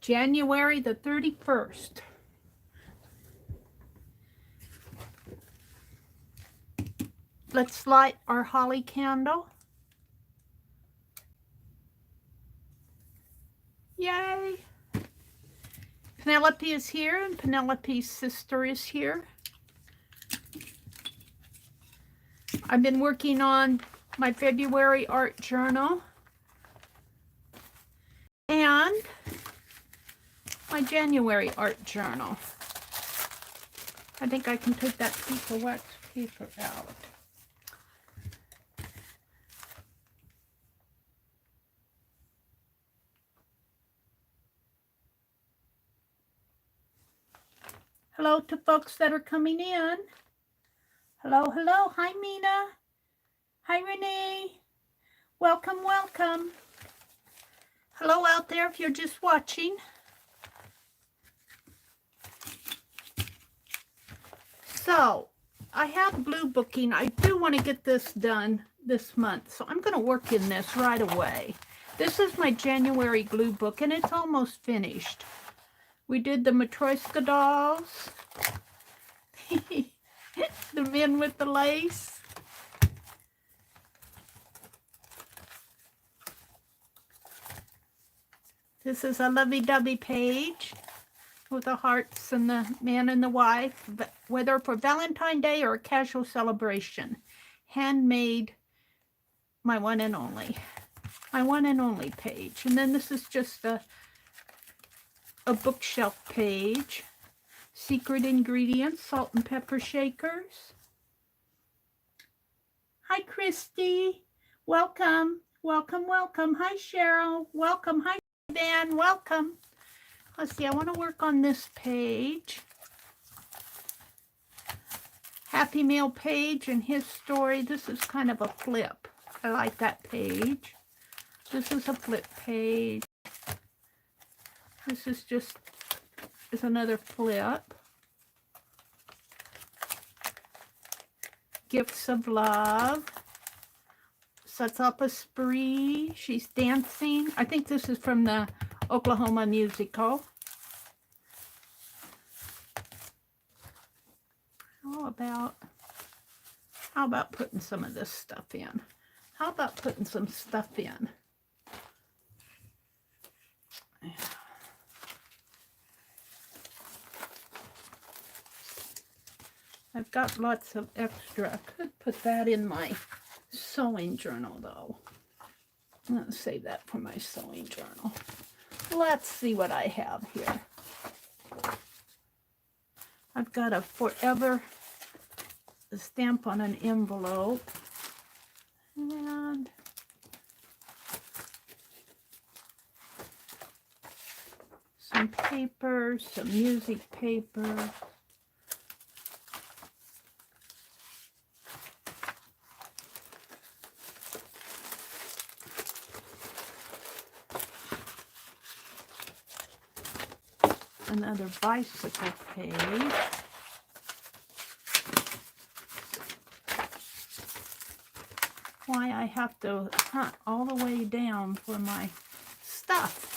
January the 31st. Let's light our holly candle. Yay! Penelope is here, and Penelope's sister is here. I've been working on my February art journal and my January art journal. I think I can take that piece of wax paper out. Hello to folks that are coming in. Hello, hello. Hi, Mina. Hi, Renee. Welcome, welcome. Hello out there if you're just watching. So, I have blue booking. I do want to get this done this month, so I'm going to work in this right away. This is my January glue book, and it's almost finished. We did the Matryoshka dolls, the men with the lace. This is a lovey-dovey page with the hearts and the man and the wife, whether for Valentine's Day or a casual celebration. Handmade, my one and only page. And then this is just a bookshelf page. Secret ingredients, salt and pepper shakers. Hi, Christy. Welcome, welcome, welcome. Hi, Cheryl. Welcome. Hi, Dan. Welcome. Let's see, I want to work on this page. Happy Meal page and his story. This is kind of a flip. I like that page. This is a flip page. This is another flip. Gifts of Love. Sets up a spree. She's dancing. I think this is from the Oklahoma musical. How about putting some of this stuff in? How about putting some stuff in? I've got lots of extra. I could put that in my sewing journal, though. I'm going to save that for my sewing journal. Let's see what I have here. I've got a Forever stamp on an envelope. And some paper, some music paper. Another bicycle page. Why I have to hunt all the way down for my stuff.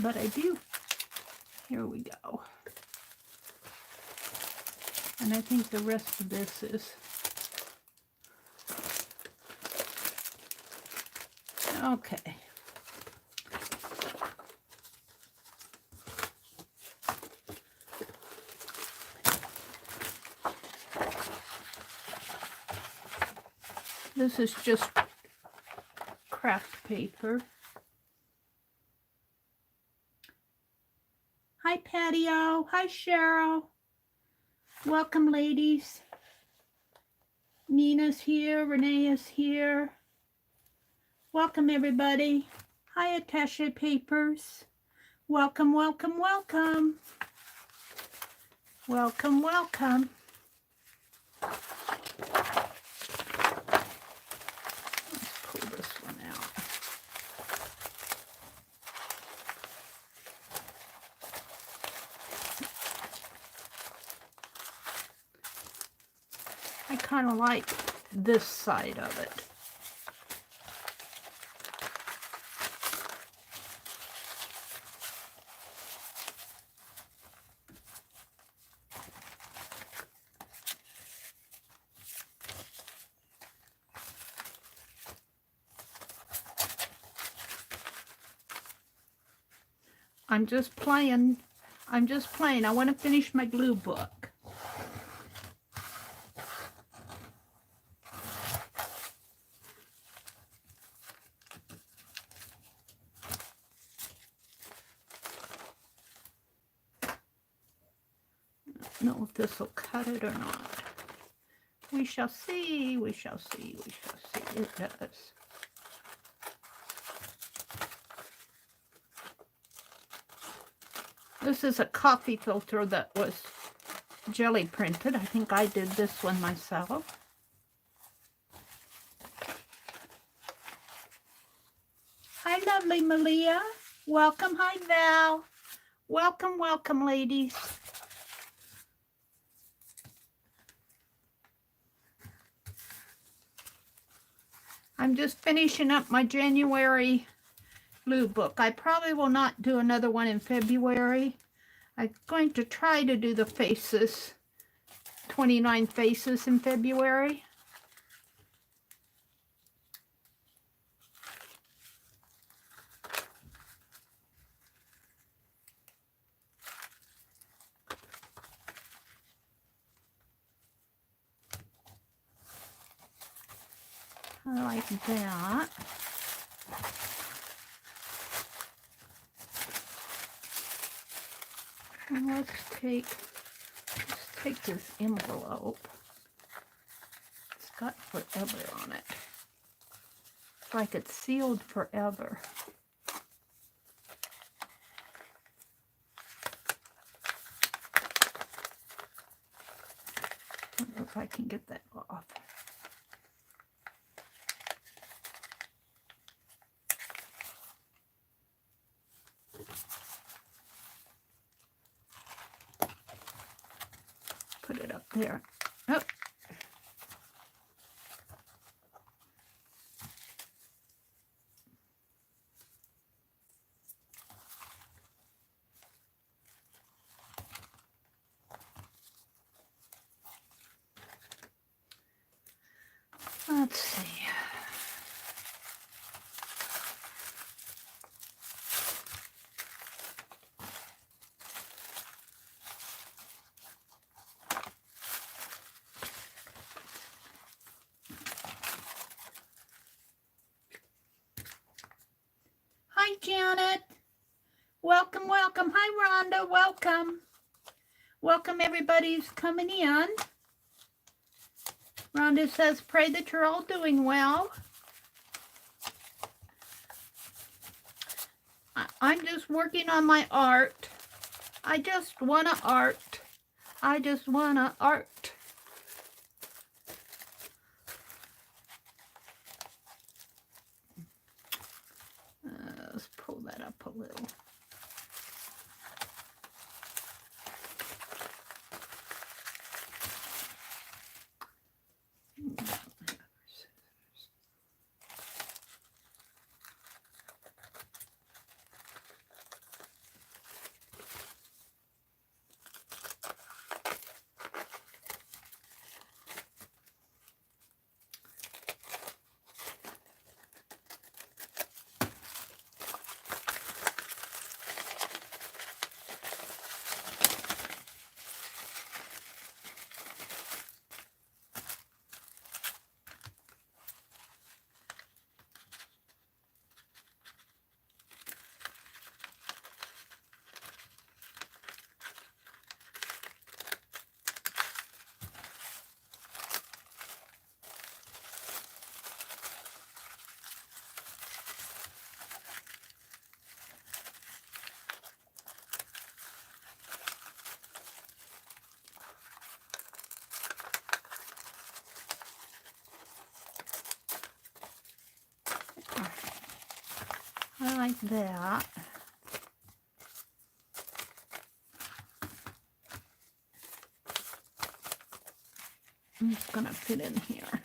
But I do. Here we go. And I think the rest of this is okay. This is just craft paper. Hi, Patio. Hi, Cheryl. Welcome, ladies. Nina's here. Renee is here. Welcome, everybody. Hi, Attaché Papers. Welcome, welcome, welcome. Welcome, welcome. I kind of like this side of it. I'm just playing. I'm just playing. I want to finish my glue book. I don't know if this will cut it or not. We shall see. We shall see. We shall see. It does. This is a coffee filter that was jelly printed. I think I did this one myself. Hi, lovely Malia. Welcome. Hi, Val. Welcome, welcome, ladies. I'm just finishing up my January glue book. I probably will not do another one in February. I'm going to try to do the faces, 29 faces in February. I like that. And let's take this envelope. It's got forever on it. It's like it's sealed forever. I don't know if I can get that off. Put it up there. Oh. Let's see. Hi, Janet. Welcome, welcome. Hi, Rhonda. Welcome. Welcome, everybody's coming in. Rhonda says, pray that you're all doing well. I'm just working on my art. I just want to art. I just want to art. Let's pull that up a little. I like that. I'm just going to fit in here.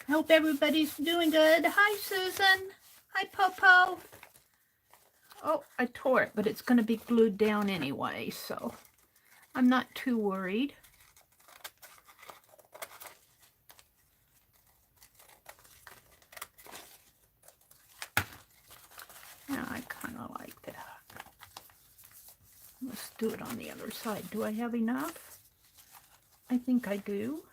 Hope everybody's doing good. Hi, Susan. Hi, Popo. Oh, I tore it, but it's going to be glued down anyway, so I'm not too worried. Yeah, I kind of like that. Let's do it on the other side. Do I have enough? I think I do.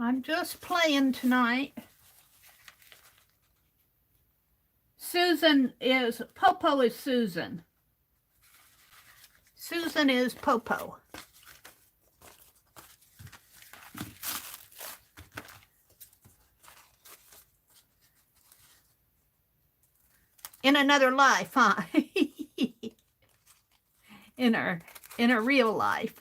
I'm just playing tonight. Popo is Susan. Susan is Popo. In another life, huh? in her real life.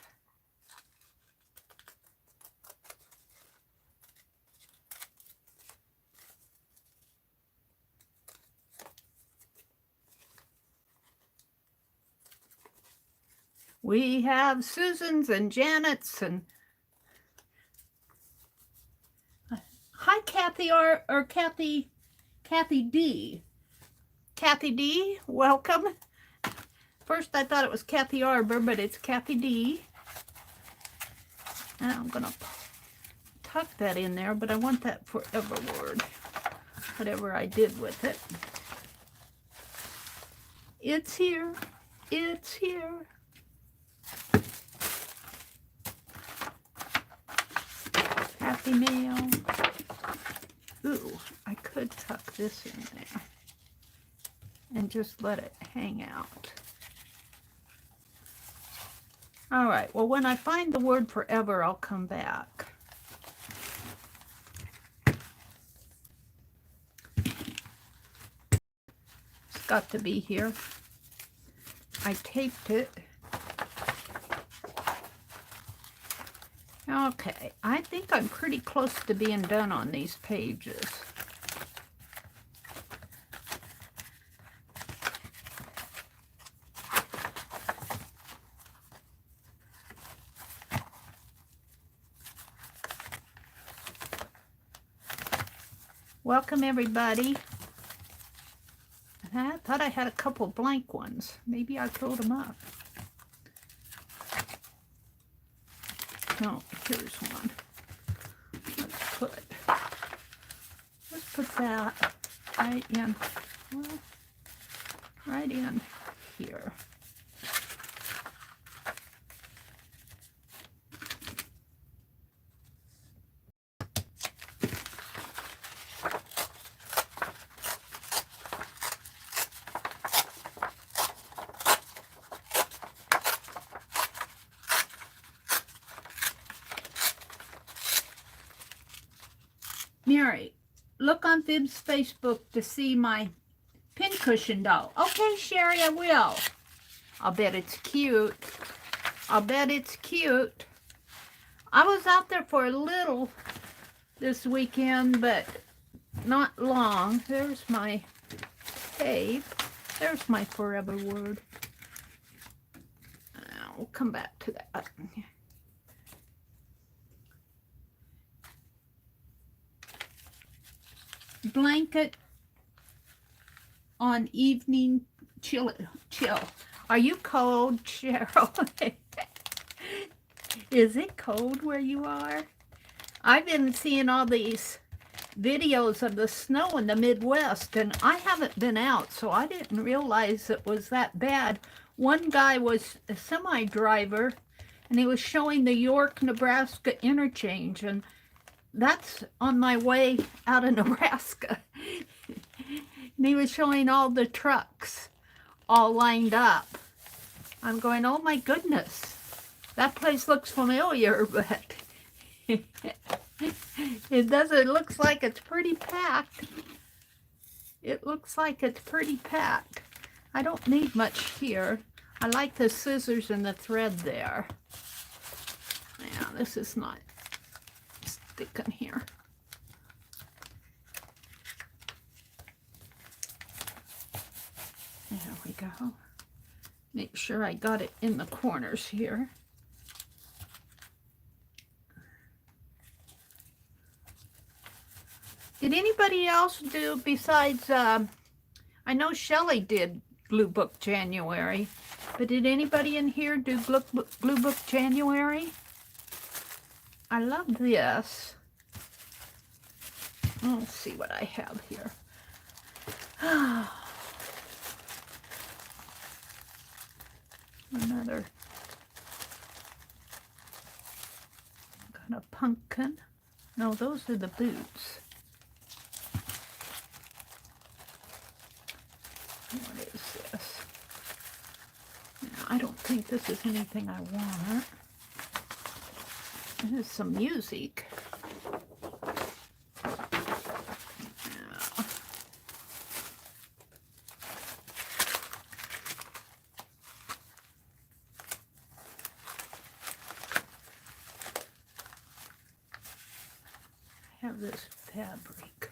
We have Susans and Janets and hi Kathy or Kathy D. Kathy D, welcome. First I thought it was Kathy Arbor, but it's Kathy D. And I'm gonna tuck that in there, but I want that forever word. Whatever I did with it. It's here. It's here. Happy mail. Ooh, I could tuck this in there and just let it hang out. All right, well, when I find the word forever, I'll come back. It's got to be here. I taped it. Okay, I think I'm pretty close to being done on these pages. Welcome, everybody. I thought I had a couple blank ones. Maybe I filled them up. No, here's one. Let's put that right in, well, right in here. Mary, look on Fib's Facebook to see my pincushion doll. Okay, Sherry, I will. I'll bet it's cute. I'll bet it's cute. I was out there for a little this weekend, but not long. There's my tape. There's my forever word. We'll come back to that. Blanket on evening chill. Are you cold, Cheryl? Is it cold where you are? I've been seeing all these videos of the snow in the Midwest, and I haven't been out, so I didn't realize it was that bad. One guy was a semi driver, and he was showing the York, Nebraska interchange, and that's on my way out of Nebraska. And he was showing all the trucks all lined up. I'm going, oh my goodness, that place looks familiar, but it doesn't. It looks like it's pretty packed. It looks like it's pretty packed. I don't need much here. I like the scissors and the thread there. Yeah, this is not stick in here. There we go. Make sure I got it in the corners here. Did anybody else do besides, I know Shelley did Blue Book January, but did anybody in here do Blue Book January? I love this. Let's see what I have here. Another. Got a pumpkin. No, those are the boots. What is this? Now, I don't think this is anything I want. It is some music. I have this fabric.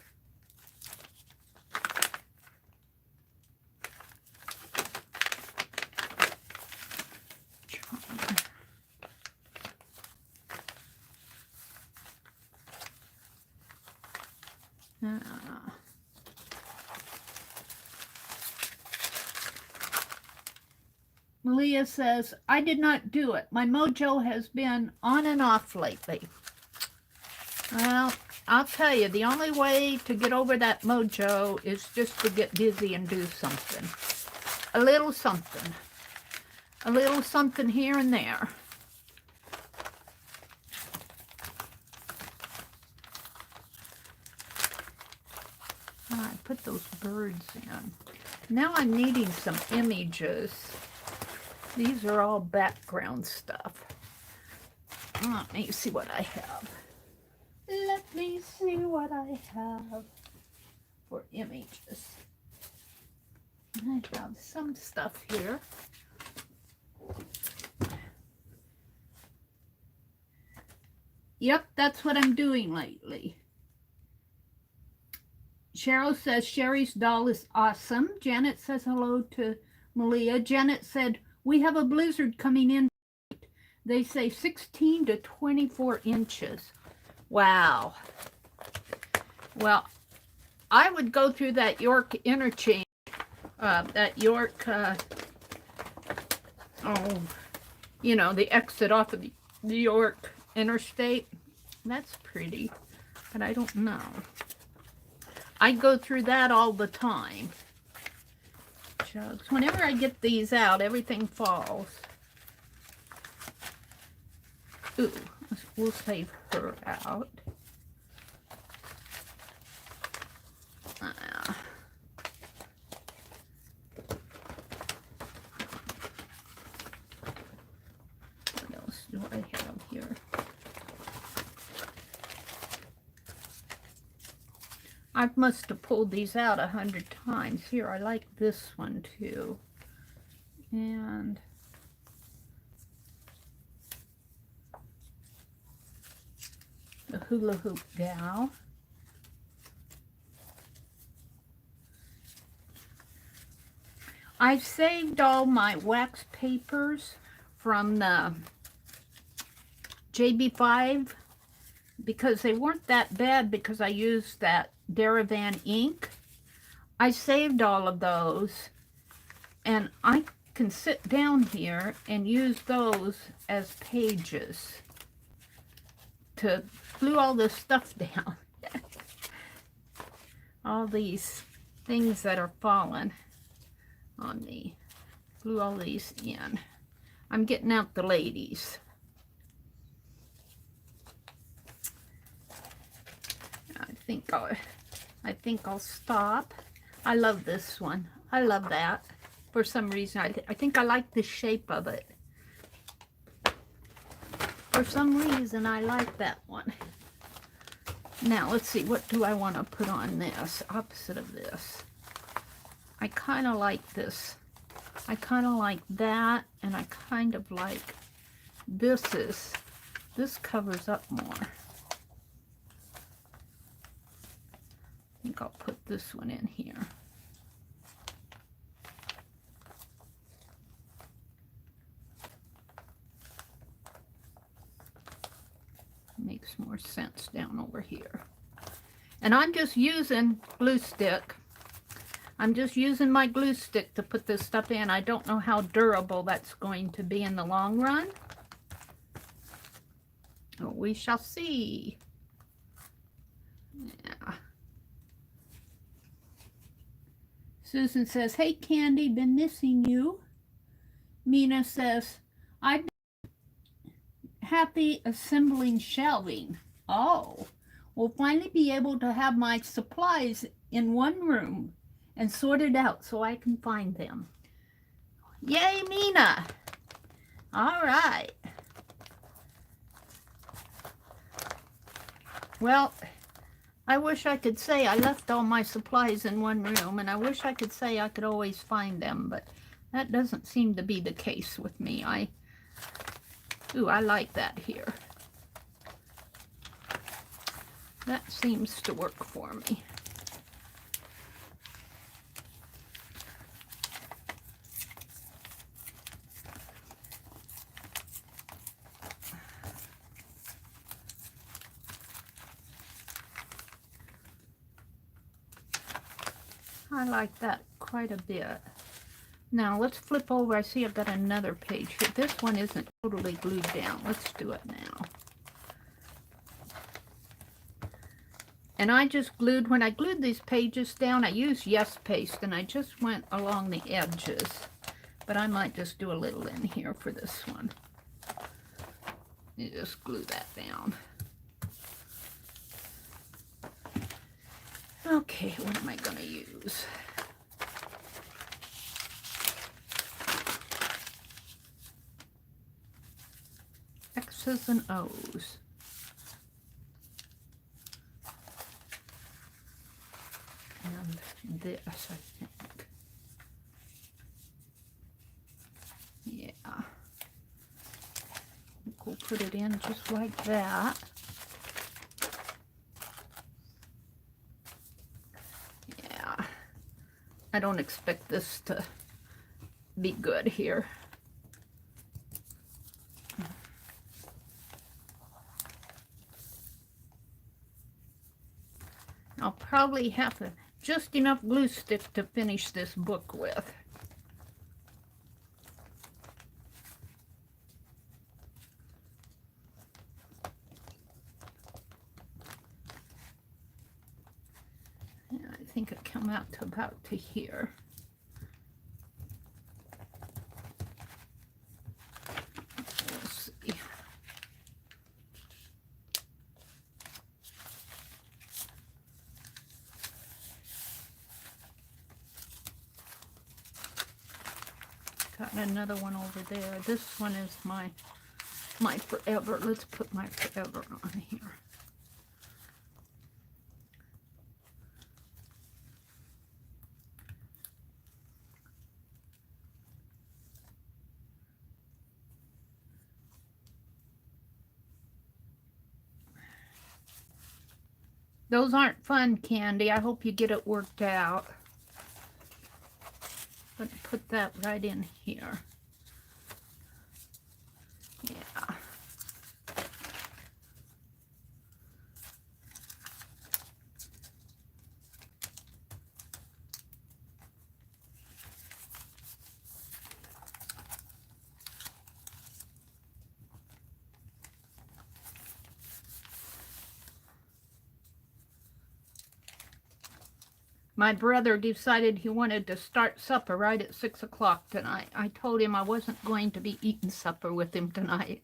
Malia says, I did not do it. My mojo has been on and off lately. Well, I'll tell you, the only way to get over that mojo is just to get busy and do something. A little something. A little something here and there. I put those birds in. Now I'm needing some images. These are all background stuff. Let me see what I have. Let me see what I have for images. I have some stuff here. Yep, that's what I'm doing lately. Cheryl says Sherry's doll is awesome. Janet says hello to Malia. Janet said, we have a blizzard coming in. They say 16 to 24 inches. Wow. Well, I would go through that York interchange, that York, you know, the exit off of the York interstate. That's pretty, but I don't know. I go through that all the time. Jugs. Whenever I get these out, everything falls. Ooh, we'll save her out. What else do I have here? I must have pulled these out 100 times. Here, I like this one too. And the hula hoop gal. I've saved all my wax papers from the JB5 because they weren't that bad because I used that Derivan ink. I saved all of those and I can sit down here and use those as pages to glue all this stuff down. All these things that are falling on me. Glue all these in. I'm getting out the ladies. I think I'll stop. I love this one. I love that. For some reason, I think I like the shape of it. For some reason, I like that one. Now, let's see. What do I want to put on this? Opposite of this. I kind of like this. I kind of like that. And I kind of like this covers up more. think I'll put this one in here. Makes more sense down over here. And I'm just using glue stick. I'm just using my glue stick to put this stuff in. I don't know how durable that's going to be in the long run. Oh, we shall see. Yeah. Susan says, hey Candy, been missing you. Mina says, I've been happy assembling shelving. Oh, we'll finally be able to have my supplies in one room and sorted out so I can find them. Yay, Mina! All right. Well, I wish I could say I left all my supplies in one room, and I wish I could say I could always find them, but that doesn't seem to be the case with me. Ooh, I like that here. That seems to work for me. I like that quite a bit. Now let's flip over. I see I've got another page here. This one isn't totally glued down. Let's do it now. And I just glued, when I glued these pages down, I used Yes Paste and I just went along the edges. But I might just do a little in here for this one. You just glue that down. Okay, what am I going to use? X's and O's. And this, I think. Yeah. We'll put it in just like that. I don't expect this to be good here. I'll probably have just enough glue stick to finish this book with. I think it come out to about to here. We'll see. Got another one over there. This one is my forever. Let's put my forever on here. Those aren't fun, Candy. I hope you get it worked out. Let's put that right in here. Yeah. My brother decided he wanted to start supper right at 6 o'clock tonight. I told him I wasn't going to be eating supper with him tonight.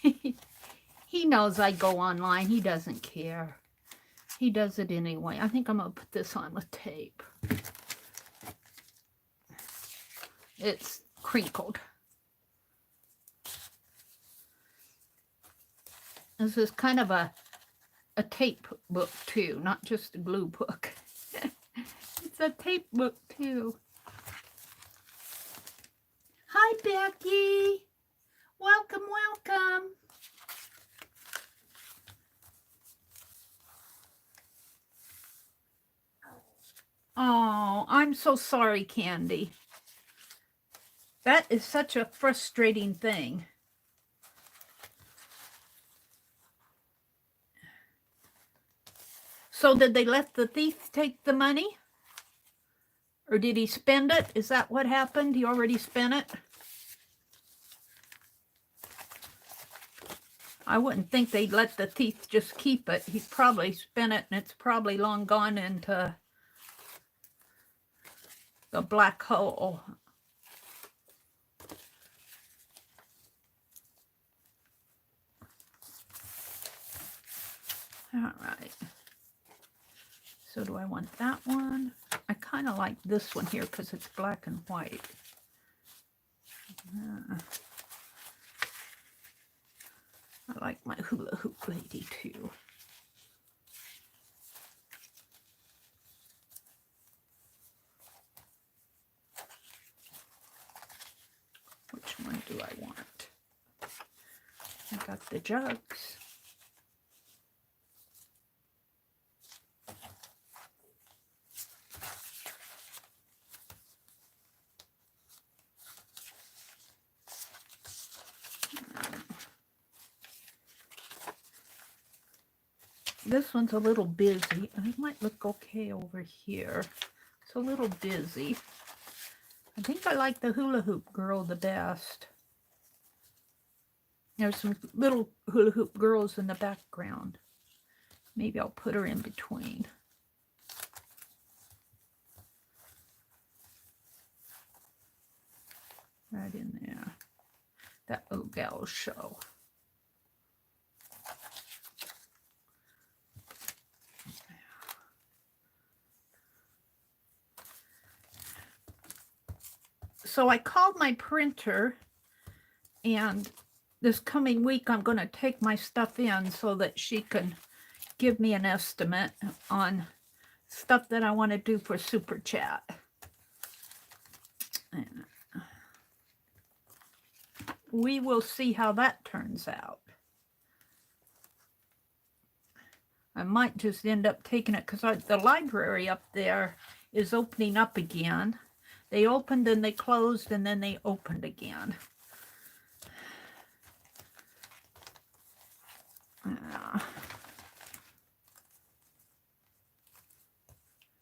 He knows I go online. He doesn't care. He does it anyway. I think I'm going to put this on with tape. It's crinkled. This is kind of a tape book too, not just a glue book. It's a tape book too. Hi Becky. Welcome, welcome. I'm so sorry, Candy. That is such a frustrating thing. So did they let the thief take the money? Or did he spend it? Is that what happened? He already spent it? I wouldn't think they'd let the thief just keep it. He probably spent it, and it's probably long gone into the black hole. All right. So do I want that one? I kind of like this one here because it's black and white. I like my hula hoop lady too. Which one do I want? I got the jugs. This one's a little busy, and it might look okay over here. It's a little busy. I think I like the hula hoop girl the best. There's some little hula hoop girls in the background. Maybe I'll put her in between. Right in there. That little gal show. So I called my printer, and this coming week I'm going to take my stuff in so that she can give me an estimate on stuff that I want to do for Super Chat. And we will see how that turns out. I might just end up taking it because the library up there is opening up again. They opened and they closed and then they opened again.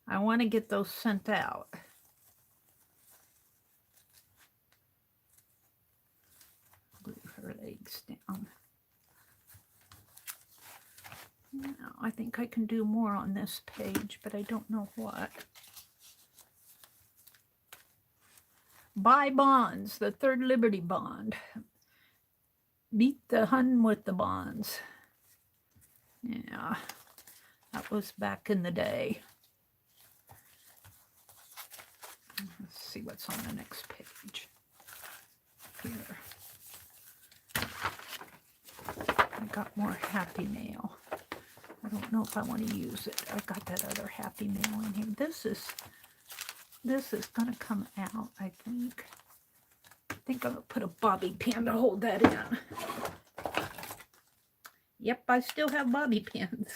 I want to get those sent out. Glue her legs down. Now, I think I can do more on this page, but I don't know what. Buy bonds, the third Liberty bond. Beat the Hun with the bonds. Yeah, that was back in the day. Let's see what's on the next page. Here. I got more Happy Mail. I don't know if I want to use it. I got that other Happy Mail in here. This is going to come out, I think. I think I'm going to put a bobby pin to hold that in. Yep, I still have bobby pins.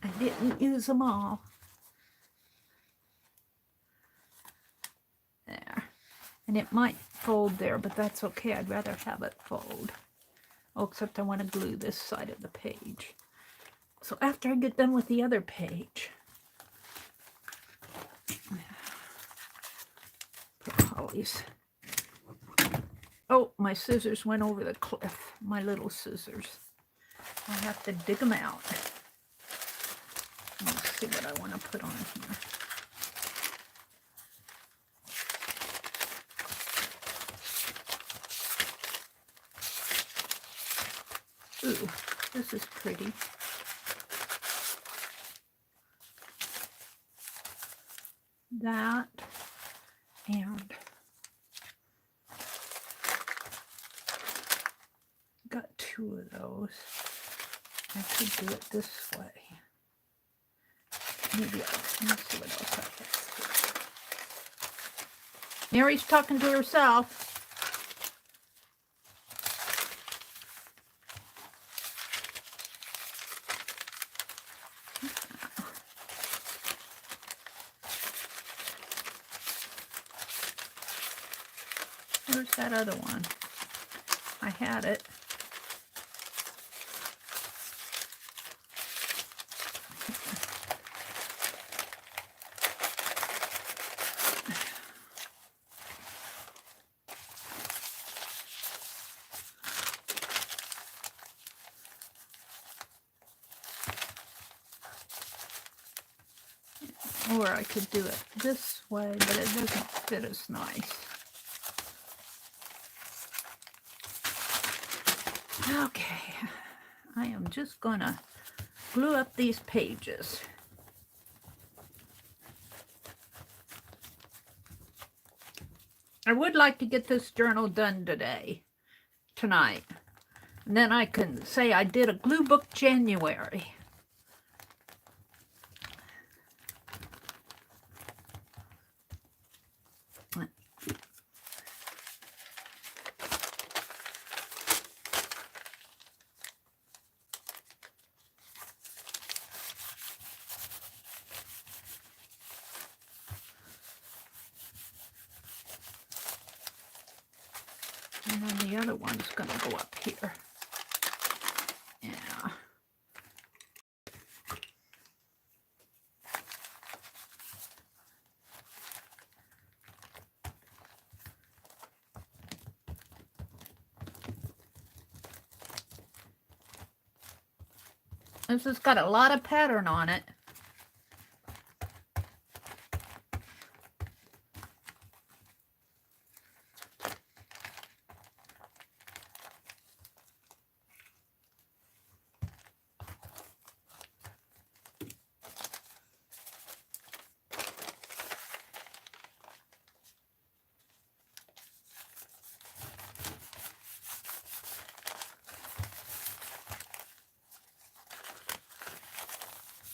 I didn't use them all. There. And it might fold there, but that's okay. I'd rather have it fold. Oh, except I want to glue this side of the page. So after I get done with the other page, put Holly's. Oh, my scissors went over the cliff. My little scissors. I have to dig them out. Let's see what I want to put on here. Ooh, this is pretty. That and got two of those. I could do it this way. Maybe let me see what else I have. Mary's talking to herself. Where's that other one? I had it. Or I could do it this way, but it doesn't fit as nice. Okay, I am just gonna glue up these pages. I would like to get this journal done tonight. And then I can say I did a glue book January. And then the other one's going to go up here. Yeah. This has got a lot of pattern on it.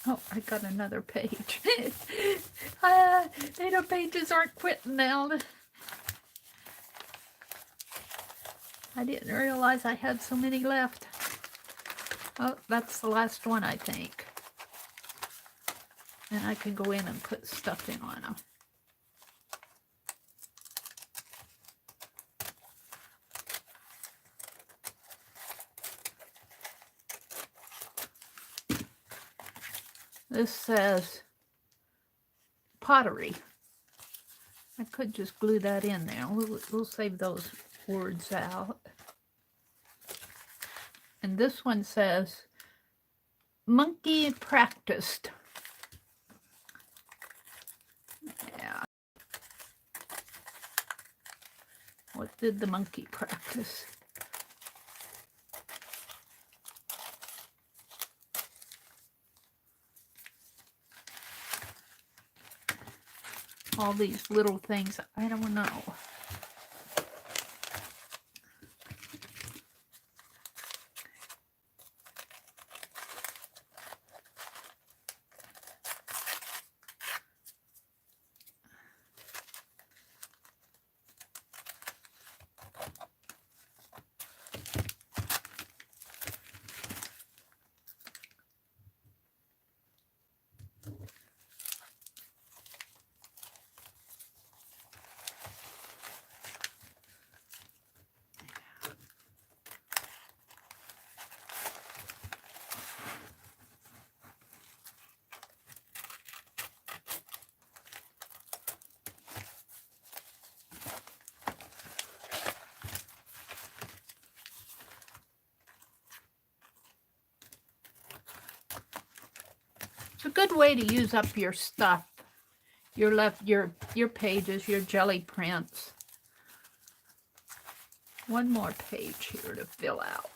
Oh, I got another page. The pages aren't quitting now. I didn't realize I had so many left. Oh, that's the last one, I think. And I can go in and put stuff in on them. This says pottery. I could just glue that in there. We'll save those words out. And this one says monkey practiced. Yeah. What did the monkey practice? All these little things, I don't know. It's a good way to use up your stuff, your pages, your jelly prints. One more page here to fill out.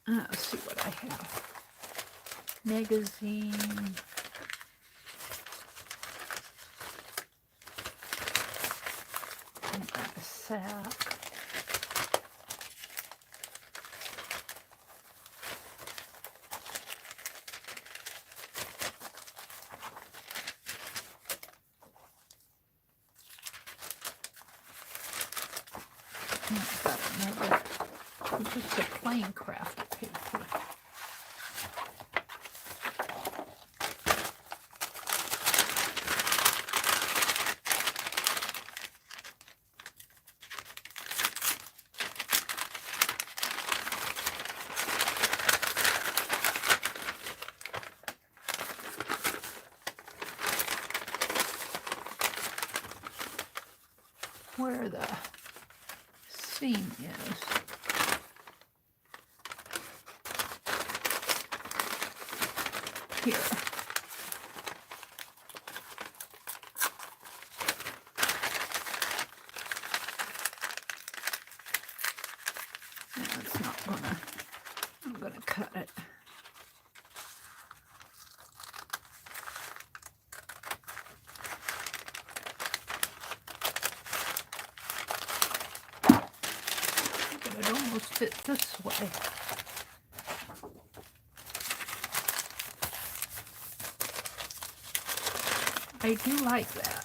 Let's see what I have. Magazine. And a sack. Just a plain craft paper. where the seam is. Here. That's not gonna, I'm gonna cut it. But it almost fits this way. I do like that.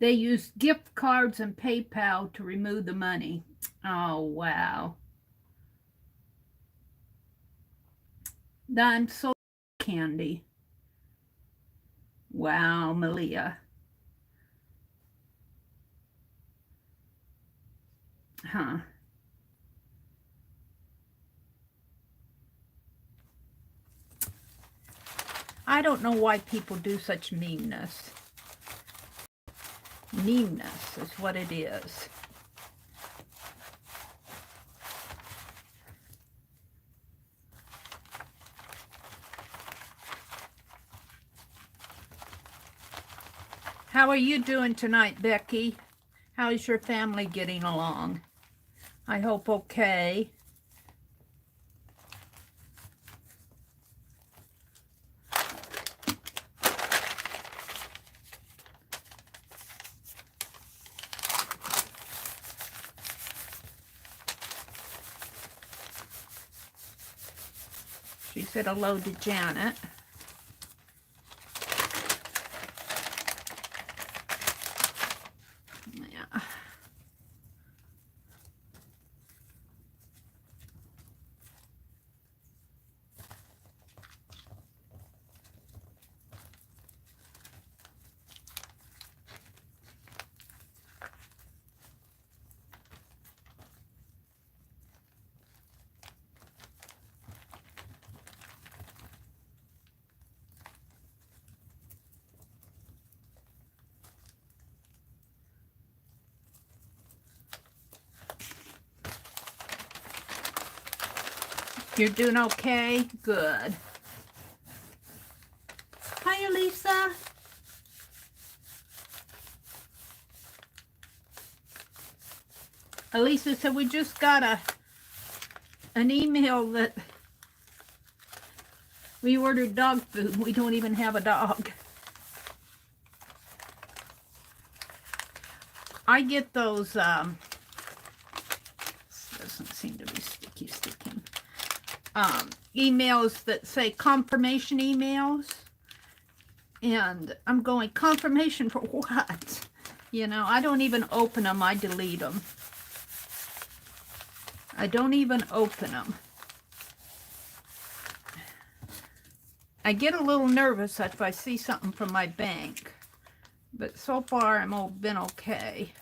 They use gift cards and PayPal to remove the money. Oh, wow. Done so candy. Wow, Malia. Huh. I don't know why people do such meanness. Meanness is what it is. How are you doing tonight, Becky? How's your family getting along? I hope okay. She said hello to Janet. Yeah. You're doing okay? Good. Hi, Elisa. Elisa said we just got an email that we ordered dog food. We don't even have a dog. I get those, doesn't seem to be sticking. Emails that say confirmation emails, and I'm going, confirmation for what? You know, I don't even open them. I delete them. I don't even open them. I get a little nervous if I see something from my bank, but so far I'm been okay.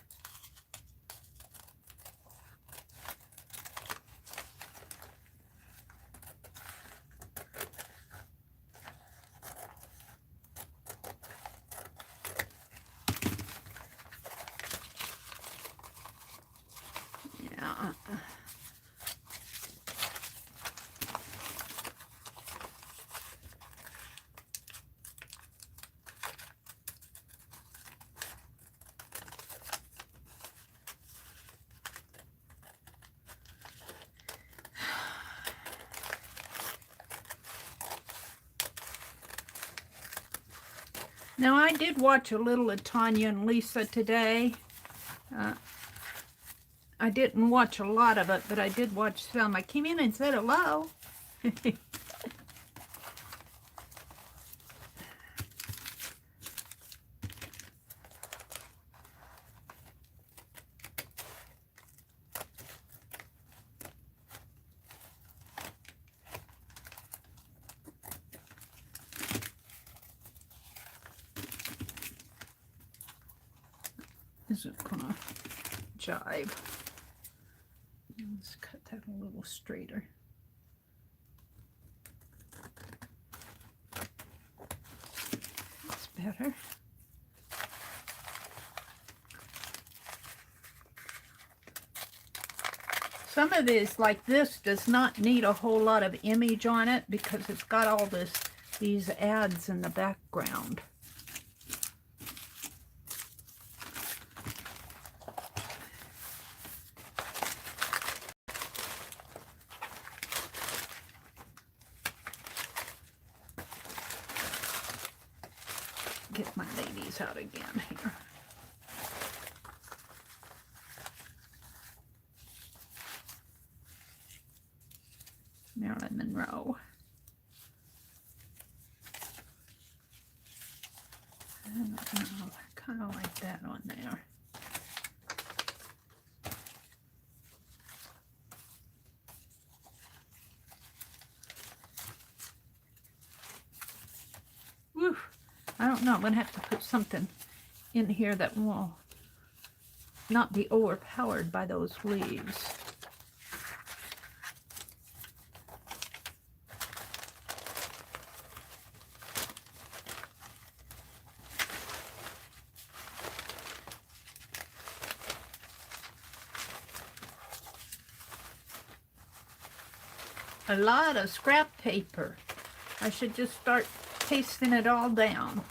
Now, I did watch a little of Tanya and Lisa today. I didn't watch a lot of it, but I did watch some. I came in and said hello. isn't gonna jive. Let's cut that a little straighter. That's better. Some of this, like this, does not need a whole lot of image on it because it's got all these ads in the background. Get my ladies out again here. Marilyn Monroe. I don't know, I kind of like that on there. Woo! I don't know, I'm going to have to put something in here that will not be overpowered by those leaves. A lot of scrap paper. I should just start pasting it all down.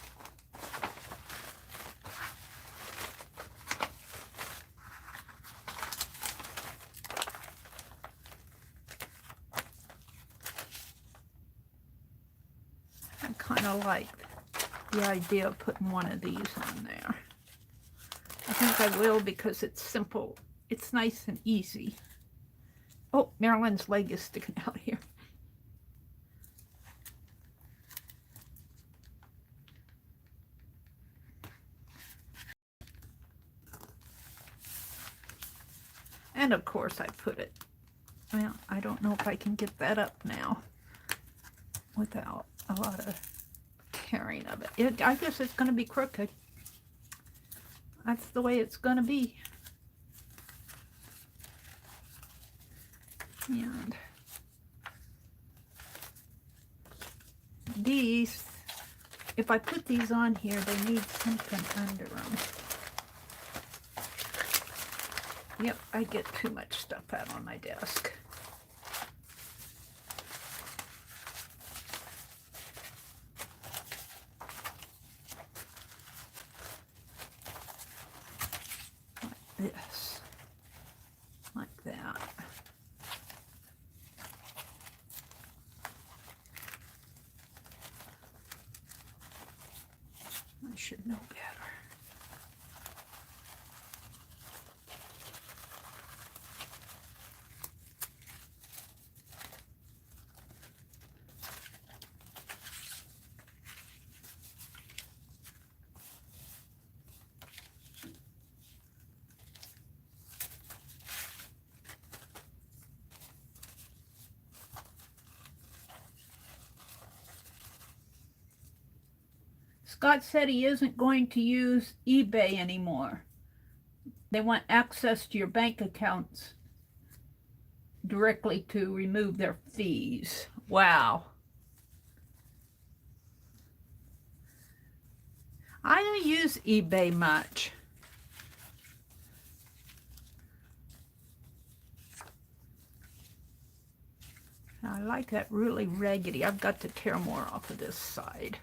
I kind of like the idea of putting one of these on there. I think I will because it's simple. It's nice and easy. Oh, Marilyn's leg is sticking out here. And of course I put it, well, I don't know if I can get that up now without a lot of tearing of it. I guess it's going to be crooked. That's the way it's going to be. And these, if I put these on here, they need something under them. Yep, I get too much stuff out on my desk. Like this. Like that. I should know better. Scott said he isn't going to use eBay anymore. They want access to your bank accounts directly to remove their fees. Wow. I don't use eBay much. I like that really raggedy. I've got to tear more off of this side.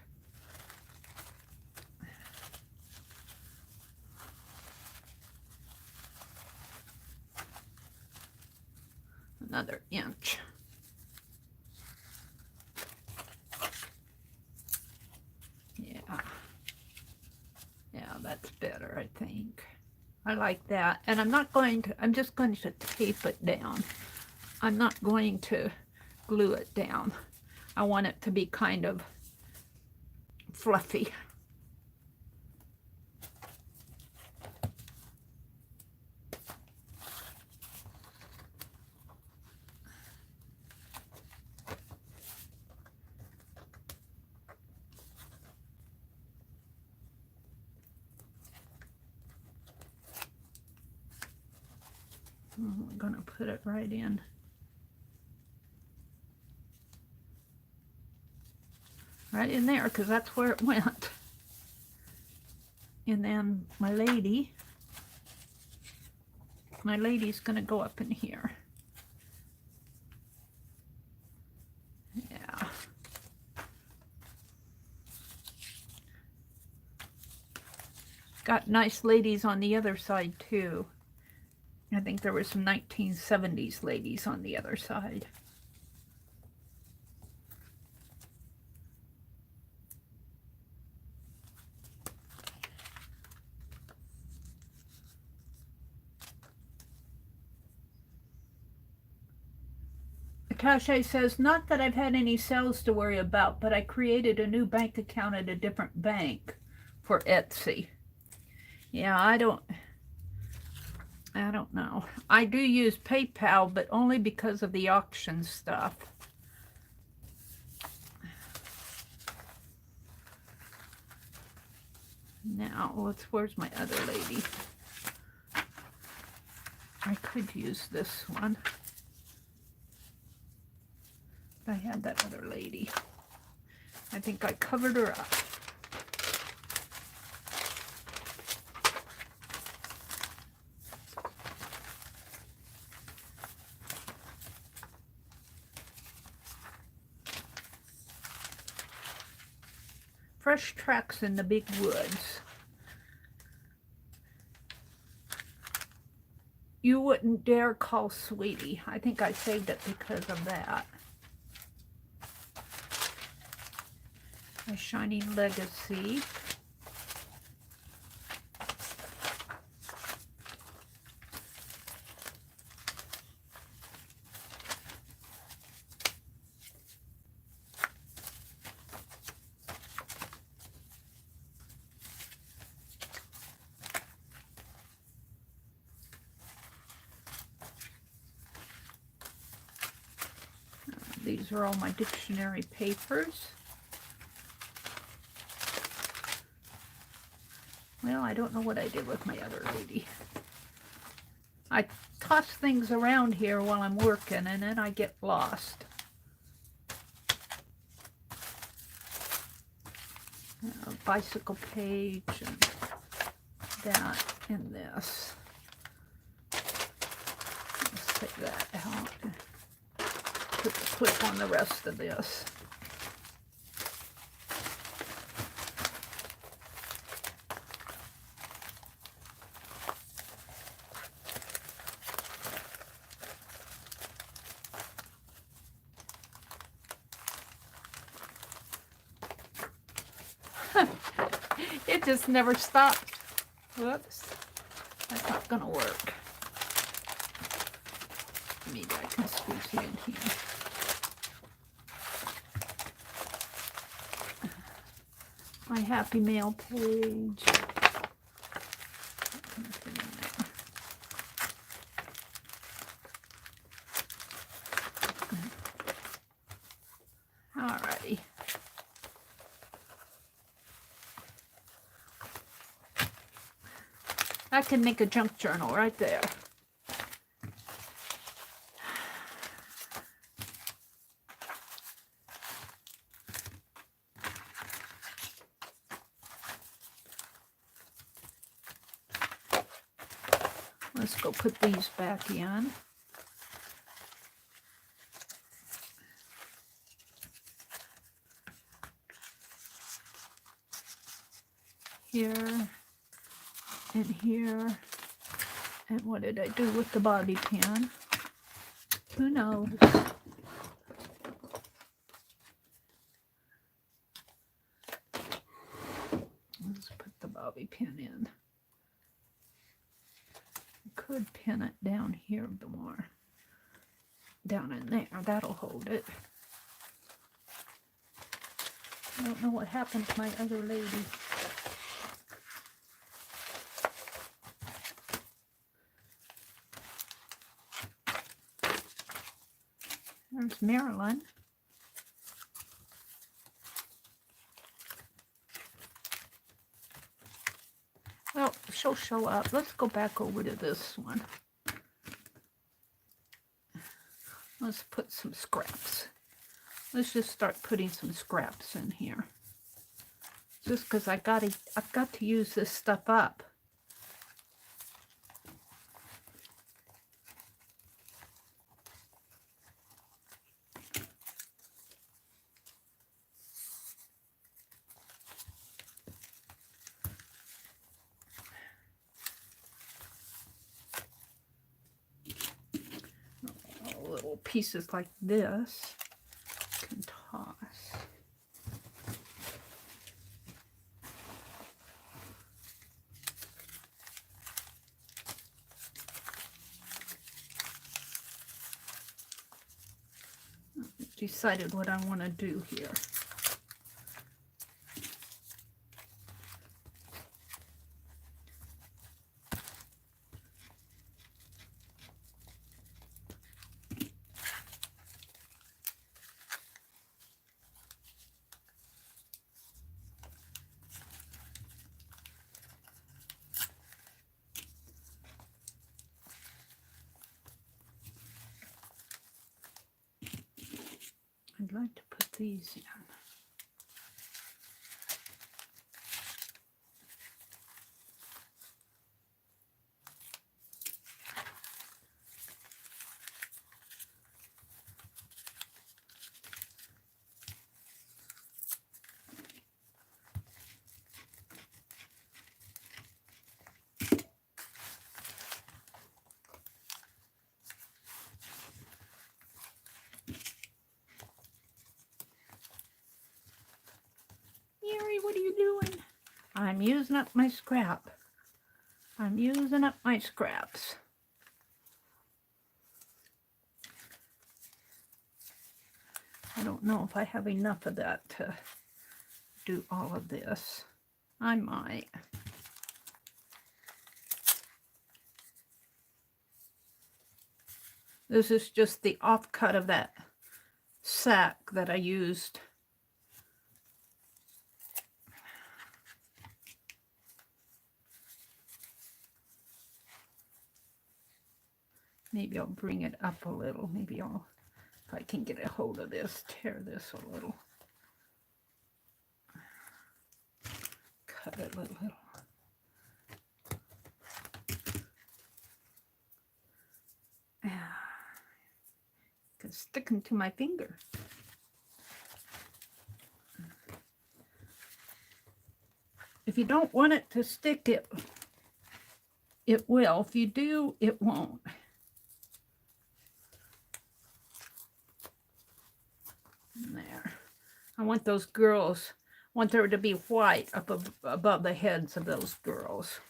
Another inch. Yeah, that's better, I think. I like that. And I'm just going to tape it down. I'm not going to glue it down. I want it to be kind of fluffy. I'm going to put it right in. Right in there, because that's where it went. And then my lady's going to go up in here. Yeah. Got nice ladies on the other side, too. I think there were some 1970s ladies on the other side. Tasha says, not that I've had any sales to worry about, but I created a new bank account at a different bank for Etsy. Yeah, I don't know. I do use PayPal, but only because of the auction stuff. Now, where's my other lady? I could use this one. I had that other lady. I think I covered her up. Fresh tracks in the big woods. You wouldn't dare call Sweetie. I think I saved it because of that. My Shining Legacy. These are all my dictionary papers. Well, I don't know what I did with my other lady. I toss things around here while I'm working, and then I get lost. Bicycle page, and that, and this. Let's take that out. Put the clip on the rest of this. It just never stopped. Whoops. That's not going to work. Maybe I can squeeze it in here. My Happy Mail page. Alrighty. I can make a junk journal right there. Let's go put these back in. Here and here. And what did I do with the bobby pin? Who knows? Let's put the bobby pin in. Could pin it down here more. Down in there. That'll hold it. I don't know what happened to my other lady. There's Marilyn. Well, she'll show up. Let's go back over to this one. Let's put some scraps. Let's just start putting some scraps in here. Just because I've got to use this stuff up. Little pieces like this can toss. Decided what I want to do here. I'd like to put these in. What are you doing? I'm using up my scrap. I'm using up my scraps. I don't know if I have enough of that to do all of this. I might. This is just the offcut of that sack that I used. Maybe I'll bring it up a little. Maybe I'll, if I can get a hold of this, tear this a little. Cut it a little. It's sticking to my finger. If you don't want it to stick, it will. If you do, it won't. There. I want those girls, I want there to be white up above the heads of those girls.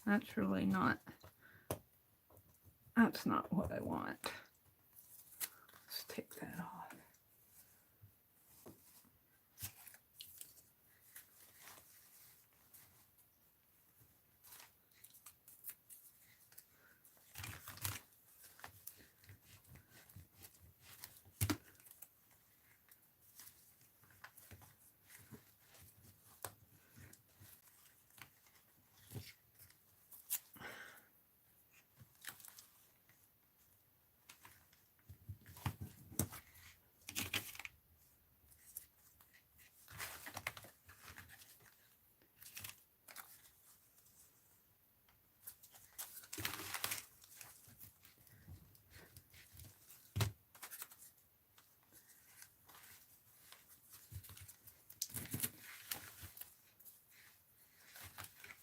That's really not, that's not what I want. Let's take that off.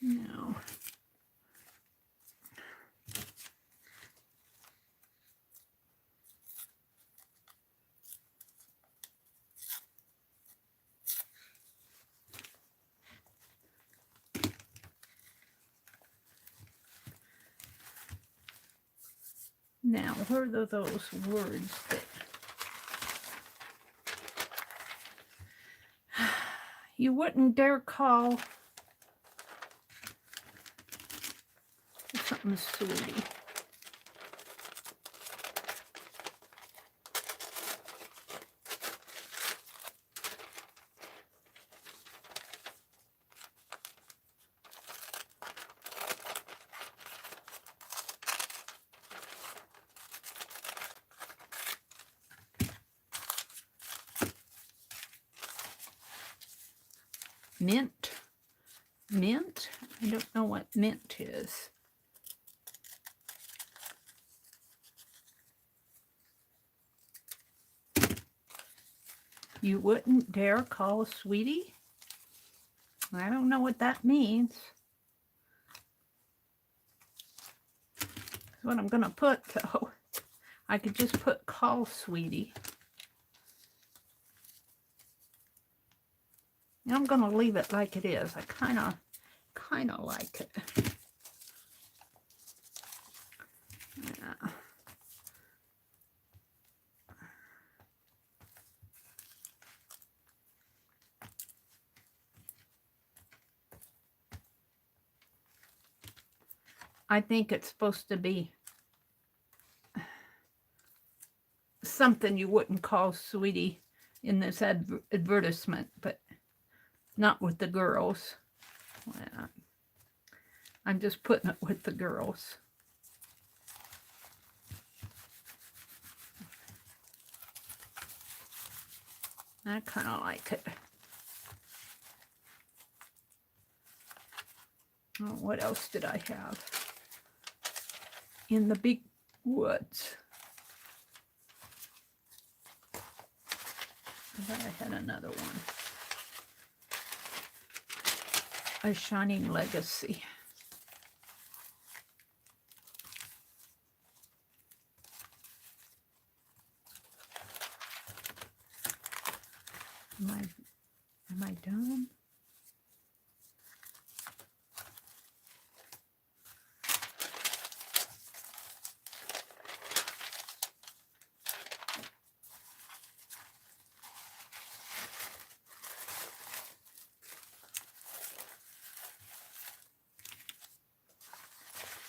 No. Now, where are those words that you wouldn't dare call something sweetie? Mint? Mint? I don't know what mint is. You wouldn't dare call a sweetie? I don't know what that means. That's what I'm going to put, though. I could just put call sweetie. I'm going to leave it like it is. I kind of like it. Yeah. I think it's supposed to be something you wouldn't call sweetie in this advertisement, but not with the girls. Yeah. I'm just putting it with the girls. I kind of like it. Oh, what else did I have? In the big woods. I thought I had another one. A shining legacy. Am I done?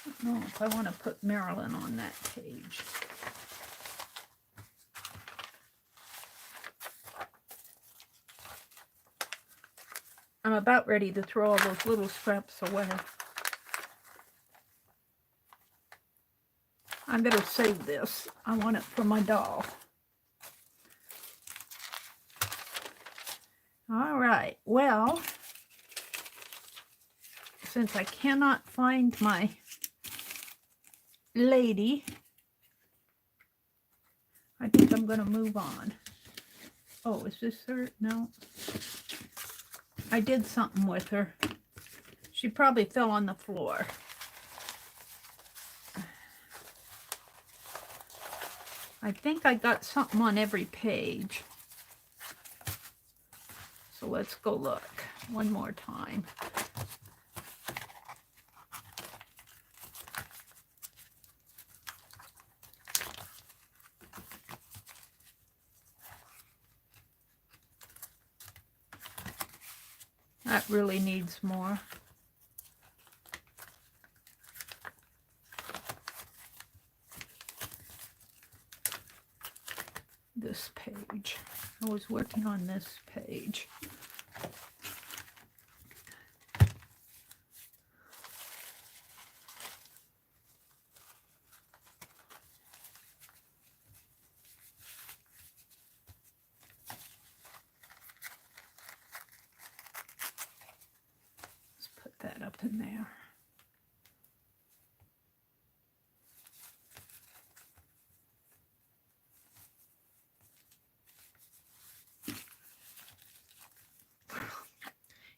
I don't know if I want to put Marilyn on that page. I'm about ready to throw all those little scraps away. I better save this. I want it for my doll. All right, well, since I cannot find my lady, I think I'm going to move on. Oh, is this her? No. I did something with her. She probably fell on the floor. I think I got something on every page. So let's go look one more time. That really needs more. This page. I was working on this page. Let's put that up in there.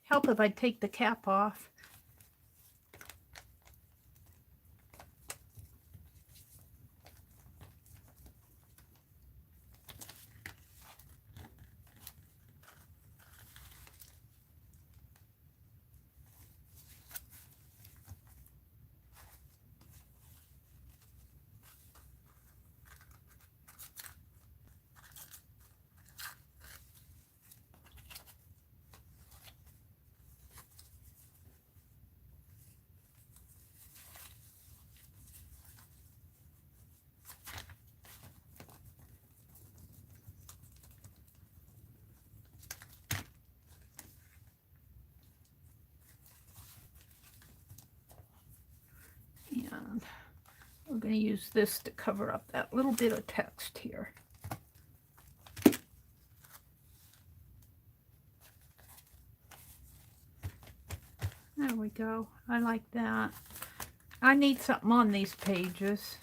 Help if I take the cap off. We're going to use this to cover up that little bit of text here. There we go. I like that. I need something on these pages.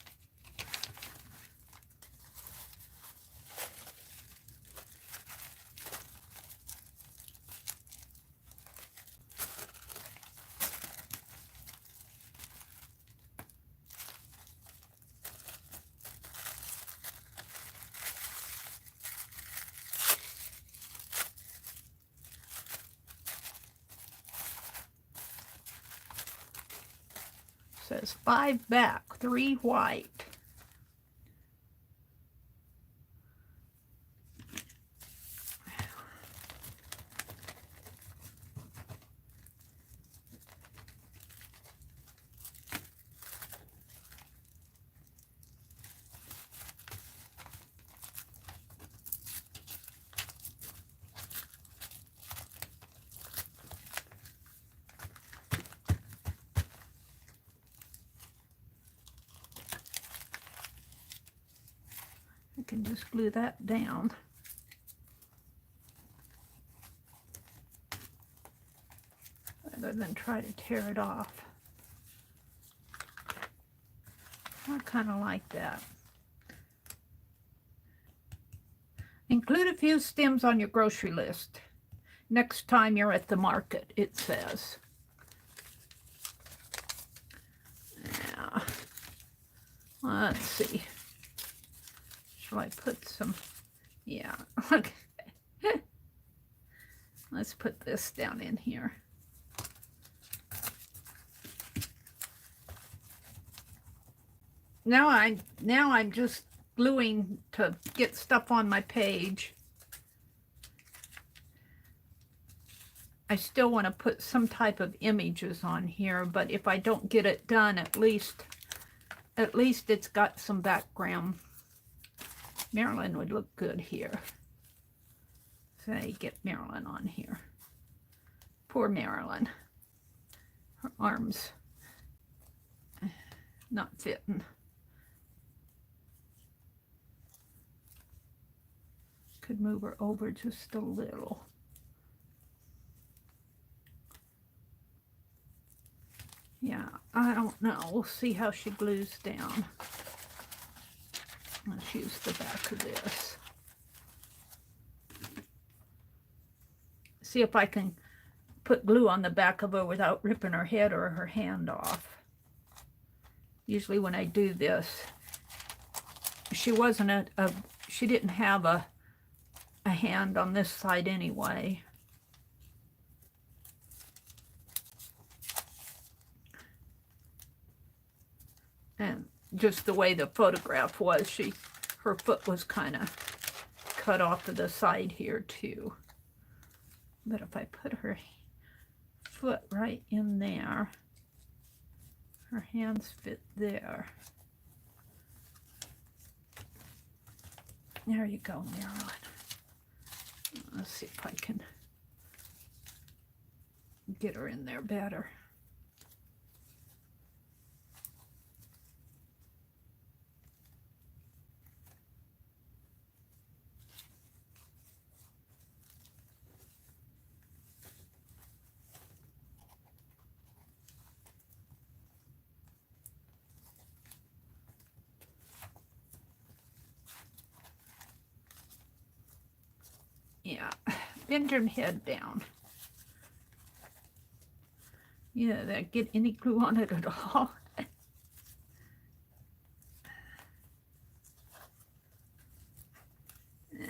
Says 5 back, 3 white. I can just glue that down. Rather than try to tear it off. I kind of like that. Include a few stems on your grocery list. Next time you're at the market, it says. Yeah. Let's see. Shall I put some? Yeah. Okay. Let's put this down in here. Now I'm just gluing to get stuff on my page. I still want to put some type of images on here, but if I don't get it done, at least it's got some background. Marilyn would look good here. Say, get Marilyn on here. Poor Marilyn. Her arms not fitting. Could move her over just a little. Yeah, I don't know. We'll see how she glues down. Let's use the back of this. See if I can put glue on the back of her without ripping her head or her hand off. Usually when I do this, she wasn't she didn't have a hand on this side anyway. And just the way the photograph was, her foot was kind of cut off to the side here too. But if I put her foot right in there, her hands fit there. There you go, Marilyn. Let's see if I can get her in there better. Yeah, bend your head down. Yeah, that get any glue on it at all. Yeah.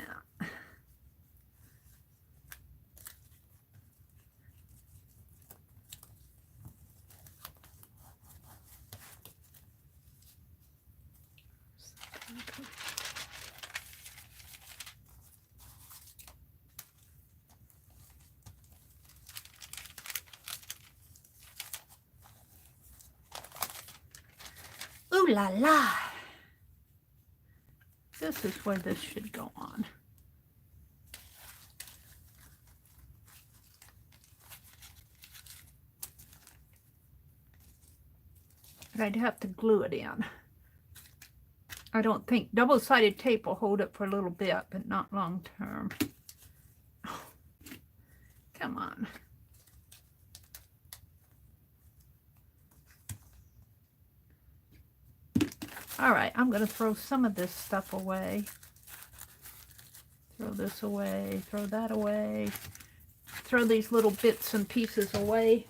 Ooh la la. This is where this should go on. But I'd have to glue it in. I don't think double-sided tape will hold it for a little bit, but not long term. Oh, come on. All right, I'm going to throw some of this stuff away. Throw this away, throw that away. Throw these little bits and pieces away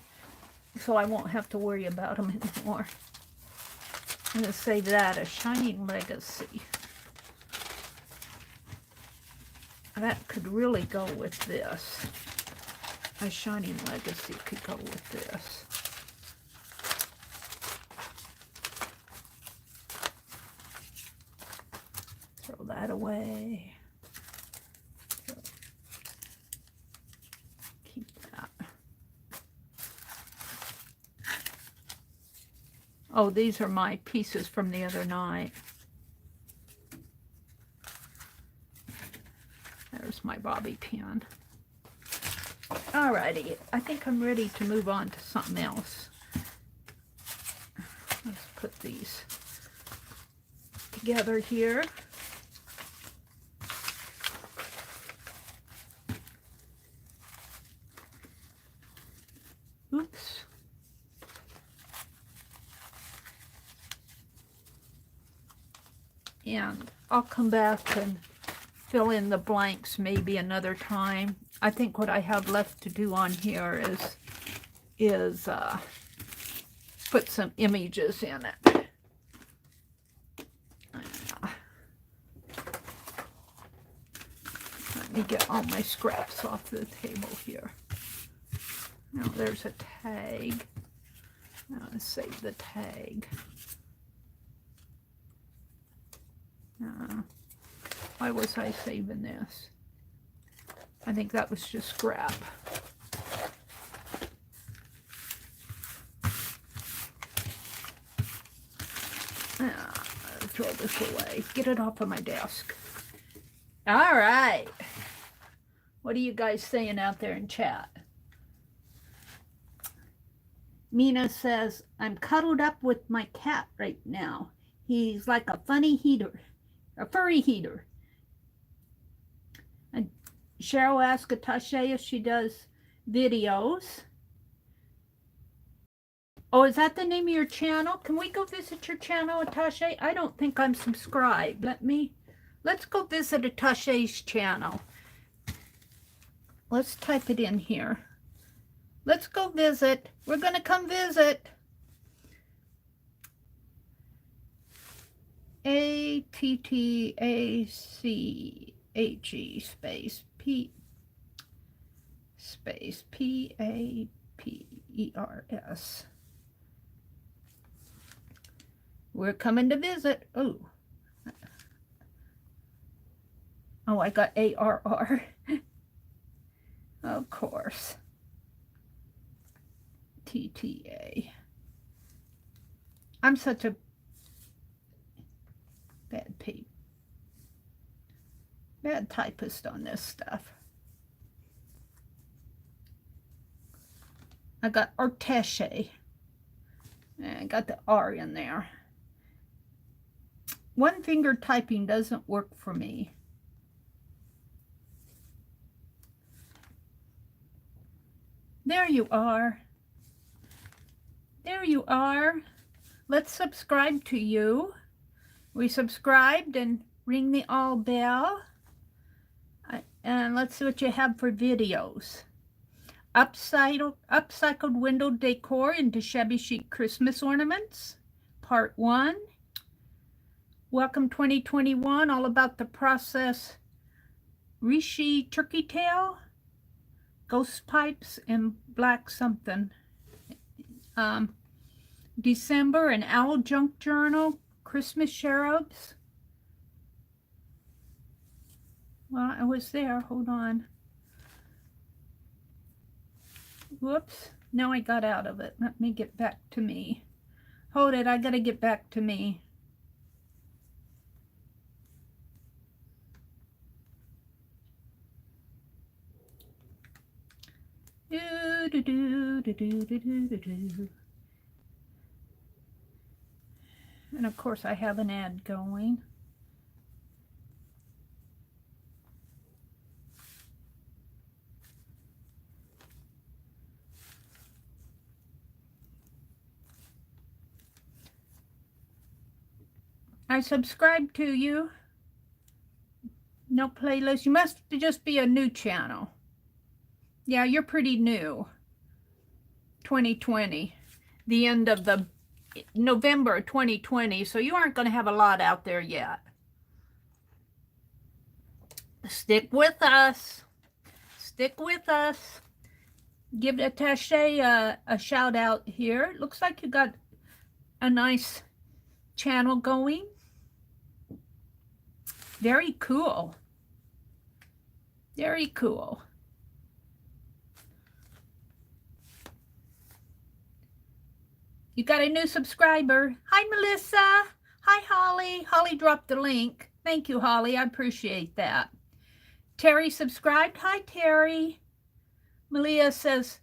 so I won't have to worry about them anymore. I'm going to save that, a shining legacy. That could really go with this. A shining legacy could go with this. Throw that away. Keep that. Oh, these are my pieces from the other night. There's my bobby pin. Alrighty, I think I'm ready to move on to something else. Let's put these together here. Oops. And I'll come back and fill in the blanks maybe another time. I think what I have left to do on here is put some images in it. Let me get all my scraps off the table here. Now there's a tag. Now let's save the tag. Why was I saving this? I think that was just scrap. Throw this away. Get it off of my desk. All right. What are you guys saying out there in chat? Mina says, I'm cuddled up with my cat right now. He's like a funny heater, a furry heater. And Cheryl asked Atashe if she does videos. Oh, is that the name of your channel? Can we go visit your channel, Atashe? I don't think I'm subscribed. Let's go visit Atashe's channel. Let's type it in here. Let's go visit. We're going to come visit. ATTACHE space P space PAPERS. We're coming to visit. Oh, I got ARR. Of course. TTA. I'm such a bad typist on this stuff. I got Arteche. I got the R in there. One finger typing doesn't work for me. There you are. There you are. Let's subscribe to you. We subscribed and ring the all bell. And let's see what you have for videos. Upcycled window decor into shabby chic Christmas ornaments. Part 1. Welcome 2021. All about the process. Rishi turkey tail. Ghost pipes and black something. December, an owl junk journal. Christmas cherubs. Well, I was there. Hold on. Whoops. Now I got out of it. Let me get back to me. Hold it. I got to get back to me. And of course I have an ad going. I subscribed to you. No playlist. You must just be a new channel. Yeah, you're pretty new. 2020. The end of the November 2020. So you aren't going to have a lot out there yet. Stick with us. Stick with us. Give Attache a shout out here. It looks like you got a nice channel going. Very cool. Very cool. You got a new subscriber. Hi, Melissa. Hi, Holly. Holly dropped the link. Thank you, Holly. I appreciate that. Terry subscribed. Hi, Terry. Malia says,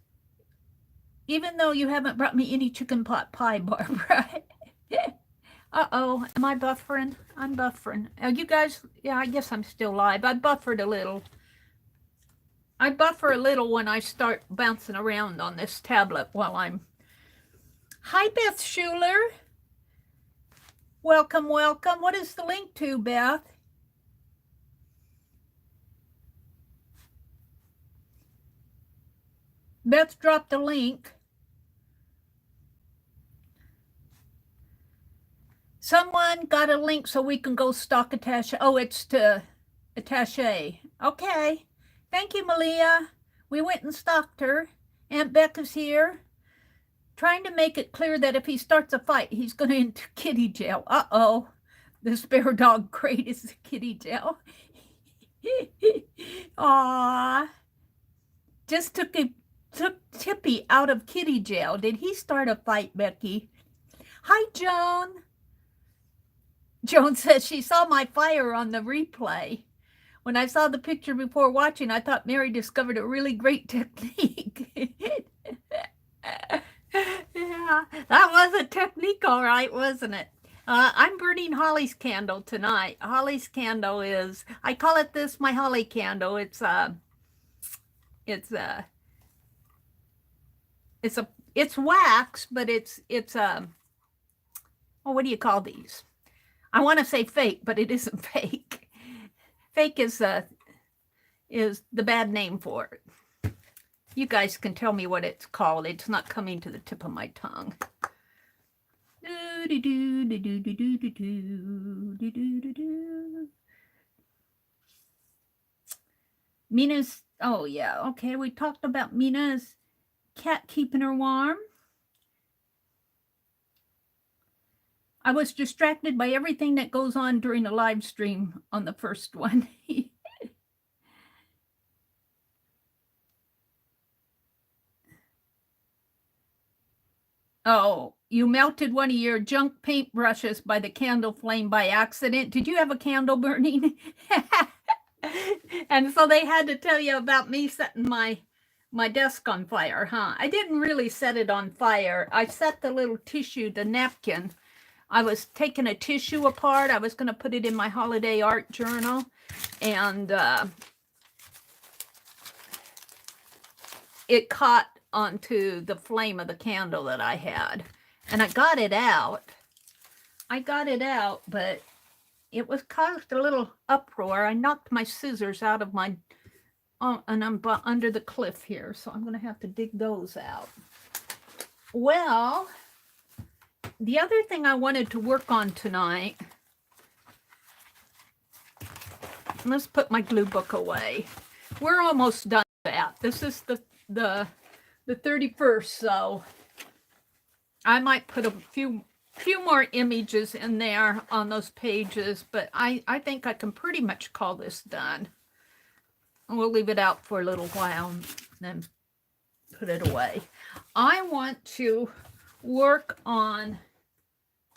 even though you haven't brought me any chicken pot pie, Barbara. Uh-oh. Am I buffering? I'm buffering. You guys, yeah, I guess I'm still live. I buffered a little. I buffer a little when I start bouncing around on this tablet while I'm... Hi, Beth Schuler. Welcome, welcome. What is the link to, Beth? Beth dropped the link. Someone got a link so we can go stalk Attache. Oh, it's to Attache. Okay. Thank you, Malia. We went and stalked her. Aunt Becca's here. Trying to make it clear that if he starts a fight, he's going to enter kitty jail. Uh-oh. The spare dog crate is kitty jail. Aww. Just took Tippy out of kitty jail. Did he start a fight, Becky? Hi, Joan. Joan says she saw my fire on the replay. When I saw the picture before watching, I thought Mary discovered a really great technique. Yeah, that was a technique, all right, wasn't it? I'm burning Holly's candle tonight. Holly's candle is, I call it this, my Holly candle. It's wax, but it's oh, what do you call these? I want to say fake, but it isn't fake. Fake is the bad name for it. You guys can tell me what it's called. It's not coming to the tip of my tongue. Mina's, oh yeah, okay. We talked about Mina's cat keeping her warm. I was distracted by everything that goes on during the live stream on the first one. Oh, you melted one of your junk paintbrushes by the candle flame by accident. Did you have a candle burning? And so they had to tell you about me setting my desk on fire, huh? I didn't really set it on fire. I set the little tissue, the napkin. I was taking a tissue apart. I was going to put it in my holiday art journal. And it caught onto the flame of the candle that I had. And I got it out. But it was caused a little uproar. I knocked my scissors out of my, and I'm under the cliff here, so I'm going to have to dig those out. Well, the other thing I wanted to work on tonight, let's put my glue book away. We're almost done with that. This is the 31st, so I might put a few more images in there on those pages, but I think I can pretty much call this done. And we'll leave it out for a little while and then put it away. I want to work on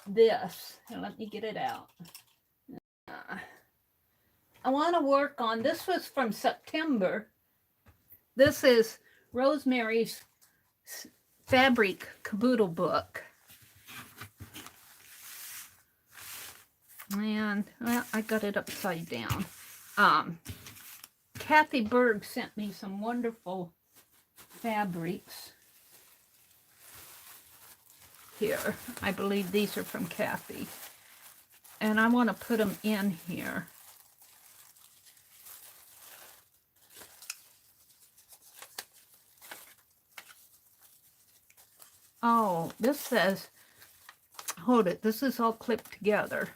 this. And let me get it out. I want to work on, this was from September. This is Rosemary's fabric caboodle book. And well, I got it upside down. Kathy Berg sent me some wonderful fabrics. Here, I believe these are from Kathy. And I want to put them in here. Oh, this says, hold it, this is all clipped together.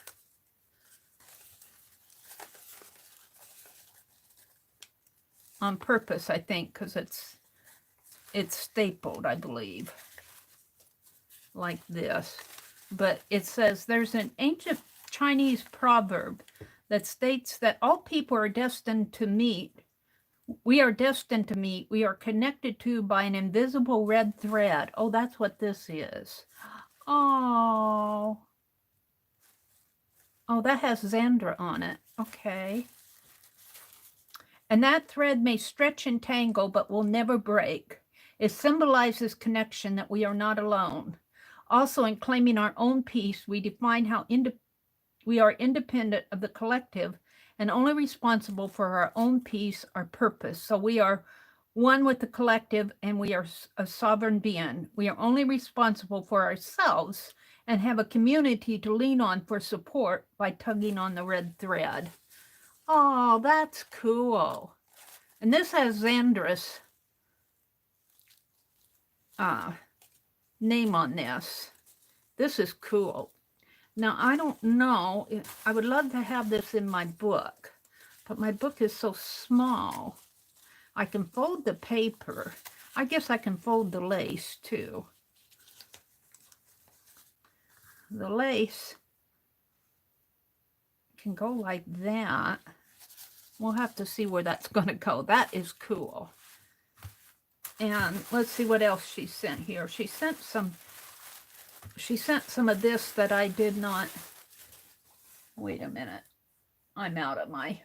On purpose, I think, because it's stapled, I believe, like this. But it says there's an ancient Chinese proverb that states that all people are destined to meet. We are destined to meet. We are connected to by an invisible red thread. Oh, that's what this is. Oh. Oh, that has Xandra on it. Okay. And that thread may stretch and tangle, but will never break. It symbolizes connection, that we are not alone. Also, in claiming our own peace, we define how we are independent of the collective and only responsible for our own peace, our purpose. So we are one with the collective, and we are a sovereign being. We are only responsible for ourselves and have a community to lean on for support by tugging on the red thread. Oh, that's cool. And this has Xandra's name on this. This is cool. Now, I don't know, I would love to have this in my book, but my book is so small. I can fold the paper. I guess I can fold the lace too. The lace can go like that. We'll have to see where that's going to go. That is cool. And let's see what else she sent here. She sent some of this that I did not. Wait a minute. I'm out of my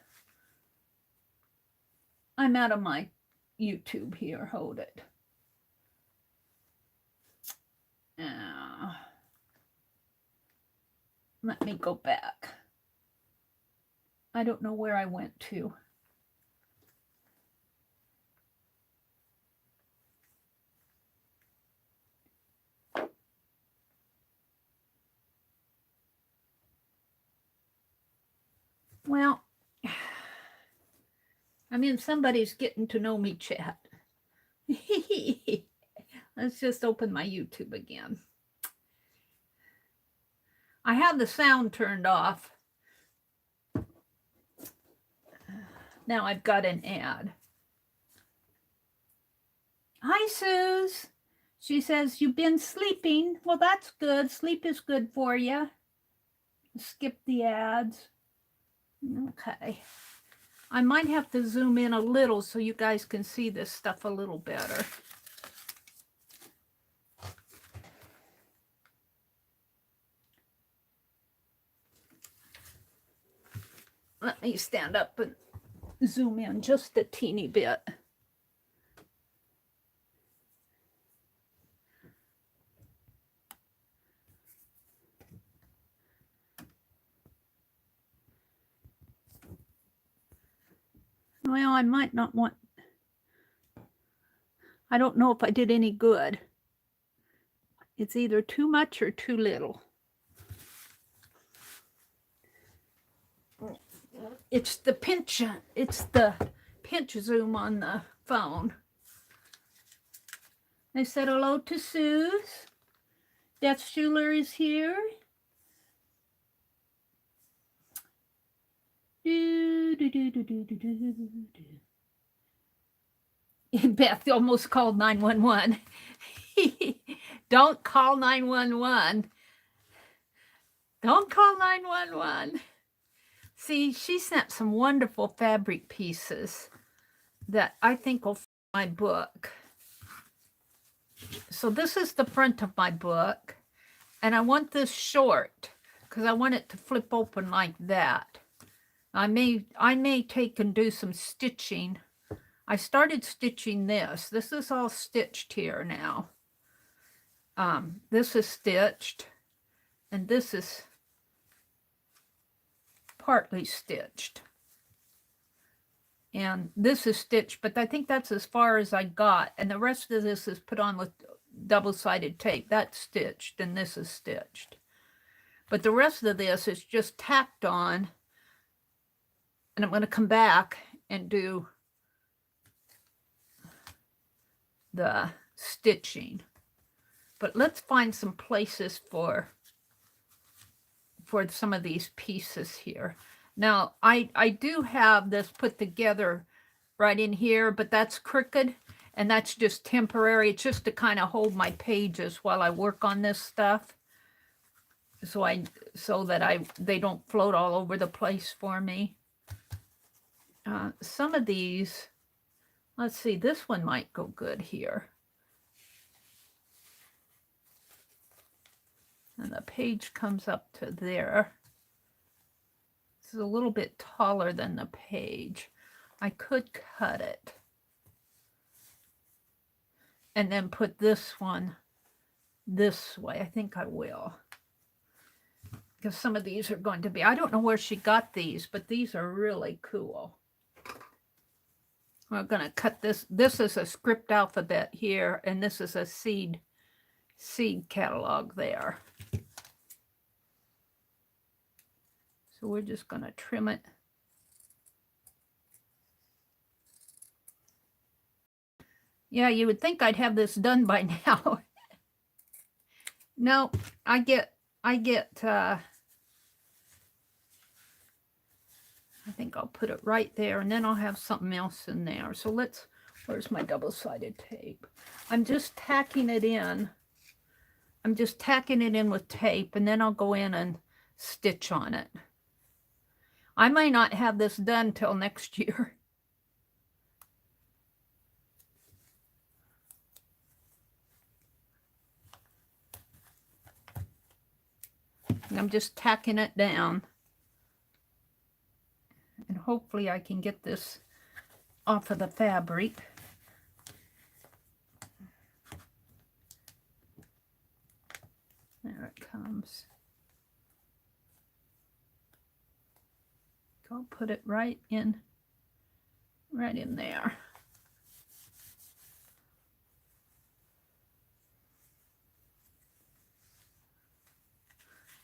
YouTube here. Hold it. Let me go back. I don't know where I went to. Well, I'm in somebody's getting to know me chat. Let's just open my YouTube again. I have the sound turned off. Now I've got an ad. Hi, Suze. She says, you've been sleeping. Well, that's good. Sleep is good for you. Skip the ads. Okay. I might have to zoom in a little so you guys can see this stuff a little better. Let me stand up and zoom in just a teeny bit. Well, I might not want, I don't know if I did any good. It's either too much or too little. It's the pinch zoom on the phone. I said hello to Suze. Death Schuler is here. Beth almost called 911. Don't call 911. Don't call 911. See, she sent some wonderful fabric pieces that I think will fit my book. So this is the front of my book. And I want this short because I want it to flip open like that. I may take and do some stitching. I started stitching this. This is all stitched here now. This is stitched, and this is partly stitched. And this is stitched, but I think that's as far as I got. And the rest of this is put on with double-sided tape. That's stitched, and this is stitched. But the rest of this is just tacked on. And I'm going to come back and do the stitching. But let's find some places for some of these pieces here. Now, I do have this put together right in here, but that's crooked, and that's just temporary. It's just to kind of hold my pages while I work on this stuff, so that they don't float all over the place for me. Some of these, let's see, this one might go good here. And the page comes up to there. This is a little bit taller than the page. I could cut it. And then put this one this way. I think I will. Because some of these are going to be, I don't know where she got these, but these are really cool. We're going to cut this. This is a script alphabet here, and this is a seed catalog there. So we're just going to trim it. Yeah, you would think I'd have this done by now. No, I get I think I'll put it right there, and then I'll have something else in there. So where's my double-sided tape? I'm just tacking it in. I'm just tacking it in with tape, and then I'll go in and stitch on it. I might not have this done till next year. And I'm just tacking it down. And hopefully I can get this off of the fabric. There it comes. I'll put it right in there.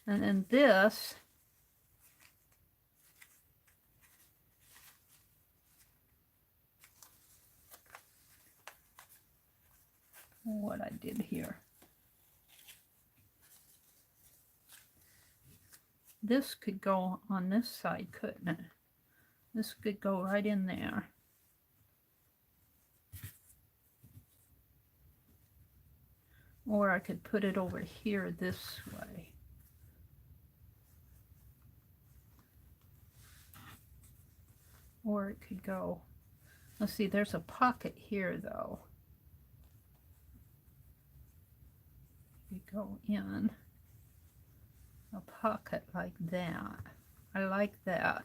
And then this, what I did here. This could go on this side, couldn't it? This could go right in there. Or I could put it over here this way. Or it could go, let's see, there's a pocket here though. You go in a pocket like that. I like that.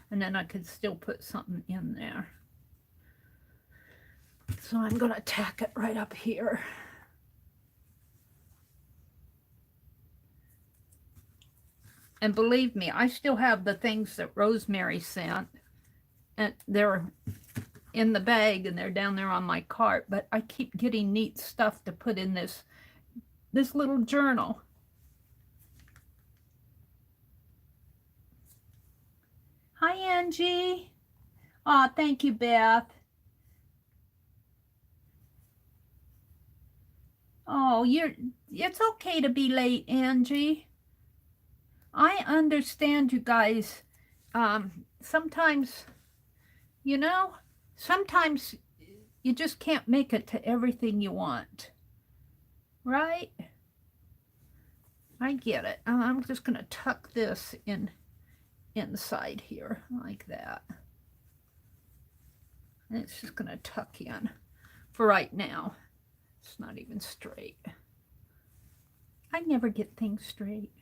And then I could still put something in there. So I'm going to tack it right up here. And believe me, I still have the things that Rosemary sent. And they're in the bag and they're down there on my cart. But I keep getting neat stuff to put in this little journal. Hi, Angie. Oh, thank you, Beth. Oh, it's okay to be late, Angie. I understand, you guys. Sometimes, sometimes you just can't make it to everything you want. Right? I get it. I'm just going to tuck this inside here like that. And it's just going to tuck in for right now. It's not even straight. I never get things straight.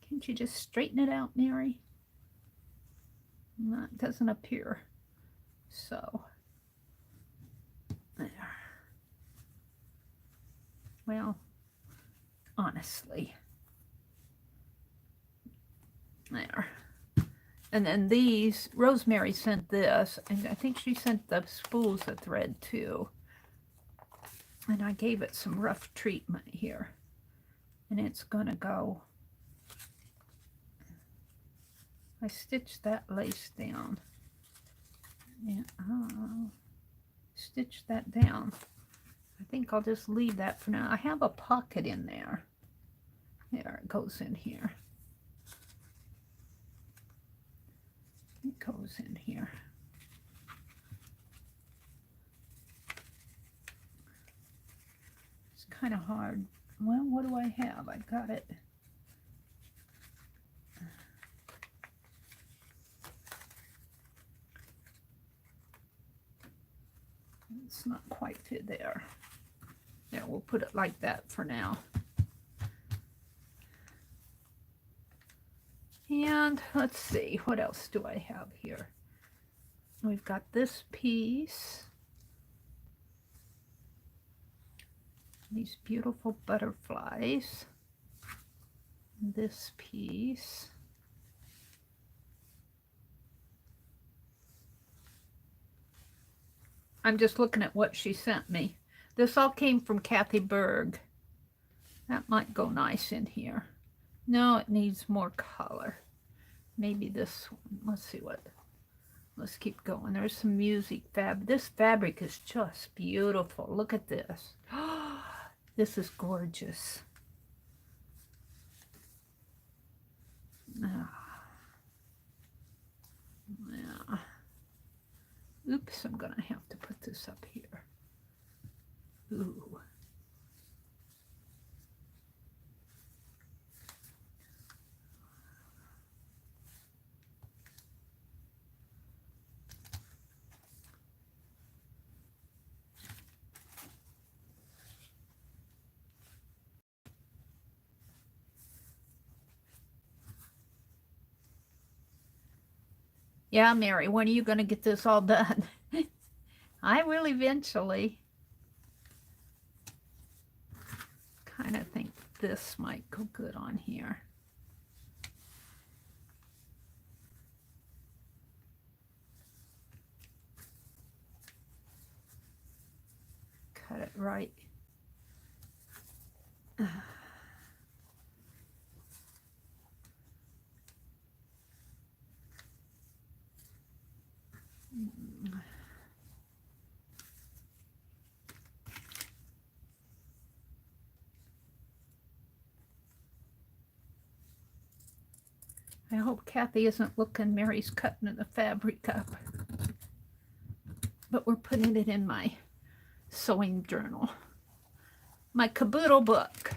Can't you just straighten it out, Mary? No, it doesn't appear. So, there. Well, honestly. There. And then these, Rosemary sent this, and I think she sent the spools of thread too. And I gave it some rough treatment here. And it's gonna go, I stitched that lace down. And I'll stitch that down. I think I'll just leave that for now. I have a pocket in there. There, it goes in here. It goes in here. It's kind of hard. Well, what do I have? I got it. It's not quite fit there. Yeah, we'll put it like that for now. And let's see, what else do I have here? We've got this piece. These beautiful butterflies. This piece. I'm just looking at what she sent me. This all came from Kathy Berg. That might go nice in here. No, it needs more color. Maybe this one. Let's see what. Let's keep going. There's some music fabric. This fabric is just beautiful. Look at this. This is gorgeous. Yeah. Oops, I'm gonna have to put this up here. Ooh. Yeah, Mary, when are you going to get this all done? I will eventually. Kind of think this might go good on here. Cut it right. I hope Kathy isn't looking. Mary's cutting the fabric up. But we're putting it in my sewing journal. My caboodle book.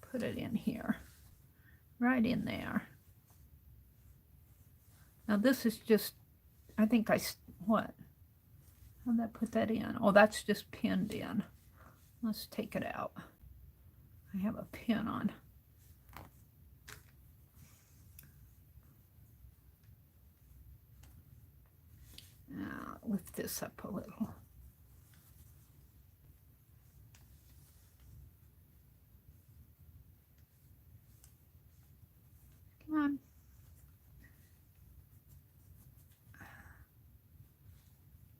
Put it in here. Right in there. Now this is just, I think what? How'd I put that in? Oh, that's just pinned in. Let's take it out. I have a pin on. Now, lift this up a little. Come on.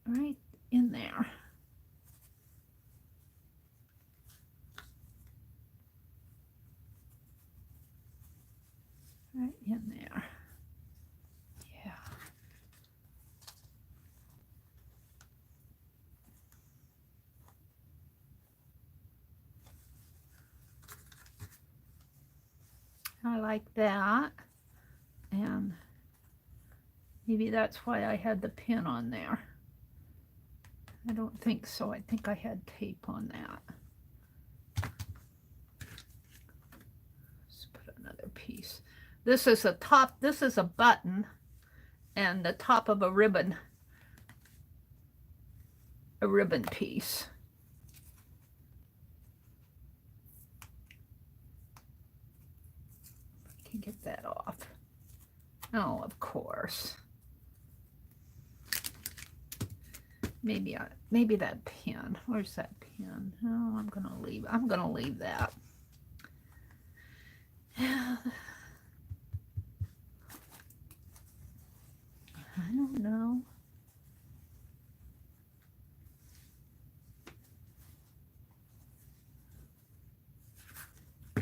Right in there. Right in there. Yeah. I like that. And maybe that's why I had the pin on there. I don't think so. I think I had tape on that. Let's put another piece. This is a top, this is a button and the top of a ribbon piece. I can get that off. Oh, of course. Maybe that pin. Where's that pin? Oh, I'm gonna leave that. I don't know.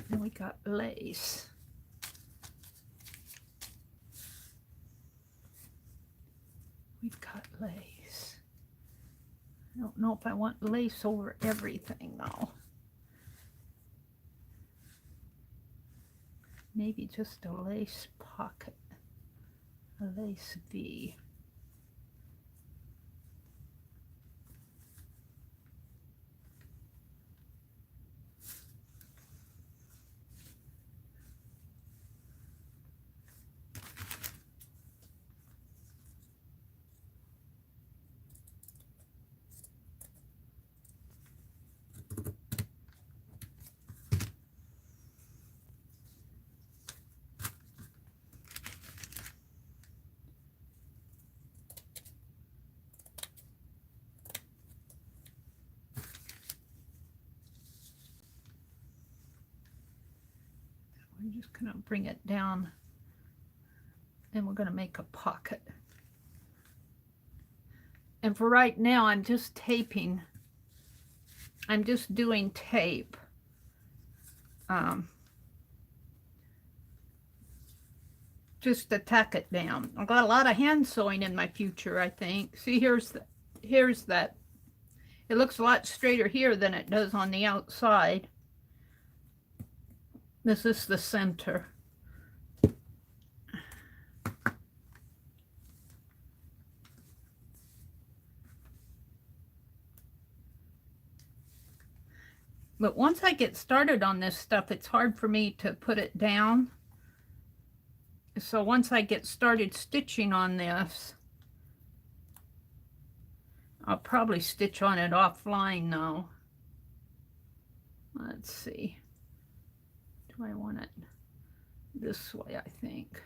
And we got lace. We've got lace. I don't know if I want lace over everything though. Maybe just a lace pocket, a lace V. We're just going to bring it down and we're going to make a pocket. And for right now, I'm just taping. I'm just doing tape. Just to tack it down. I've got a lot of hand sewing in my future, I think. See, here's that. It looks a lot straighter here than it does on the outside. This is the center. But once I get started on this stuff, it's hard for me to put it down. So once I get started stitching on this, I'll probably stitch on it offline though. Let's see. Do I want it this way, I think.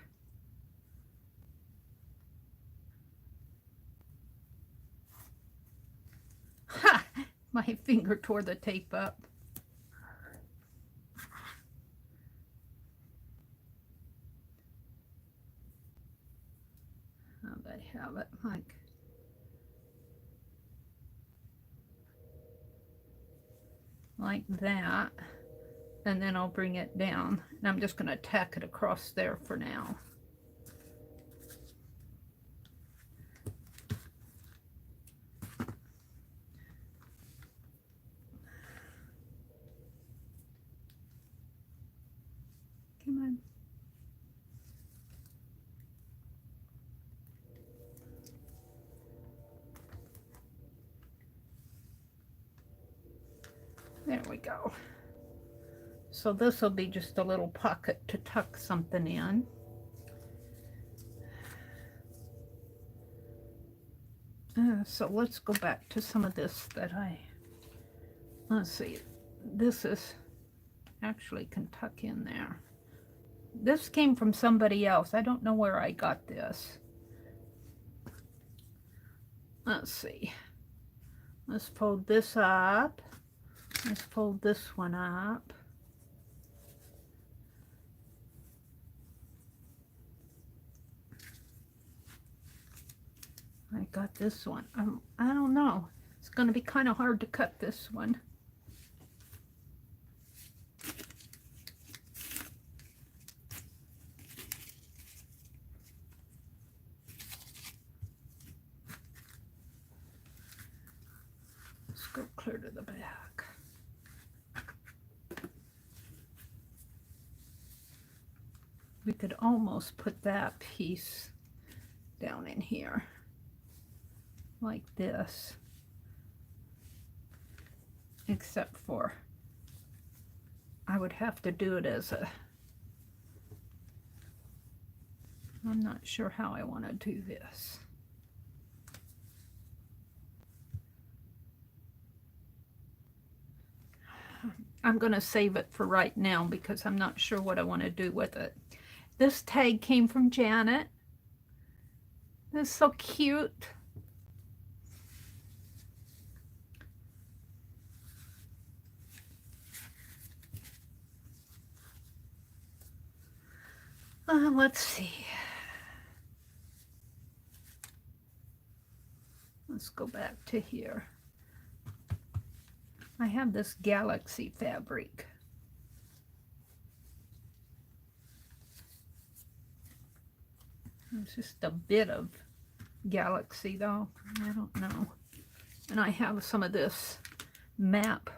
Ha! My finger tore the tape up. How do I have it? Like that. And then I'll bring it down. And I'm just going to tack it across there for now. Come on. There we go. So this will be just a little pocket to tuck something in. So let's go back to some of this that let's see, this is actually can tuck in there. This came from somebody else. I don't know where I got this. Let's see. Let's fold this up. Let's fold this one up. I got this one. I don't know. It's going to be kind of hard to cut this one. Let's go clear to the back. We could almost put that piece down in here. Like this, except for I would have to do it as a, I'm not sure how I want to do this. I'm going to save it for right now because I'm not sure what I want to do with it. This tag came from Janet. This is so cute. Let's see. Let's go back to here. I have this galaxy fabric. It's just a bit of galaxy though. I don't know. And I have some of this map.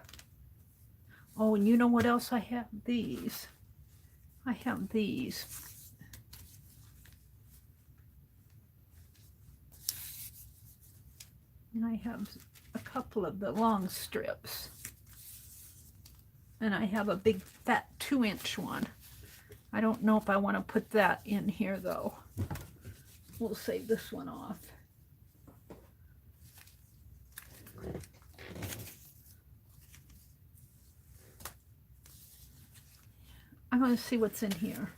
Oh, and you know what else I have? These. I have these. And I have a couple of the long strips. And I have a big fat 2-inch one. I don't know if I want to put that in here though. We'll save this one off. I'm going to see what's in here.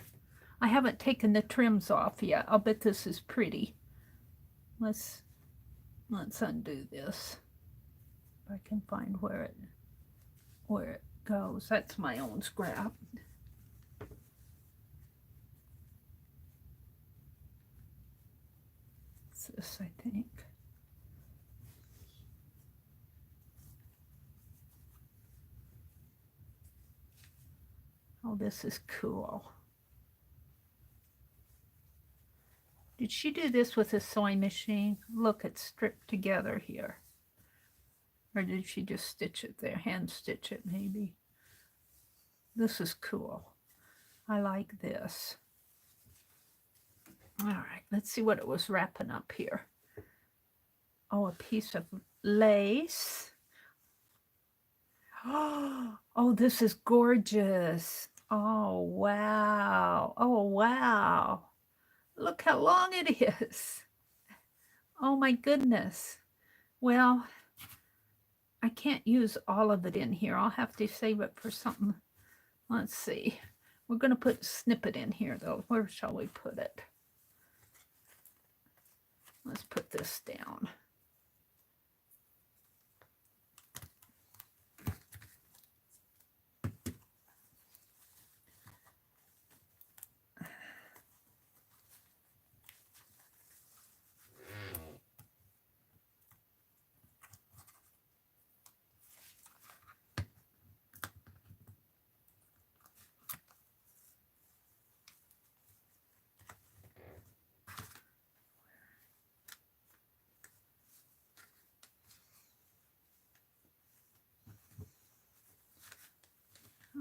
I haven't taken the trims off yet. I'll bet this is pretty. Let's undo this. If I can find where it goes. That's my own scrap. It's this, I think. Oh, this is cool. Did she do this with a sewing machine? Look, it's stripped together here. Or did she just stitch it there? Hand stitch it, maybe. This is cool. I like this. All right, let's see what it was wrapping up here. Oh, a piece of lace. Oh, this is gorgeous. Oh, wow. Oh, wow. Look how long it is. Oh, my goodness. Well, I can't use all of it in here. I'll have to save it for something. Let's see. We're going to put a snippet in here, though. Where shall we put it? Let's put this down.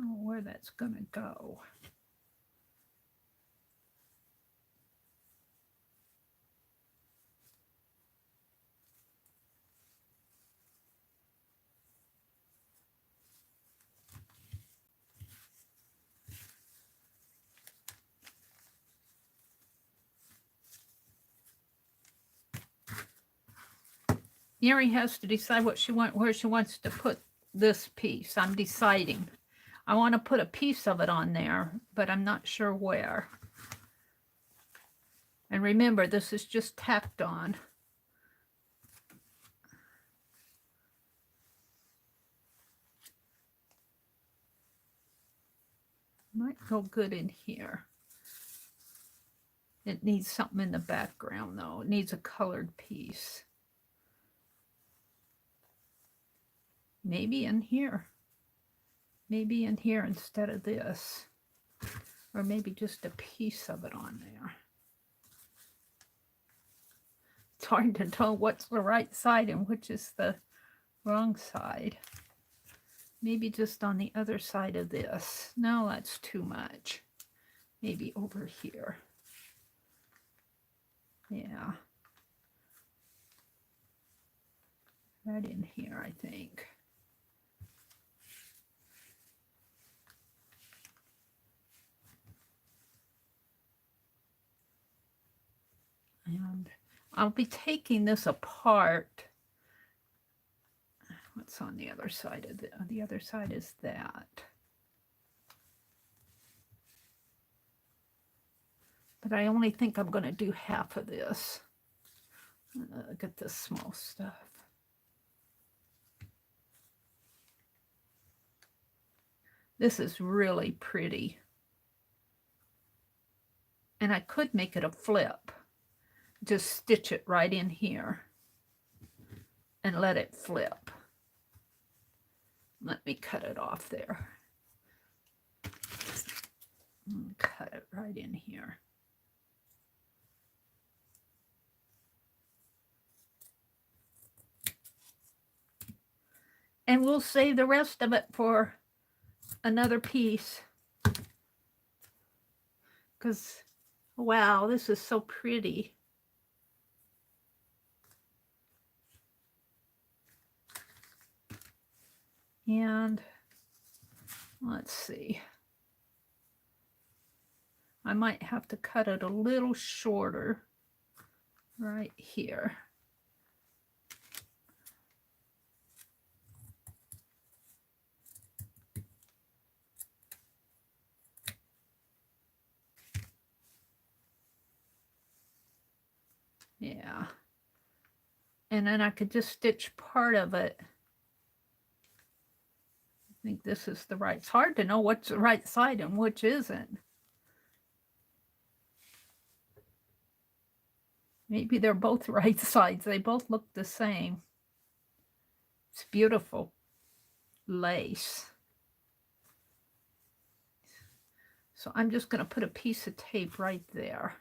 Oh, where that's going to go. Mary has to decide where she wants to put this piece. I'm deciding. I want to put a piece of it on there, but I'm not sure where. And remember, this is just tacked on. Might go good in here. It needs something in the background, though. It needs a colored piece. Maybe in here. Maybe in here instead of this. Or maybe just a piece of it on there. It's hard to tell what's the right side and which is the wrong side. Maybe just on the other side of this. No, that's too much. Maybe over here. Yeah. Right in here, I think. And I'll be taking this apart. What's on the other side of the other side is that. But I only think I'm going to do half of this. Get this small stuff. This is really pretty. And I could make it a flip. Just stitch it right in here. and let it flip. Let me cut it off there. Cut it right in here. And we'll save the rest of it for another piece. Because, wow, this is so pretty. And let's see. I might have to cut it a little shorter right here. Yeah. And then I could just stitch part of it. I think this is the right. It's hard to know what's the right side and which isn't. Maybe they're both right sides. They both look the same. It's beautiful lace. So I'm just going to put a piece of tape right there.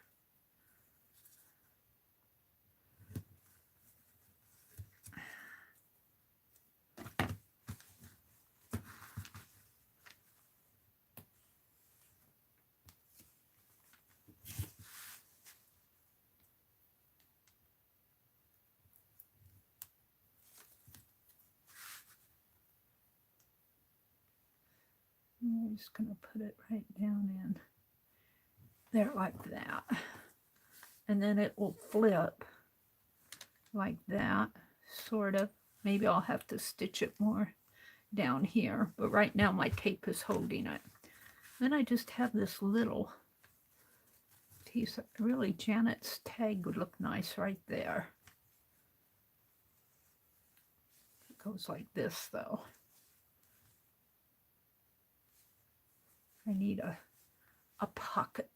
I'm just going to put it right down in there like that. And then it will flip like that, sort of. Maybe I'll have to stitch it more down here, but right now my tape is holding it. Then I just have this little piece of, really, Janet's tag would look nice right there. It goes like this though. I need a pocket.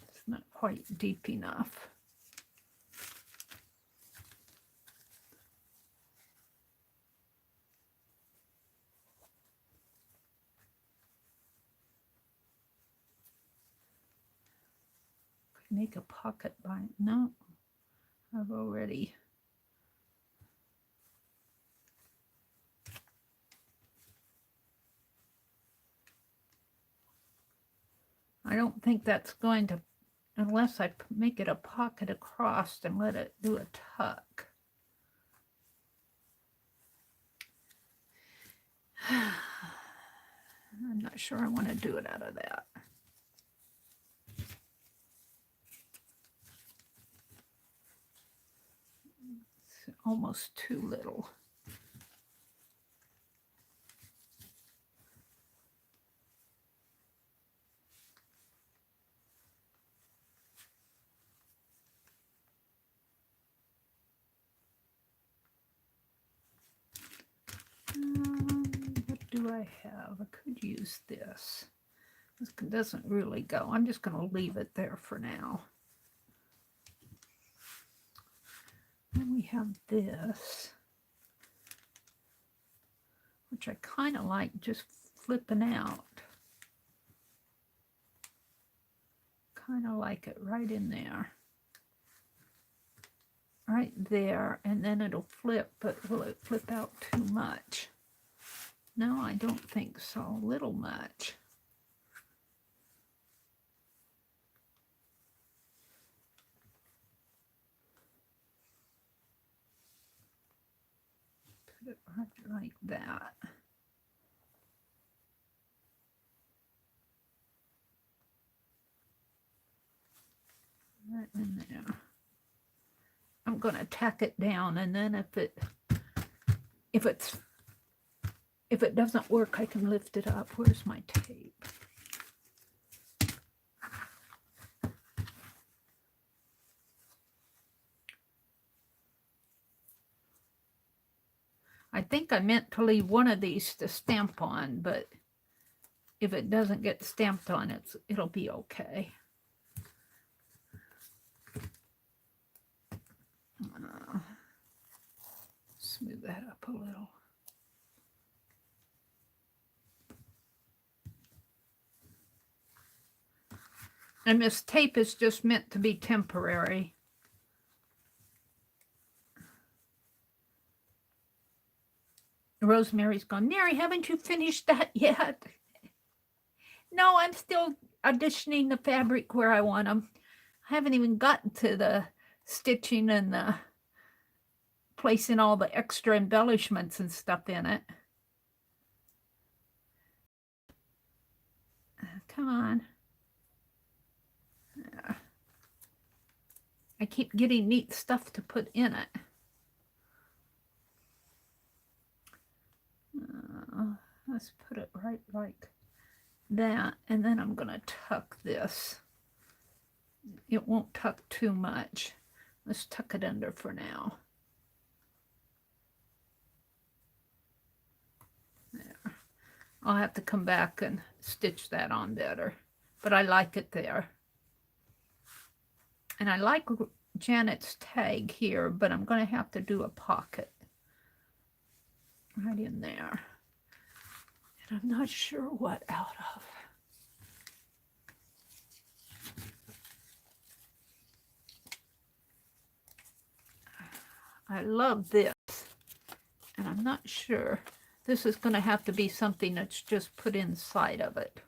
It's not quite deep enough. Could make a pocket by, no, I've already. I don't think that's going to, unless I make it a pocket across and let it do a tuck. I'm not sure I want to do it out of that. It's almost too little. What do I have? I could use this. This doesn't really go. I'm just going to leave it there for now. Then we have this, which I kind of like just flipping out. Kind of like it right in there. Right there, and then it'll flip, but will it flip out too much? No, I don't think so. A little much. Put it right like that. Right in there. I'm going to tack it down, and then if it doesn't work, I can lift it up. Where's my tape? I think I meant to leave one of these to stamp on, but if it doesn't get stamped on, it'll be okay. smooth that up a little. And this tape is just meant to be temporary. Rosemary's gone, Mary, haven't you finished that yet? No, I'm still auditioning the fabric where I want them. I haven't even gotten to the stitching and the placing all the extra embellishments and stuff in it. Come on. I keep getting neat stuff to put in it. Let's put it right like that, and then I'm going to tuck this. It won't tuck too much. Let's tuck it under for now. There. I'll have to come back and stitch that on better, but I like it there. And I like Janet's tag here, but I'm going to have to do a pocket right in there. And I'm not sure what out of. I love this, and I'm not sure. This is going to have to be something that's just put inside of it,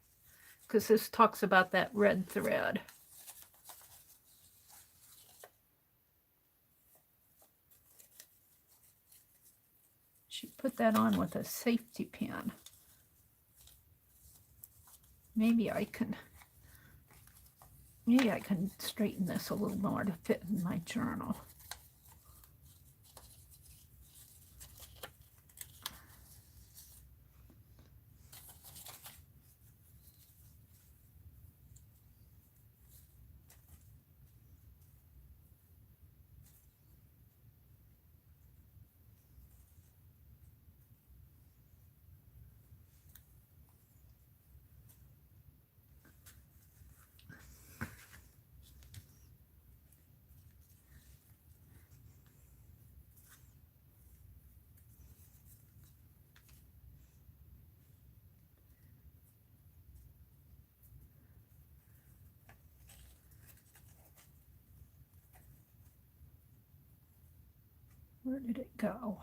because this talks about that red thread. She put that on with a safety pin. Maybe I can straighten this a little more to fit in my journal. Where did it go?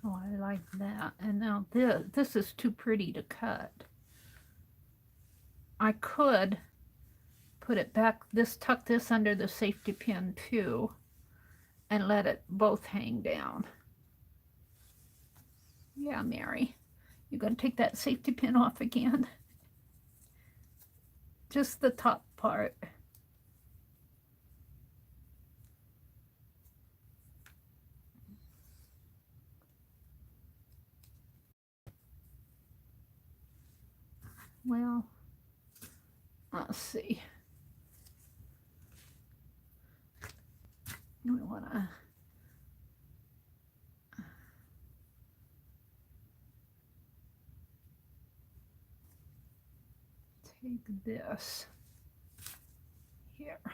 Oh, I like that. And now this is too pretty to cut. I could put it back, tuck this under the safety pin too, and let it both hang down. Yeah, Mary, you're going to take that safety pin off again. Just the top part. Well, let's see. We want to take this here. I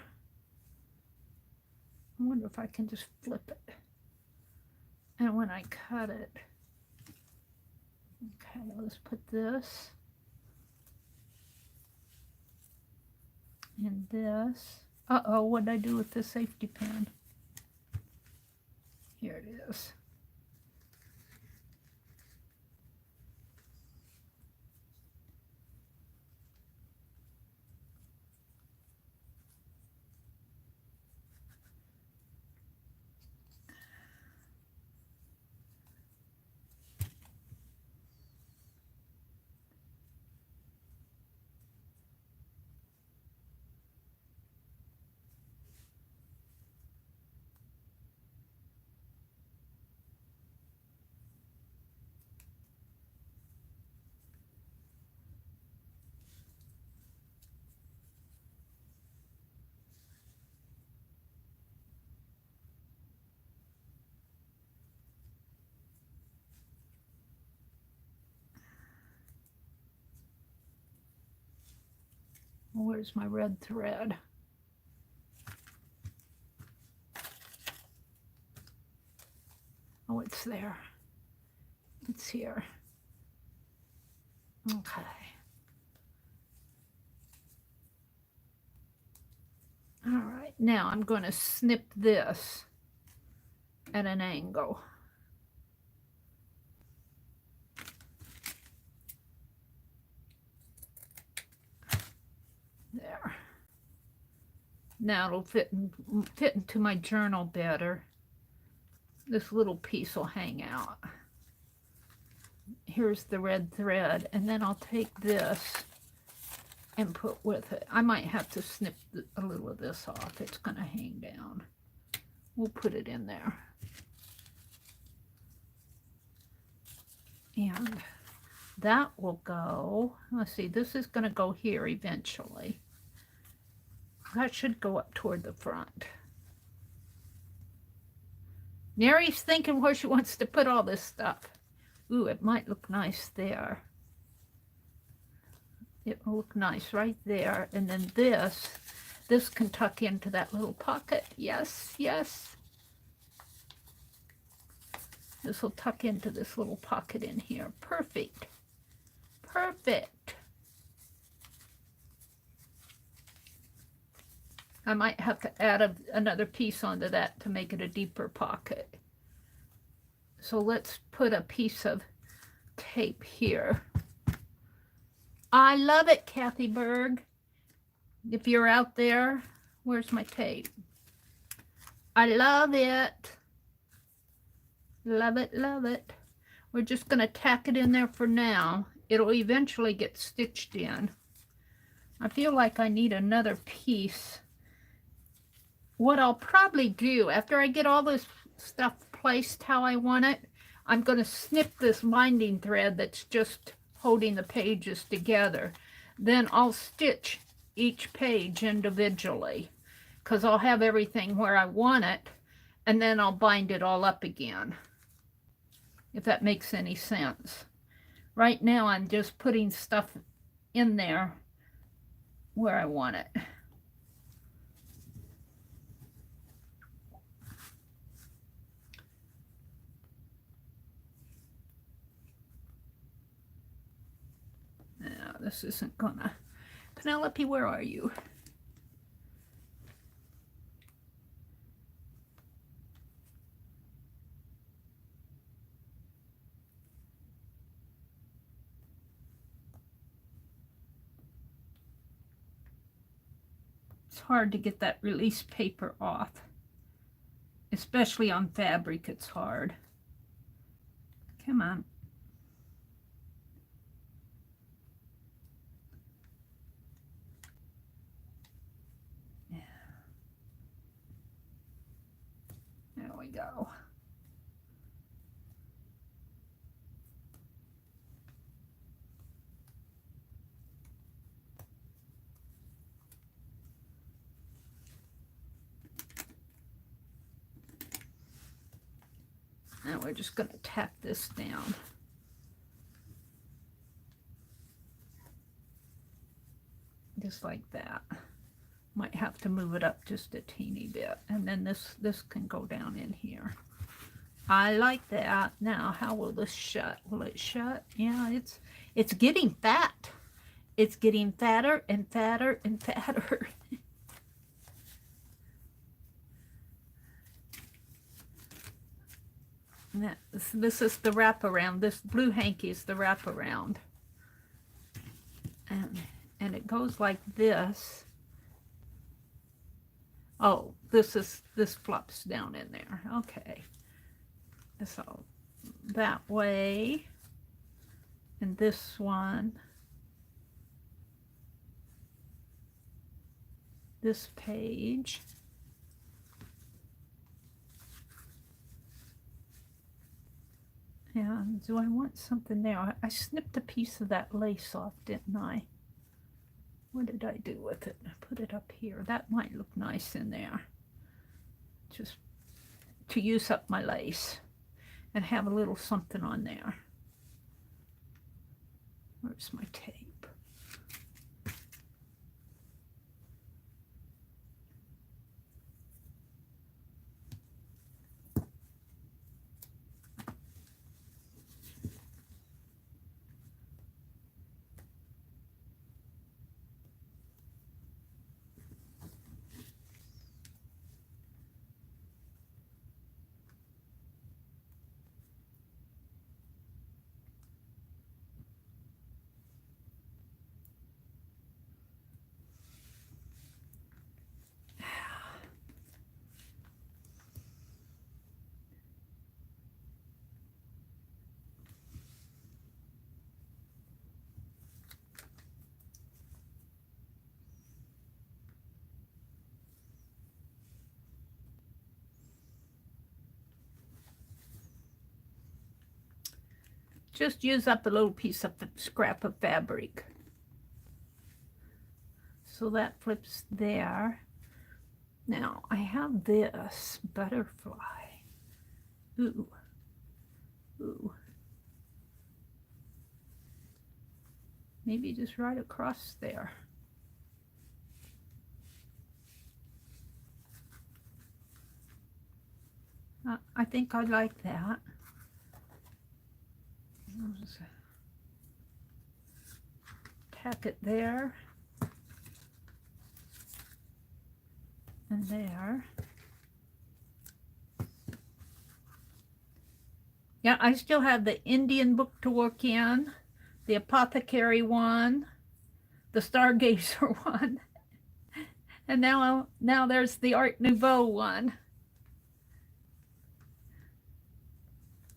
wonder if I can just flip it. And when I cut it, okay, let's put this and this. Uh-oh, what did I do with the safety pin? Here it is. Where's my red thread? Oh, it's there. It's here. Okay. All right, now I'm going to snip this at an angle. There. Now it'll fit into my journal better. This little piece will hang out. Here's the red thread, and then I'll take this and put with it. I might have to snip a little of this off. It's going to hang down. We'll put it in there. And that will go, let's see, this is going to go here eventually. That should go up toward the front. Mary's thinking where she wants to put all this stuff. Ooh, it might look nice there. It will look nice right there. And then this can tuck into that little pocket. Yes, yes. This will tuck into this little pocket in here. Perfect. Perfect. I might have to add another piece onto that to make it a deeper pocket. So let's put a piece of tape here. I love it, Kathy Berg. If you're out there, where's my tape? I love it. Love it, love it. We're just going to tack it in there for now. It'll eventually get stitched in. I feel like I need another piece. What I'll probably do, after I get all this stuff placed how I want it, I'm going to snip this binding thread that's just holding the pages together. Then I'll stitch each page individually, because I'll have everything where I want it, and then I'll bind it all up again, if that makes any sense. Right now I'm just putting stuff in there where I want it. Now this isn't gonna... Penelope, where are you? It's hard to get that release paper off. Especially on fabric, it's hard. Come on. Yeah. There we go. Now we're just going to tack this down. Just like that. Might have to move it up just a teeny bit. And then this can go down in here. I like that. Now, how will this shut? Will it shut? Yeah, it's getting fat. It's getting fatter and fatter and fatter. This is the wraparound. This blue hanky is the wraparound. And it goes like this. Oh, this flops down in there. Okay. So that way. And this one. This page. And do I want something there? I snipped a piece of that lace off, didn't I? What did I do with it? I put it up here. That might look nice in there. Just to use up my lace and have a little something on there. Where's my tape? just use up a little piece of scrap of fabric. So that flips there. Now I have this butterfly. Ooh, ooh. Maybe just right across there. I think I like that. I'll just tack it there and there. Yeah, I still have the Indian book to work in, the apothecary one, the stargazer one, and now there's the Art Nouveau one.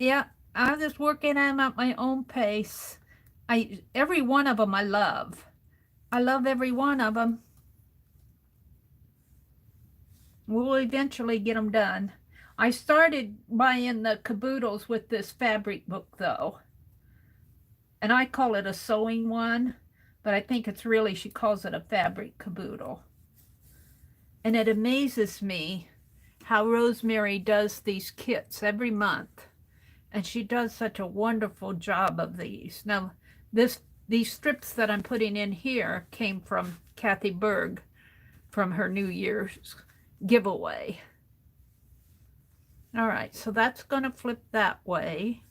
Yeah, I'm just working them at my own pace. Every one of them I love. I love every one of them. We'll eventually get them done. I started buying the caboodles with this fabric book though. And I call it a sewing one, but I think it's really, she calls it a fabric caboodle. And it amazes me how Rosemary does these kits every month. And she does such a wonderful job of these. Now, these strips that I'm putting in here came from Kathy Berg from her New Year's giveaway. All right, so that's going to flip that way.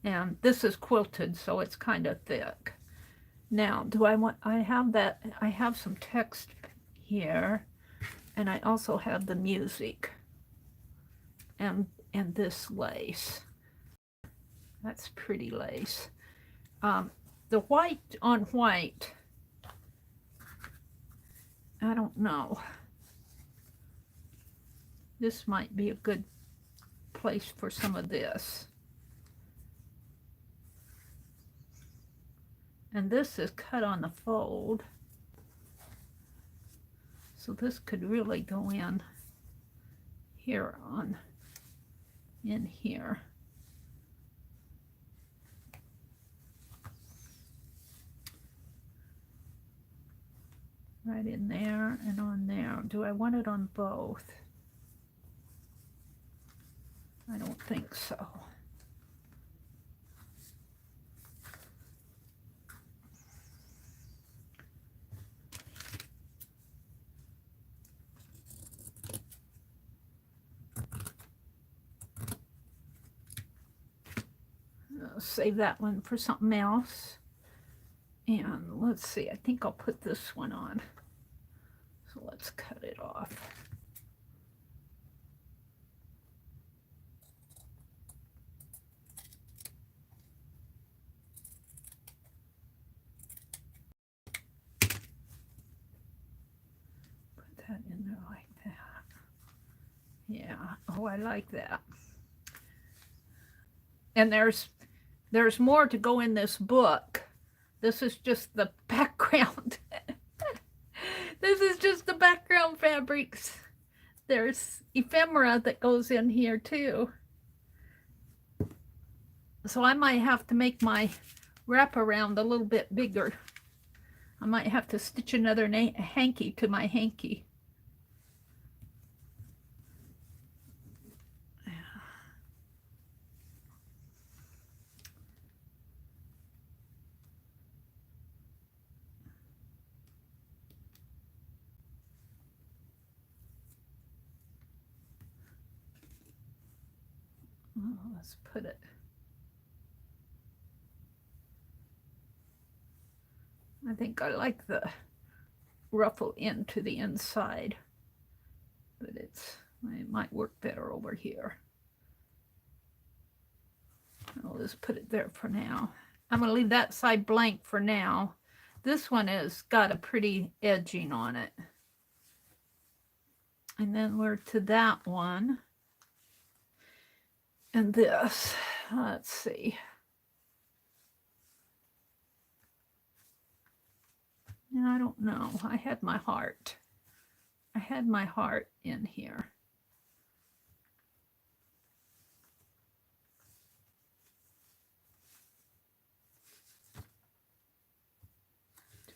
And this is quilted, so it's kind of thick. Now, I have some text here, and I also have the music. And this lace. That's pretty lace. The white on white, I don't know. This might be a good place for some of this. And this is cut on the fold. So this could really go in here in here. Right in there and on there. Do I want it on both? I don't think so. I'll save that one for something else. And let's see, I think I'll put this one on. So let's cut it off. Put that in there like that. Yeah, oh, I like that. And there's more to go in this book. This is just the background. This is just the background fabrics. There's ephemera that goes in here too. So I might have to make my wraparound a little bit bigger. I might have to stitch another hanky to my hanky. Oh, let's put it. I think I like the ruffle into the inside, but it might work better over here. I'll just put it there for now. I'm going to leave that side blank for now. This one has got a pretty edging on it. And then we're to that one. And this, let's see. I don't know. I had my heart. I had my heart in here.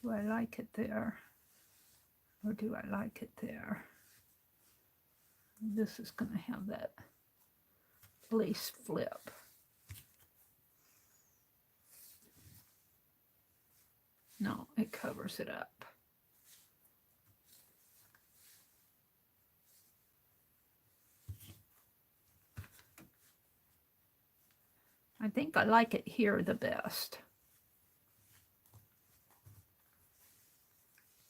Do I like it there? Or do I like it there? This is going to have that lace flip. No, it covers it up. I think I like it here the best.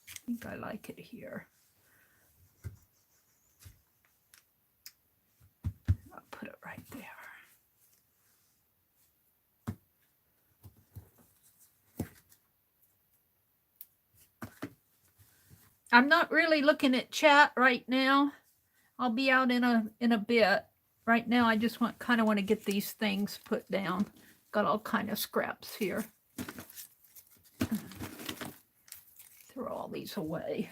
I think I like it here. I'll put it right there. I'm not really looking at chat right now. I'll be out in a bit. Right now, I just kind of want to get these things put down. Got all kind of scraps here. Throw all these away.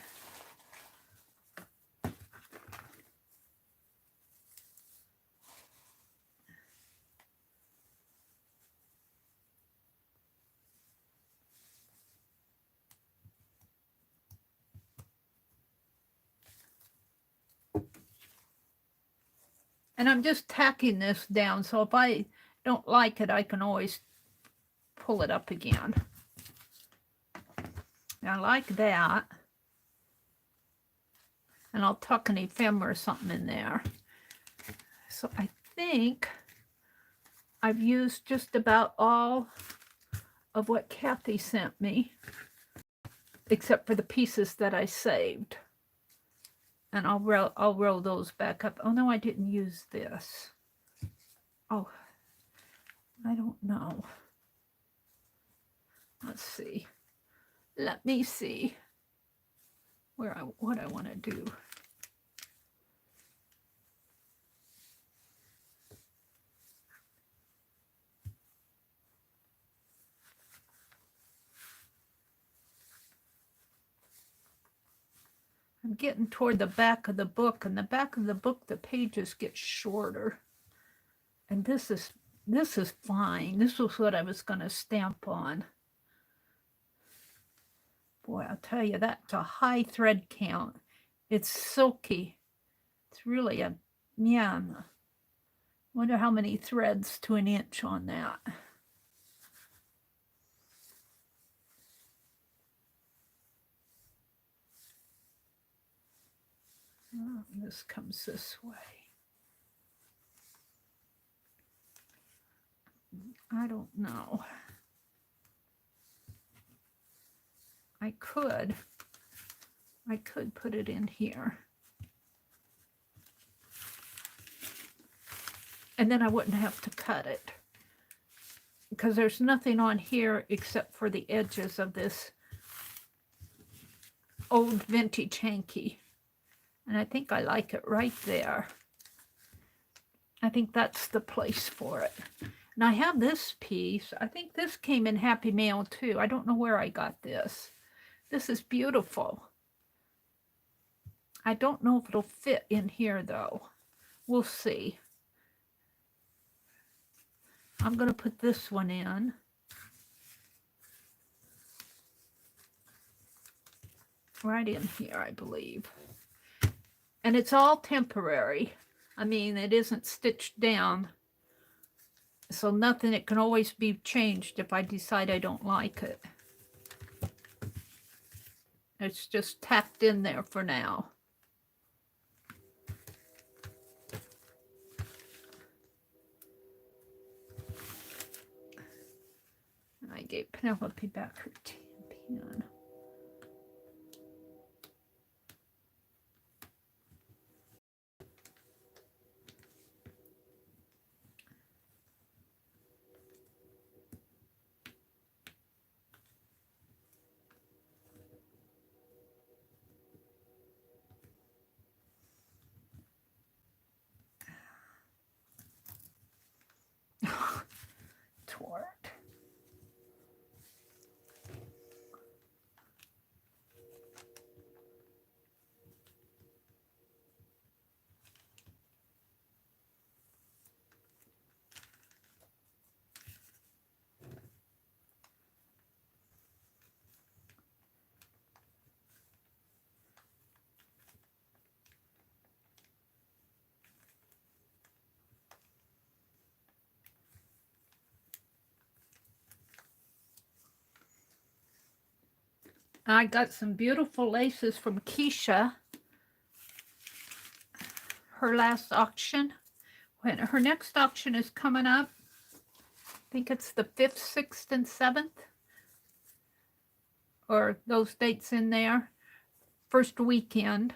And I'm just tacking this down, so if I don't like it, I can always pull it up again. I like that. And I'll tuck an ephemera or something in there. So I think I've used just about all of what Kathy sent me, except for the pieces that I saved. And I'll roll those back up. Oh, no, I didn't use this. Oh, I don't know. Let's see. Let me see what I want to do. I'm getting toward the back of the book, and the back of the book, the pages get shorter. And this is fine. This was what I was going to stamp on. Boy, I'll tell you, that's a high thread count. It's silky. It's really a, yeah. Wonder how many threads to an inch on that. Oh, this comes this way. I don't know. I could put it in here. And then I wouldn't have to cut it. Because there's nothing on here except for the edges of this old vintage hanky. And I think I like it right there. I think that's the place for it. And I have this piece. I think this came in Happy Mail too. I don't know where I got this. This is beautiful. I don't know if it'll fit in here though. We'll see. I'm going to put this one in. Right in here, I believe. And it's all temporary. I mean, it isn't stitched down. So nothing, it can always be changed if I decide I don't like it. It's just tacked in there for now. And I gave Penelope back her pen. Tore it. I got some beautiful laces from Keisha. Her last auction. When her next auction is coming up, I think it's the 5th, 6th, and 7th. Or those dates in there. First weekend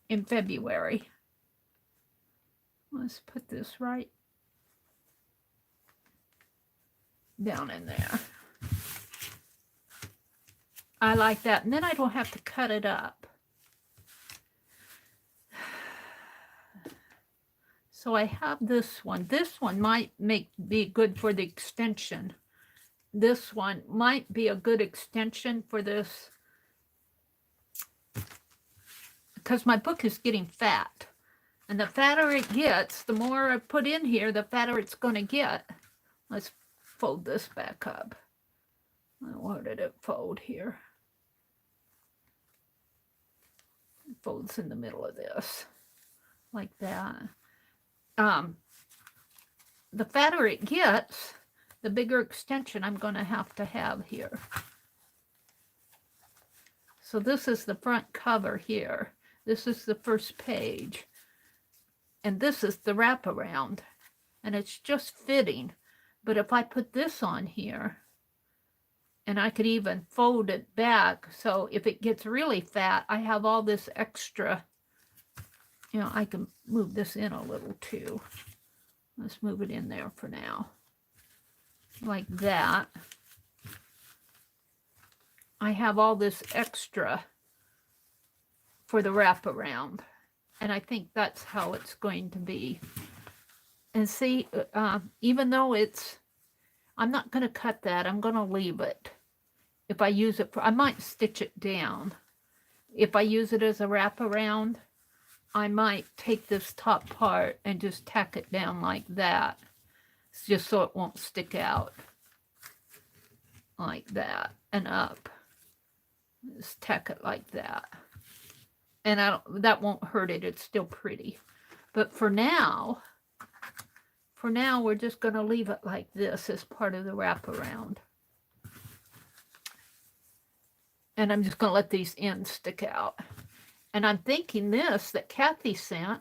in February. Let's put this right down in there. I like that. And then I don't have to cut it up. So I have this one. This one might be good for the extension. This one might be a good extension for this, because my book is getting fat. And the fatter it gets, the more I put in here, the fatter it's going to get. Let's fold this back up. Where did it fold here? It folds in the middle of this, like that. The fatter it gets, the bigger extension I'm going to have here. So this is the front cover here. This is the first page. And this is the wraparound. And it's just fitting. But if I put this on here, and I could even fold it back, so if it gets really fat, I have all this extra. You know, I can move this in a little too. Let's move it in there for now. Like that. I have all this extra for the wraparound. And I think that's how it's going to be. And see, even though I'm not going to cut that. I'm going to leave it. If I use it I might stitch it down. If I use it as a wraparound, I might take this top part and just tack it down like that. Just so it won't stick out. Like that. And up. Just tack it like that. And that won't hurt it. It's still pretty. But for now, we're just going to leave it like this as part of the wraparound. And I'm just going to let these ends stick out. And I'm thinking this that Kathy sent,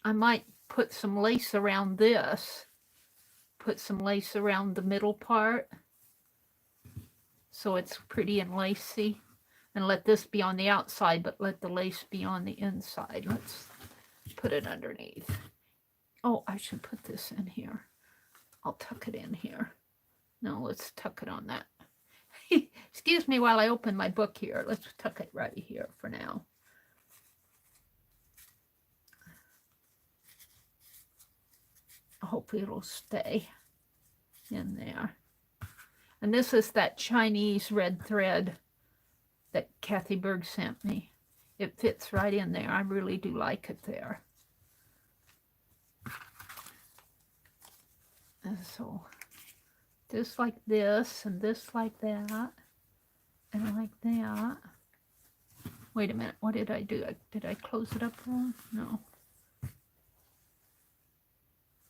I might put some lace around this. Put some lace around the middle part. So it's pretty and lacy. And let this be on the outside, but let the lace be on the inside. Let's put it underneath. Oh, I should put this in here. I'll tuck it in here. No, let's tuck it on that. Excuse me while I open my book here. Let's tuck it right here for now. Hopefully it'll stay in there. And this is that Chinese red thread that Kathy Berg sent me. It fits right in there. I really do like it there. And so just like this and this like that and like that. Wait a minute, what did I do? Did I close it up wrong? No.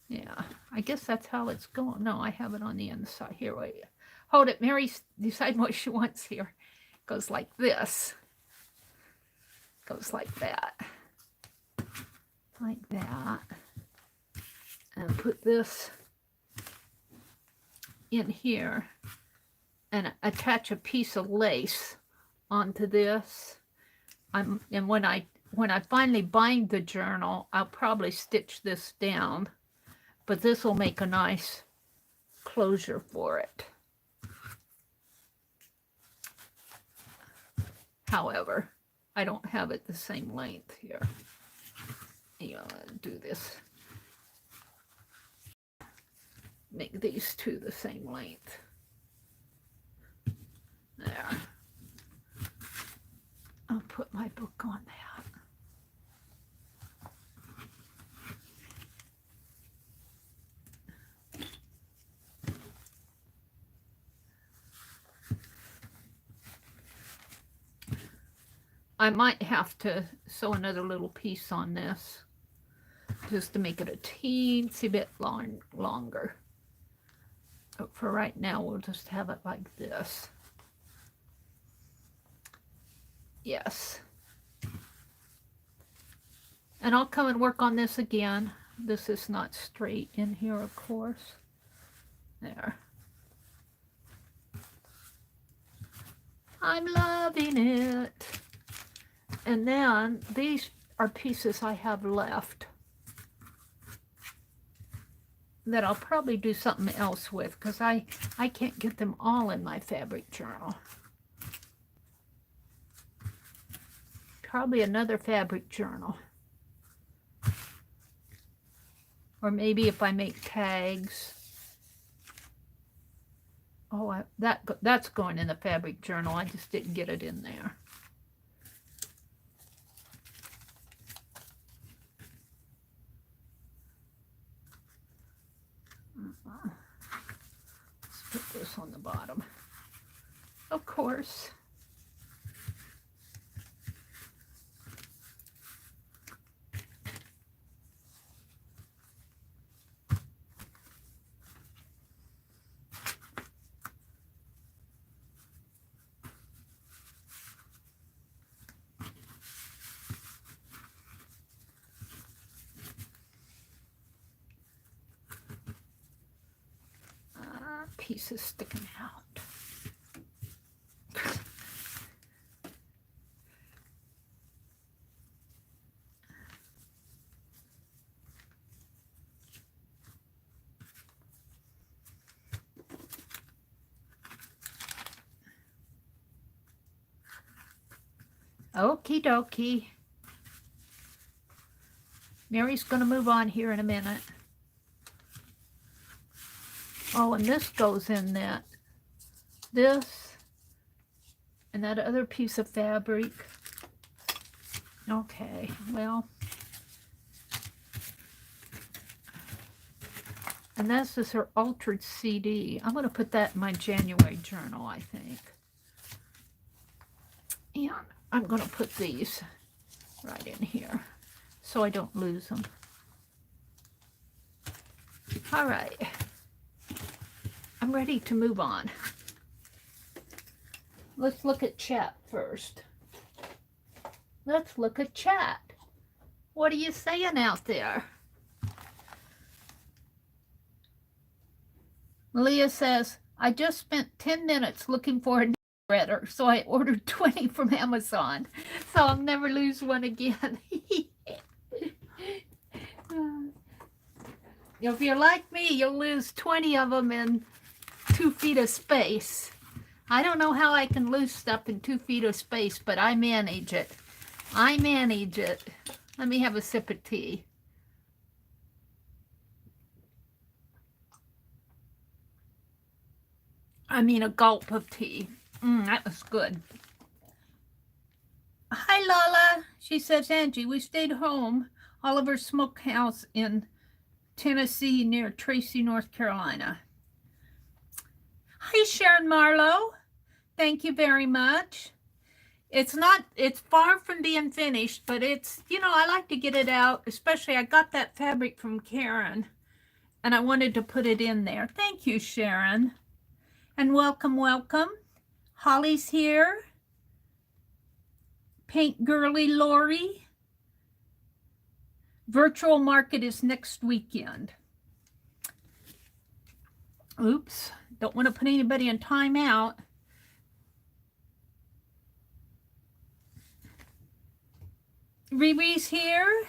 Yeah, I guess that's how it's going. No, I have it on the inside. Here, wait. Hold it. Mary's deciding what she wants here. Goes like this. Goes like that. Like that. And put this in here and attach a piece of lace onto this. And when I finally bind the journal, I'll probably stitch this down. But this will make a nice closure for it. However, I don't have it the same length here. You know, do this. Make these two the same length. There. I'll put my book on that. I might have to sew another little piece on this just to make it a teensy bit longer. But for right now, we'll just have it like this. Yes. And I'll come and work on this again. This is not straight in here, of course. There. I'm loving it. And then these are pieces I have left that I'll probably do something else with because I can't get them all in my fabric journal. Probably another fabric journal. Or maybe if I make tags. Oh, that's going in the fabric journal. I just didn't get it in there. Let's put this on the bottom. Of course. Pieces sticking out. Okie dokie. Mary's going to move on here in a minute. Oh, and this goes in that. This and that other piece of fabric. Okay, well. And this is her altered CD. I'm going to put that in my January journal, I think. And I'm going to put these right in here so I don't lose them. All right. I'm ready to move on. Let's look at chat first. Let's look at chat. What are you saying out there? Malia says, I just spent 10 minutes looking for a newsletter, so I ordered 20 from Amazon, so I'll never lose one again. If you're like me, you'll lose 20 of them in 2 feet of space. I don't know how I can lose stuff in 2 feet of space, but I manage it. I manage it. Let me have a sip of tea. I mean a gulp of tea. That was good. Hi, Lala. She says, Angie, we stayed home. Oliver Smokehouse in Tennessee near Tracy, North Carolina. Hi, Sharon Marlowe. Thank you very much. It's far from being finished, but it's, I like to get it out, especially I got that fabric from Karen, and I wanted to put it in there. Thank you, Sharon. And welcome, welcome. Holly's here. Paint Girly Lori. Virtual market is next weekend. Oops, don't want to put anybody in timeout. Riri's here.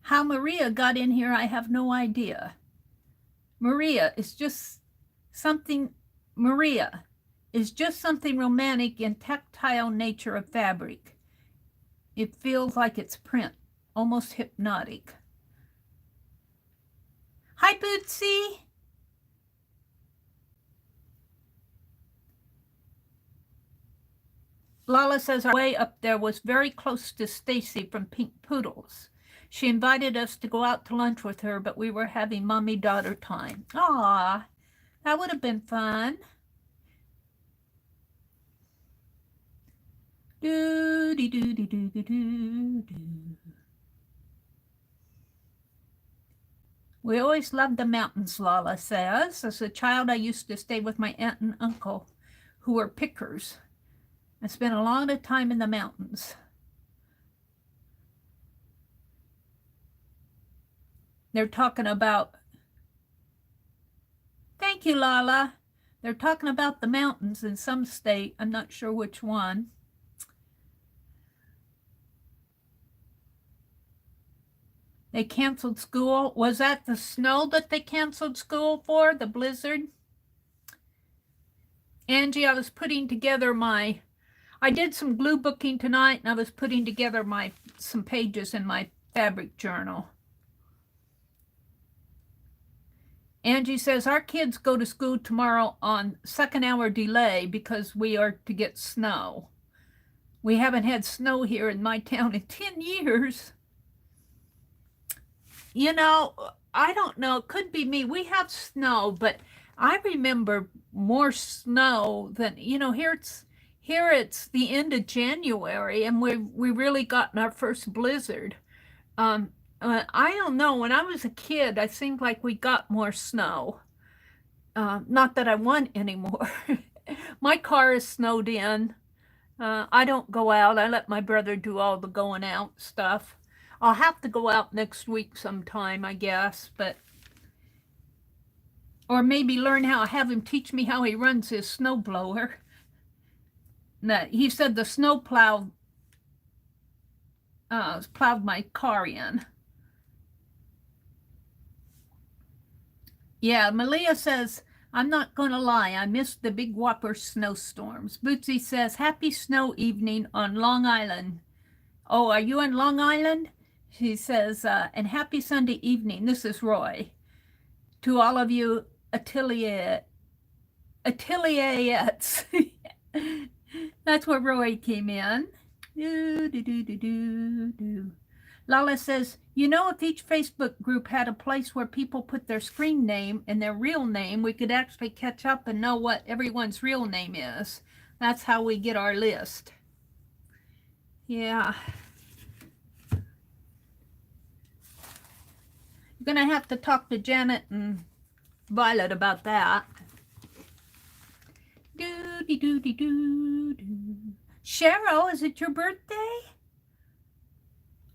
How Maria got in here, I have no idea. Maria is just something romantic in tactile nature of fabric. It feels like it's print, almost hypnotic. Hi, Bootsy. Lala says our way up there was very close to Stacy from Pink Poodles. She invited us to go out to lunch with her, but we were having mommy-daughter time. Aw, that would have been fun. We always loved the mountains, Lala says. As a child, I used to stay with my aunt and uncle who are pickers. I spent a lot of time in the mountains. They're talking about, thank you, Lala. They're talking about the mountains in some state. I'm not sure which one. They canceled school. Was that the snow that they canceled school for, the blizzard? Angie, I was putting together I did some glue booking tonight, and I was putting together some pages in my fabric journal. Angie says, our kids go to school tomorrow on 2nd-hour delay because we are to get snow. We haven't had snow here in my town in 10 years. You know, I don't know. It could be me. We have snow, but I remember more snow than, here it's the end of January, and we really gotten our first blizzard. I don't know. When I was a kid, I seemed like we got more snow. Not that I want anymore. My car is snowed in. I don't go out. I let my brother do all the going out stuff. I'll have to go out next week sometime, I guess, or maybe have him teach me how he runs his snowblower. He said the snow plow plowed my car in. Yeah, Malia says, I'm not going to lie, I missed the big whopper snowstorms. Bootsy says, happy snow evening on Long Island. Oh, are you on Long Island? She says, and happy Sunday evening. This is Roy. To all of you ateliers. That's where Roy came in. Lala says, if each Facebook group had a place where people put their screen name and their real name, we could actually catch up and know what everyone's real name is. That's how we get our list. Yeah. I'm going to have to talk to Janet and Violet about that. Cheryl, is it your birthday?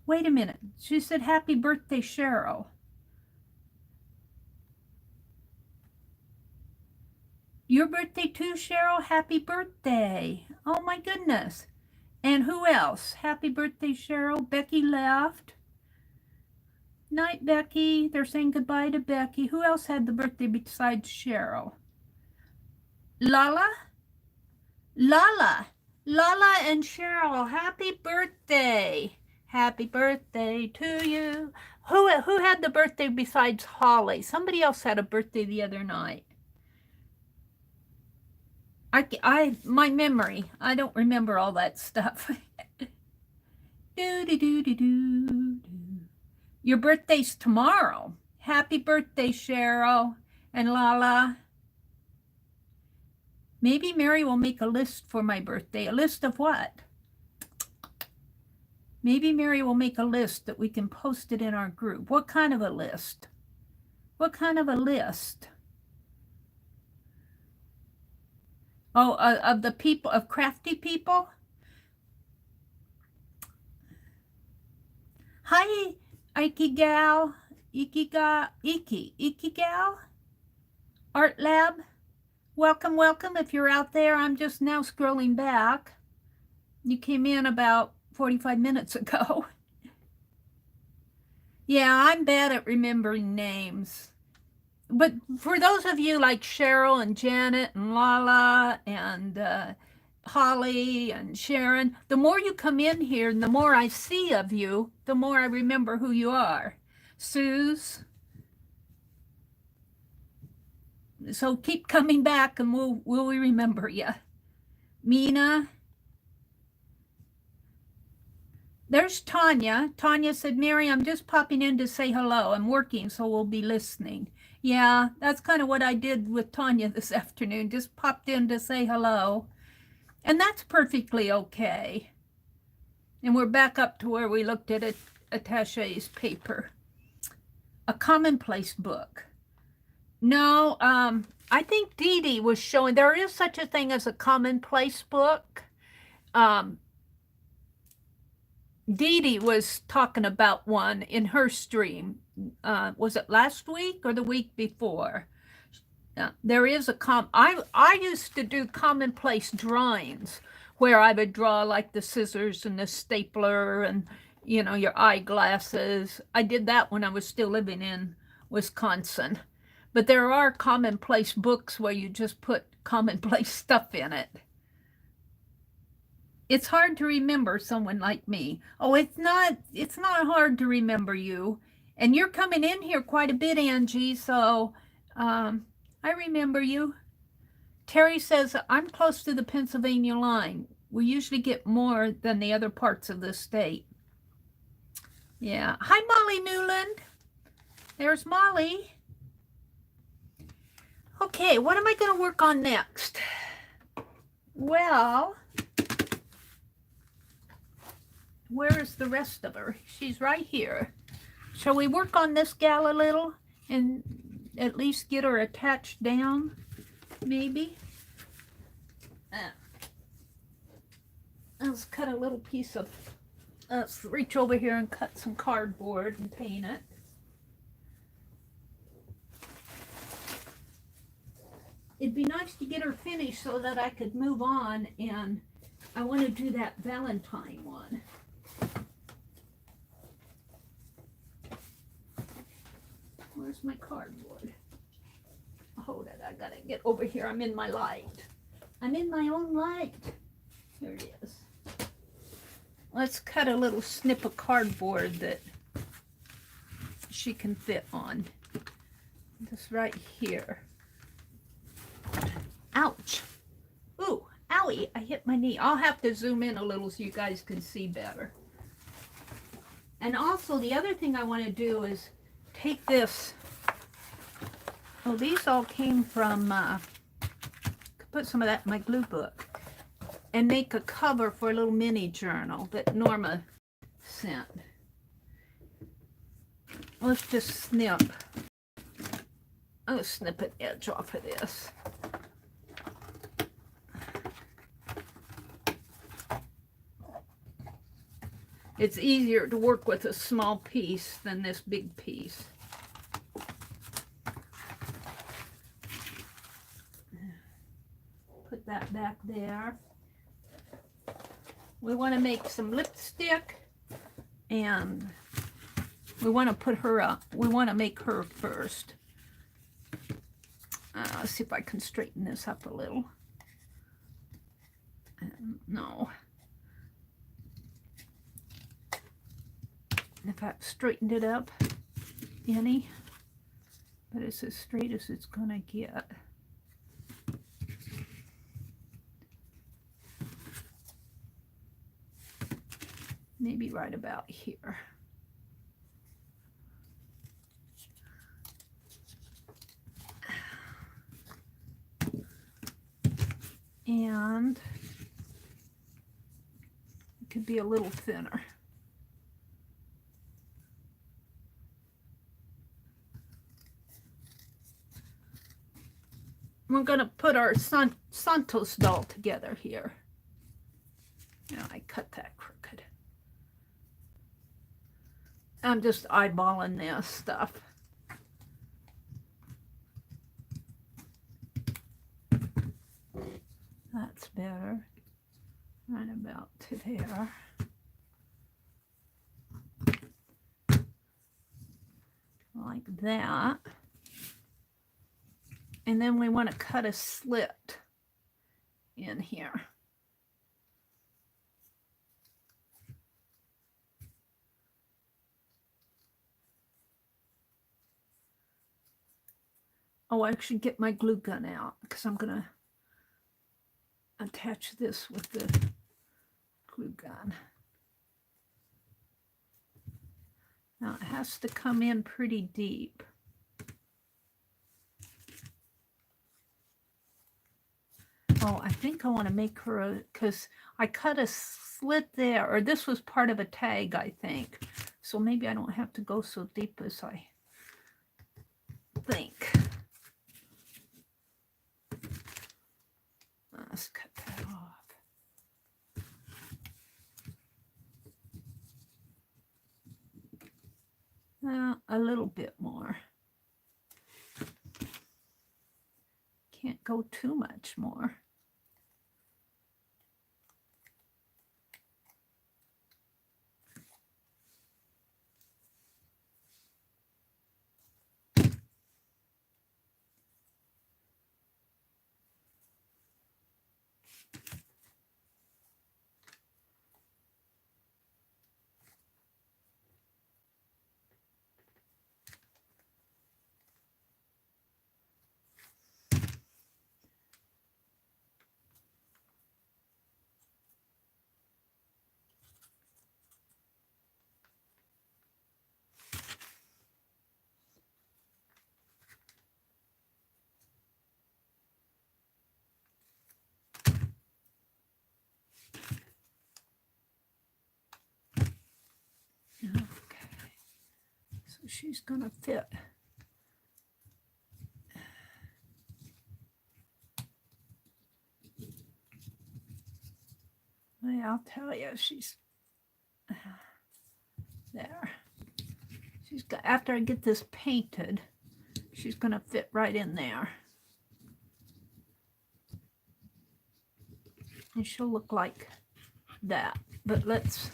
Wait a minute. She said, happy birthday, Cheryl. Your birthday too, Cheryl? Happy birthday. Oh, my goodness. And who else? Happy birthday, Cheryl. Becky left. Night, Becky. They're saying goodbye to Becky. Who else had the birthday besides Cheryl? Lala? Lala and Cheryl. Happy birthday. Happy birthday to you. Who had the birthday besides Holly? Somebody else had a birthday the other night. My memory. I don't remember all that stuff. Your birthday's tomorrow. Happy birthday, Cheryl and Lala. Maybe Mary will make a list for my birthday. A list of what? Maybe Mary will make a list that we can post it in our group. What kind of a list? What kind of a list? Oh, of the people, of crafty people? Hi, Ikigal, Ikigal, Art Lab. Welcome, welcome. If you're out there, I'm just now scrolling back. You came in about 45 minutes ago. Yeah, I'm bad at remembering names. But for those of you like Cheryl and Janet and Lala and Holly and Sharon, the more you come in here and the more I see of you, the more I remember who you are. Suze. So keep coming back and we'll remember you. Mina. There's Tanya. Tanya said, Mary, I'm just popping in to say hello. I'm working, so we'll be listening. Yeah, that's kind of what I did with Tanya this afternoon. Just popped in to say hello. And that's perfectly okay. And we're back up to where we looked at Attaché's paper. A commonplace book. No, I think Dee Dee was showing, there is such a thing as a commonplace book. Dee Dee was talking about one in her stream. Was it last week or the week before? There is a I used to do commonplace drawings where I would draw like the scissors and the stapler and, you know, your eyeglasses. I did that when I was still living in Wisconsin. But there are commonplace books where you just put commonplace stuff in it. It's hard to remember someone like me. Oh, it's not hard to remember you. And you're coming in here quite a bit, Angie, so I remember you. Terry says, I'm close to the Pennsylvania line. We usually get more than the other parts of the state. Yeah. Hi, Molly Newland. There's Molly. Okay, what am I going to work on next? Well, where is the rest of her? She's right here. Shall we work on this gal a little and at least get her attached down? Maybe. Let's cut a little piece of, let's reach over here and cut some cardboard and paint it. It'd be nice to get her finished so that I could move on, and I want to do that Valentine one. Where's my cardboard? Hold it, I gotta get over here. I'm in my light. I'm in my own light. Here it is. Let's cut a little snip of cardboard that she can fit on. Just right here. Ouch. Ooh, owie, I hit my knee. I'll have to zoom in a little so you guys can see better. And also the other thing I want to do is take this. Oh, these all came from, put some of that in my glue book. And make a cover for a little mini journal that Norma sent. Let's just snip. I'll snip an edge off of this. It's easier to work with a small piece than this big piece. Put that back there. We want to make some lipstick, and we want to put her up. We want to make her first. Let's see if I can straighten this up a little. No. If I've straightened it up any, but it's as straight as it's gonna get. Maybe right about here. And it could be a little thinner. We're going to put our Santos doll together here. Now I cut that crooked. I'm just eyeballing this stuff. That's better. Right about to there. Like that. And then we want to cut a slit in here. Oh, I should get my glue gun out because I'm going to attach this with the glue gun. Now it has to come in pretty deep. Oh, I think I want to make her a, because I cut a slit there, or this was part of a tag, I think. So maybe I don't have to go so deep as I think. Let's cut that off. A little bit more. Can't go too much more. Okay, so she's gonna fit. Yeah, I'll tell you, she's there. She's got, after I get this painted, she's gonna fit right in there. And she'll look like that. But let's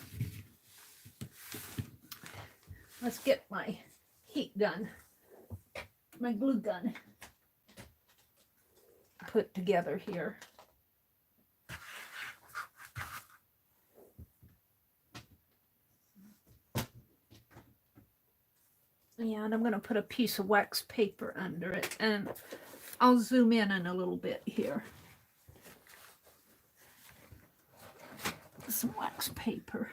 get my heat gun, my glue gun put together here. And I'm going to put a piece of wax paper under it, and I'll zoom in a little bit here. Some wax paper.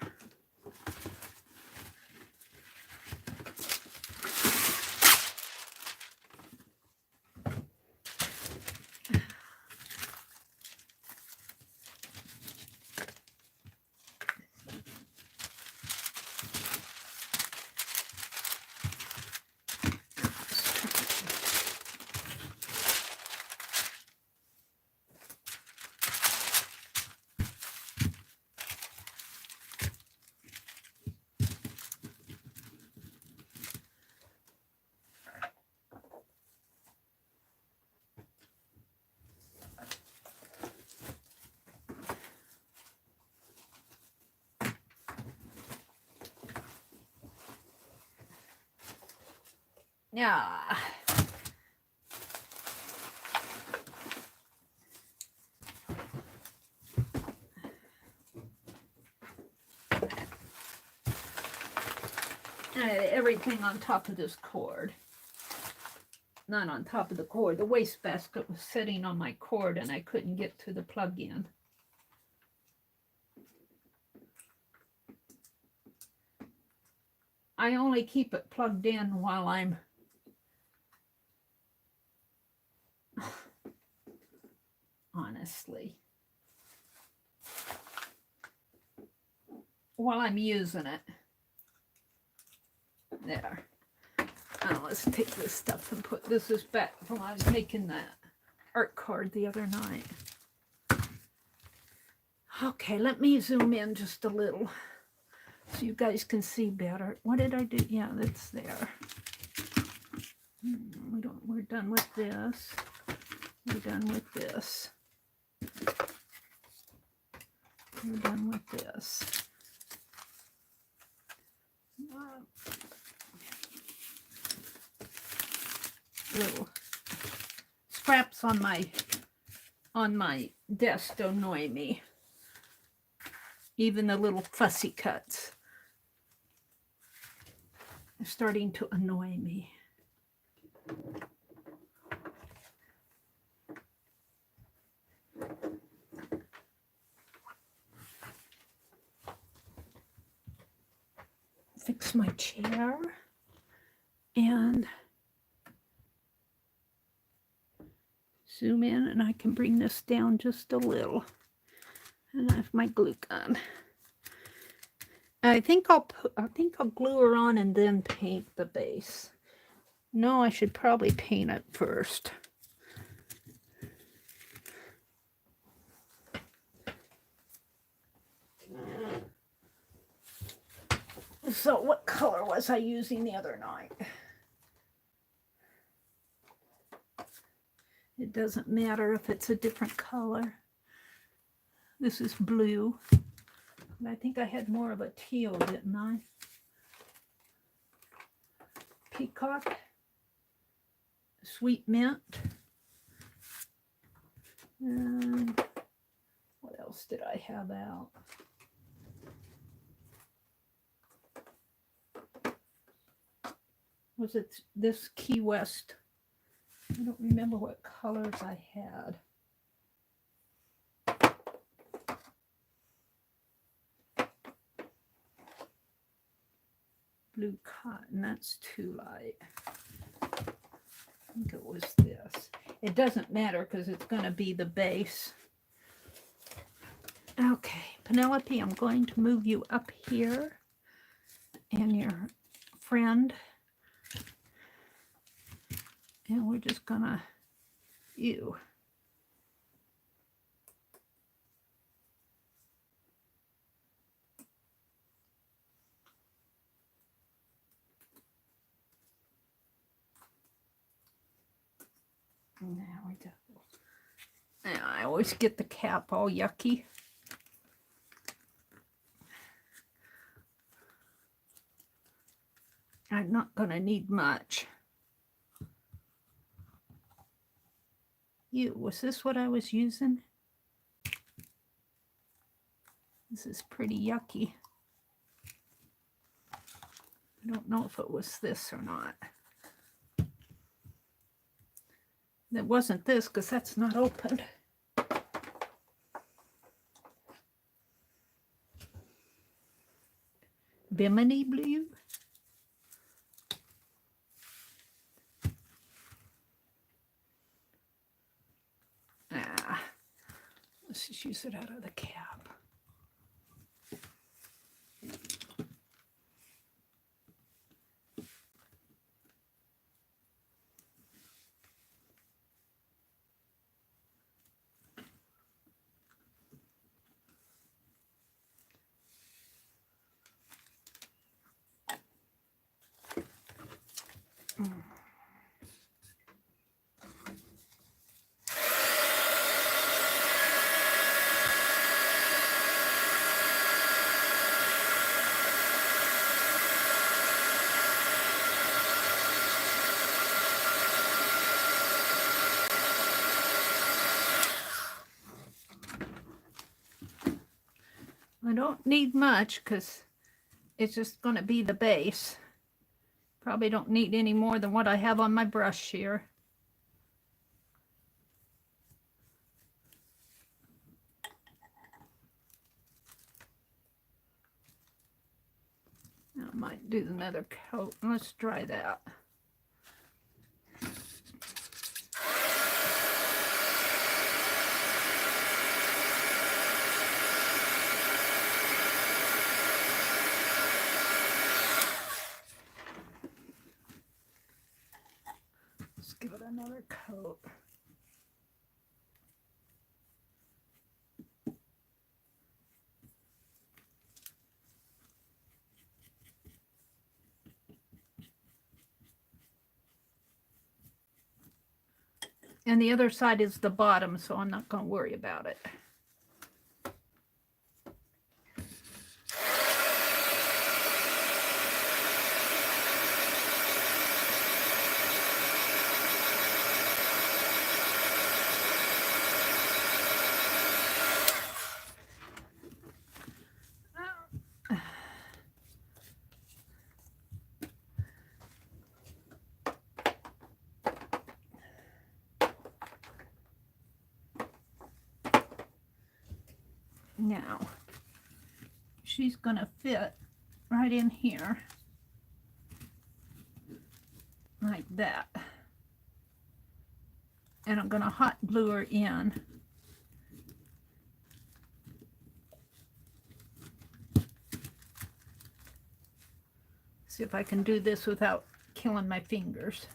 Yeah. Everything on top of this cord. Not on top of the cord. The wastebasket was sitting on my cord and I couldn't get to the plug-in. I only keep it plugged in while I'm honestly, while I'm using it. There. Now let's take this stuff and put this is back from I was making that art card the other night. Okay, let me zoom in just a little so you guys can see better. What did I do? Yeah, that's there. We're done with this. We're done with this. We're done with this. Little scraps on my desk don't annoy me. Even the little fussy cuts are starting to annoy me. Fix my chair and zoom in, and I can bring this down just a little. And I have my glue gun. I think I'll glue her on and then paint the base. No, I should probably paint it first. So what color was I using the other night? It doesn't matter if it's a different color. This is blue. And I think I had more of a teal, didn't I? Peacock. Sweet mint. And what else did I have out? Was it this Key West? I don't remember what colors I had. Blue cotton, that's too light. I think it was this. It doesn't matter because it's going to be the base. Okay, Penelope, I'm going to move you up here. And your friend. And we're just going to, ew. There we go. And I always get the cap all yucky. I'm not going to need much. Ew, was this what I was using? This is pretty yucky. I don't know if it was this or not. It wasn't this because that's not opened. Bimini blue. Let's just use it out of the cap. I don't need much because it's just going to be the base. Probably don't need any more than what I have on my brush here. I might do another coat. Let's try that. Let's give it another coat. And the other side is the bottom, so I'm not going to worry about it. Now, she's going to fit right in here, like that. And I'm going to hot glue her in. See if I can do this without killing my fingers.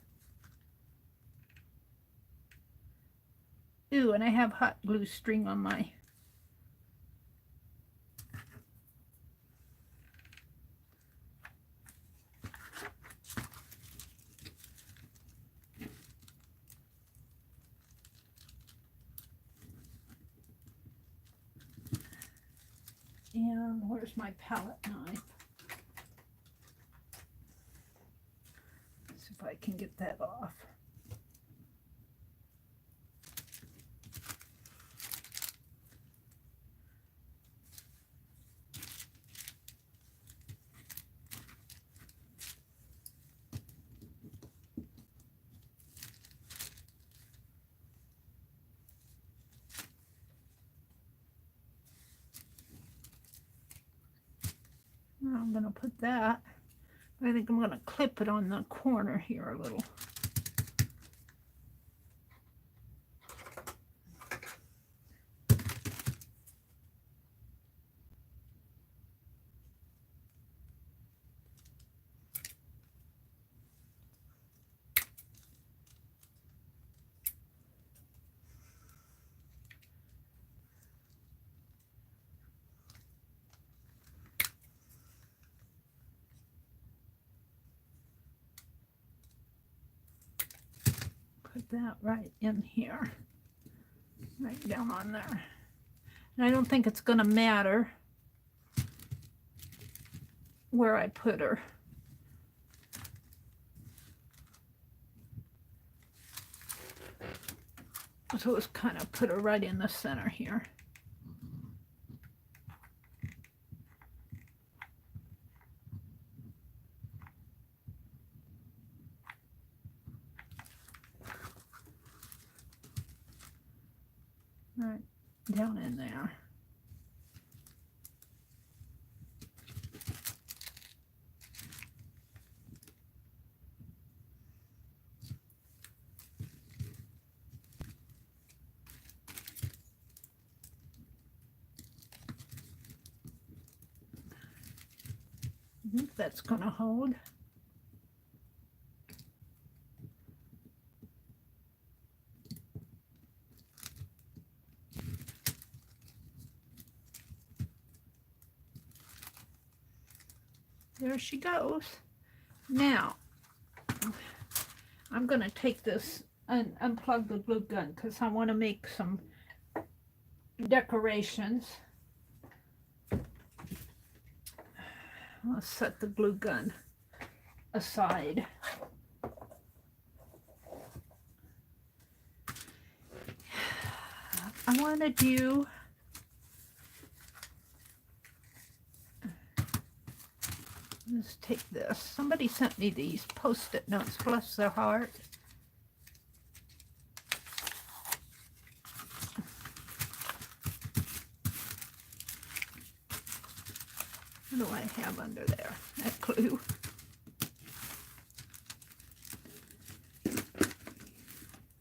Ooh, and I have hot glue string on my... And where's my palette knife? Let's see if I can get that off. I'm going to put that. I think I'm going to clip it on the corner here a little. Put that right in here, right down on there. And I don't think it's going to matter where I put her. So it's kind of put her right in the center here. Right down in there. I think that's going to hold. There she goes. Now, I'm going to take this and unplug the glue gun because I want to make some decorations. I'll set the glue gun aside. I want to do let's take this. Somebody sent me these Post-it notes, bless their heart. What do I have under there? That clue.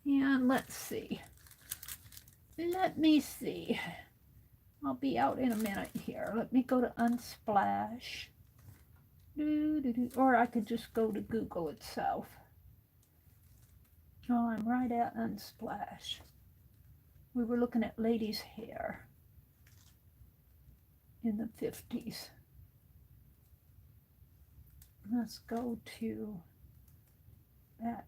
And let's see. Let me see. I'll be out in a minute here. Let me go to Unsplash. Or I could just go to Google itself. Oh, I'm right at Unsplash. We were looking at ladies' hair in the 50s. Let's go to back.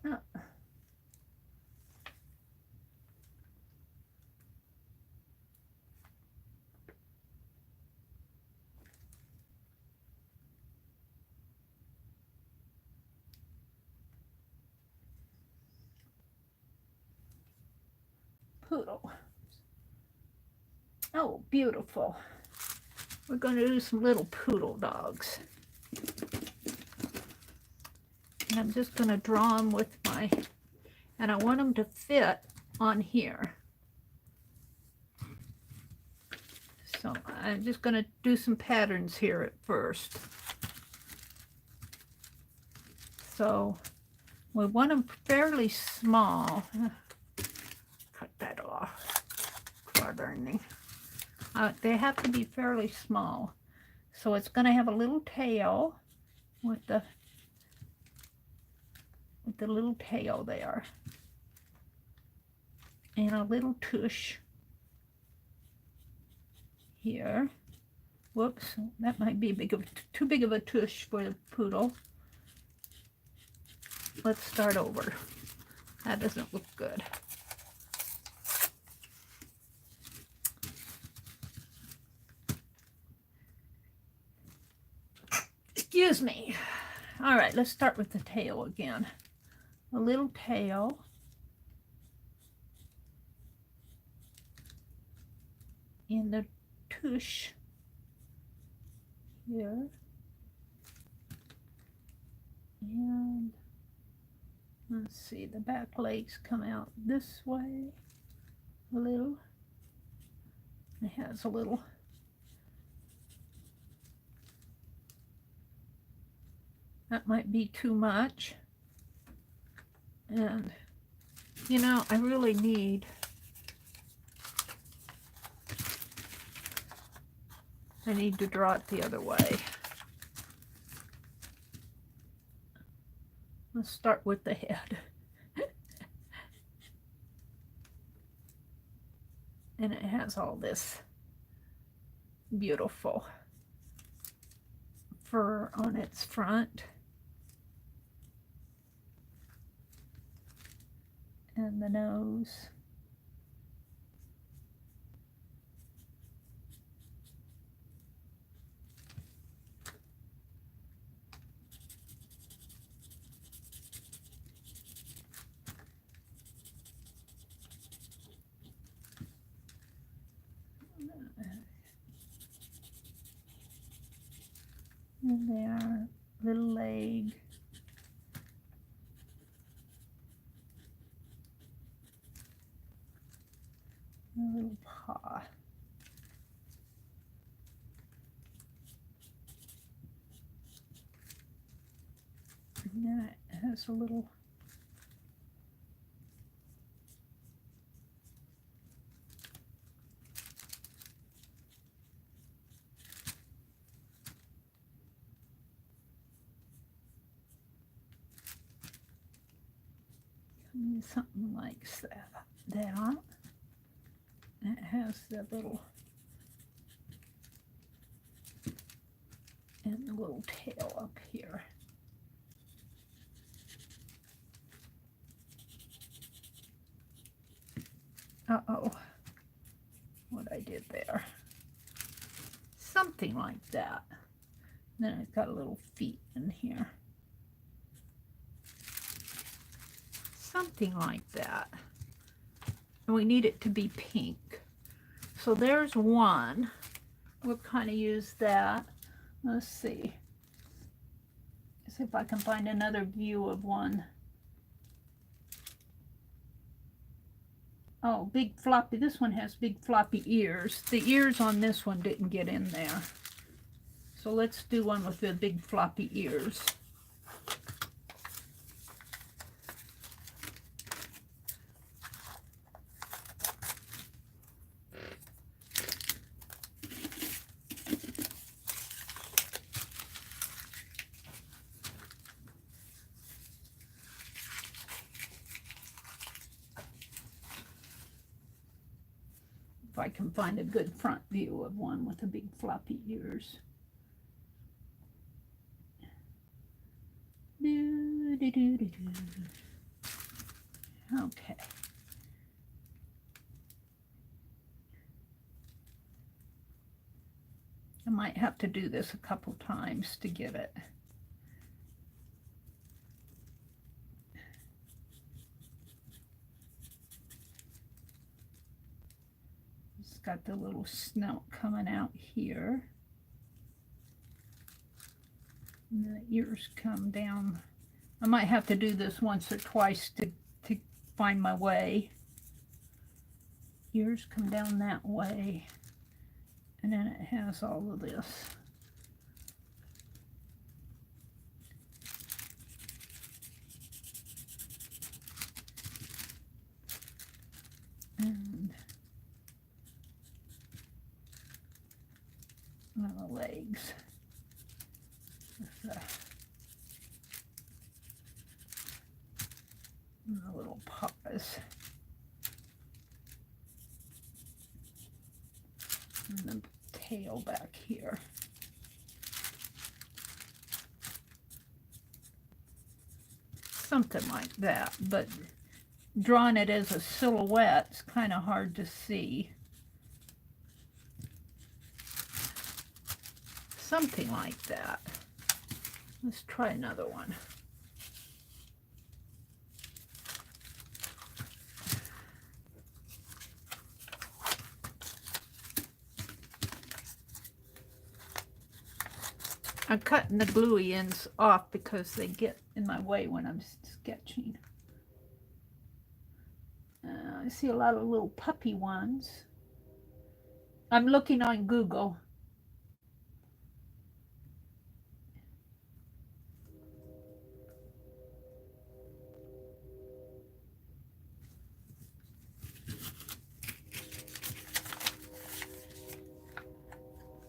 Oh. Poodle. Oh, beautiful. We're going to do some little poodle dogs. And I'm just going to draw them with my, and I want them to fit on here. So I'm just going to do some patterns here at first. So we want them fairly small. Cut that off. Gardening. They have to be fairly small. So it's going to have a little tail with the little tail there. And a little tush here. Whoops, that might be too big of a tush for the poodle. Let's start over. That doesn't look good. Excuse me. All right, let's start with the tail again. A little tail. In the tush here. And let's see, the back legs come out this way a little. It has a little that might be too much. And you know, I really need to draw it the other way. Let's start with the head. And it has all this beautiful fur on its front. And the nose. And there, little leg. A little paw. And then it has a little something like that. It has the little and the little tail up here. Uh-oh, what I did there. Something like that. Then it's got a little feet in here. Something like that. And we need it to be pink. So there's one. We'll kind of use that. Let's see. See if I can find another view of one. Oh, big floppy. This one has big floppy ears. The ears on this one didn't get in there. So let's do one with the big floppy ears. If I can find a good front view of one with the big floppy ears. Okay. I might have to do this a couple times to get it. It's got the little snout coming out here. And the ears come down. I might have to do this once or twice to find my way. Ears come down that way. And then it has all of this. And the legs. With the little paws. And the tail back here. Something like that, but drawing it as a silhouette is kind of hard to see. Something like that. Let's try another one. I'm cutting the gluey ends off because they get in my way when I'm sketching. I see a lot of little puppy ones. I'm looking on Google.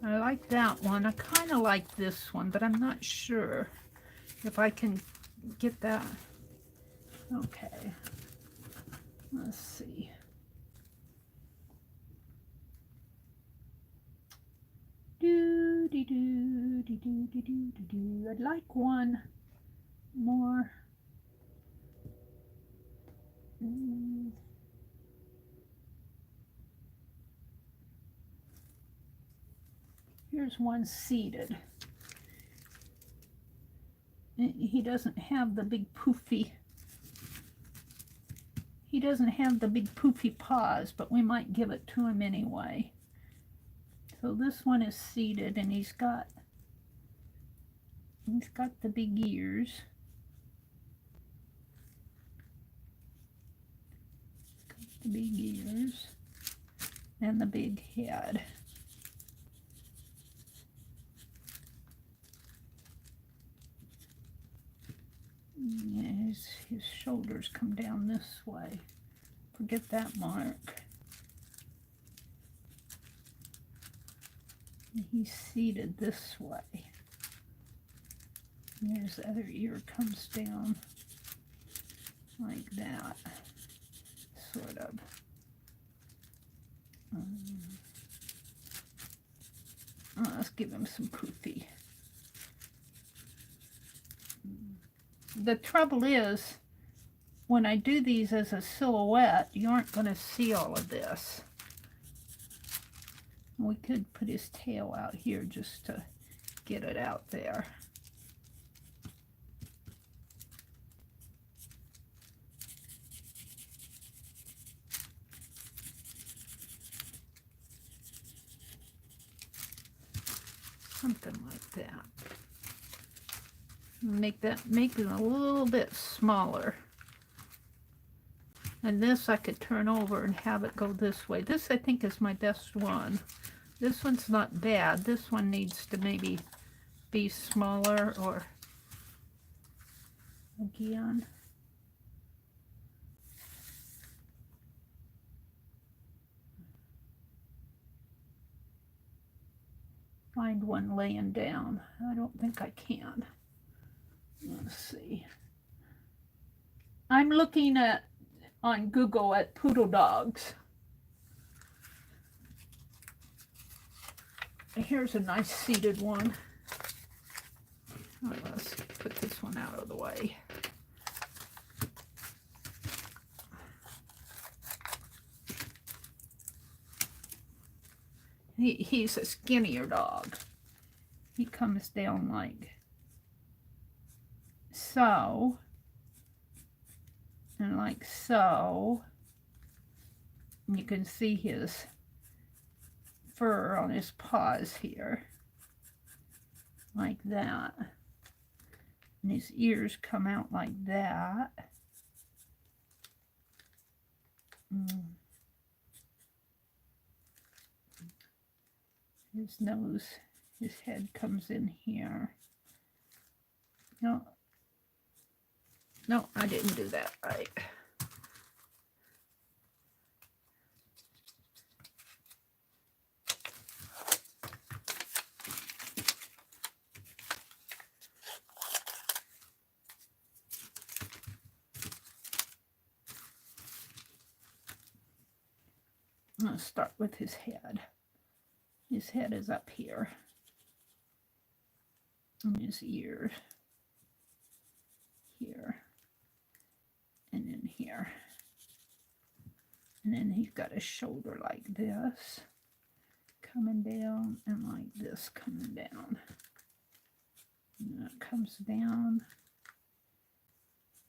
I like that one. I kind of like this one, but I'm not sure if I can get that. Okay. Let's see. I'd like one more. Here's one seated. He doesn't have the big poofy. He doesn't have the big poofy paws, but we might give it to him anyway. So this one is seated, and he's got the big ears. Got the big ears and the big head. Yeah, his shoulders come down this way. Forget that mark. And he's seated this way. And his other ear comes down like that, sort of. Let's give him some poofy. The trouble is, when I do these as a silhouette, you aren't going to see all of this. We could put his tail out here just to get it out there. Something like that. Make it a little bit smaller. And this I could turn over and have it go this way. This I think is my best one. This one's not bad. This one needs to maybe be smaller, or again. Find one laying down. I don't think I can. Let's see. I'm looking on Google at poodle dogs. Here's a nice seated one. Right, let's put this one out of the way. He's a skinnier dog. He comes down like so, and like so. And you can see his fur on his paws here, like that. And his ears come out like that. His nose, his head comes in here. No, I didn't do that right. I'm going to start with his head. His head is up here. And his ears here. And in here. And then he's got a shoulder like this coming down, and like this coming down. And it comes down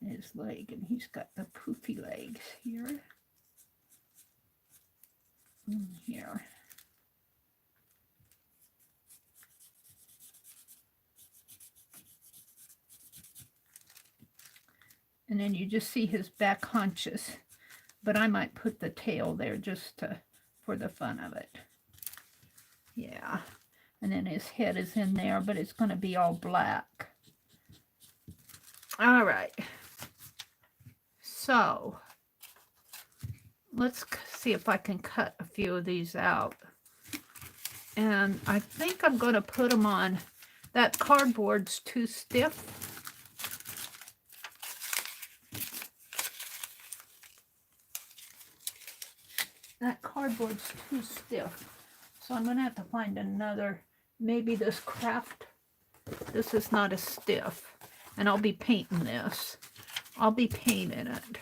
his leg, and he's got the poofy legs here. And here. And then you just see his back haunches. But I might put the tail there just for the fun of it. Yeah. And then his head is in there, but it's going to be all black. All right. So, let's see if I can cut a few of these out. And I think I'm going to put them on. That cardboard's too stiff. That cardboard's too stiff. So I'm going to have to find another, maybe this craft. This is not as stiff. And I'll be painting this. I'll be painting it.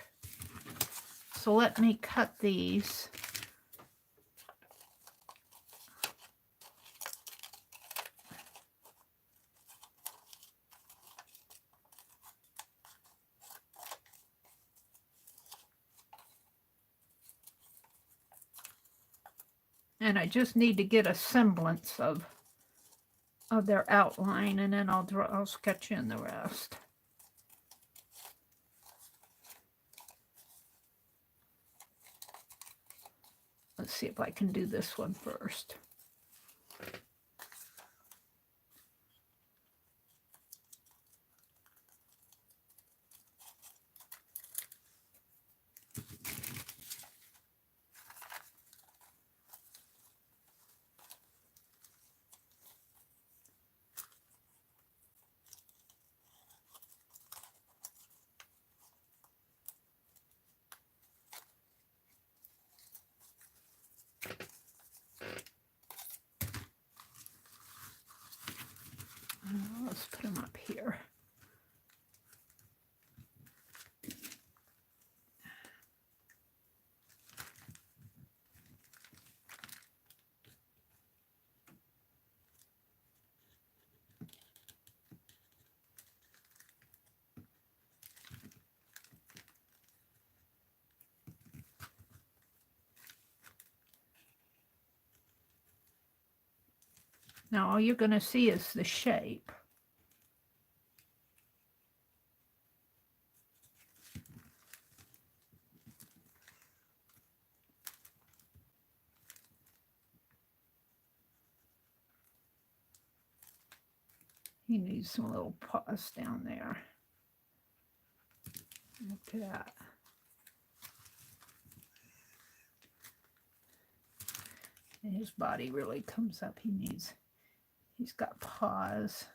So let me cut these. And I just need to get a semblance of their outline, and then I'll sketch in the rest. Let's see if I can do this one first. Let's put them up here. Now all you're going to see is the shape. He needs some little paws down there. Look at that. And his body really comes up. He's got paws.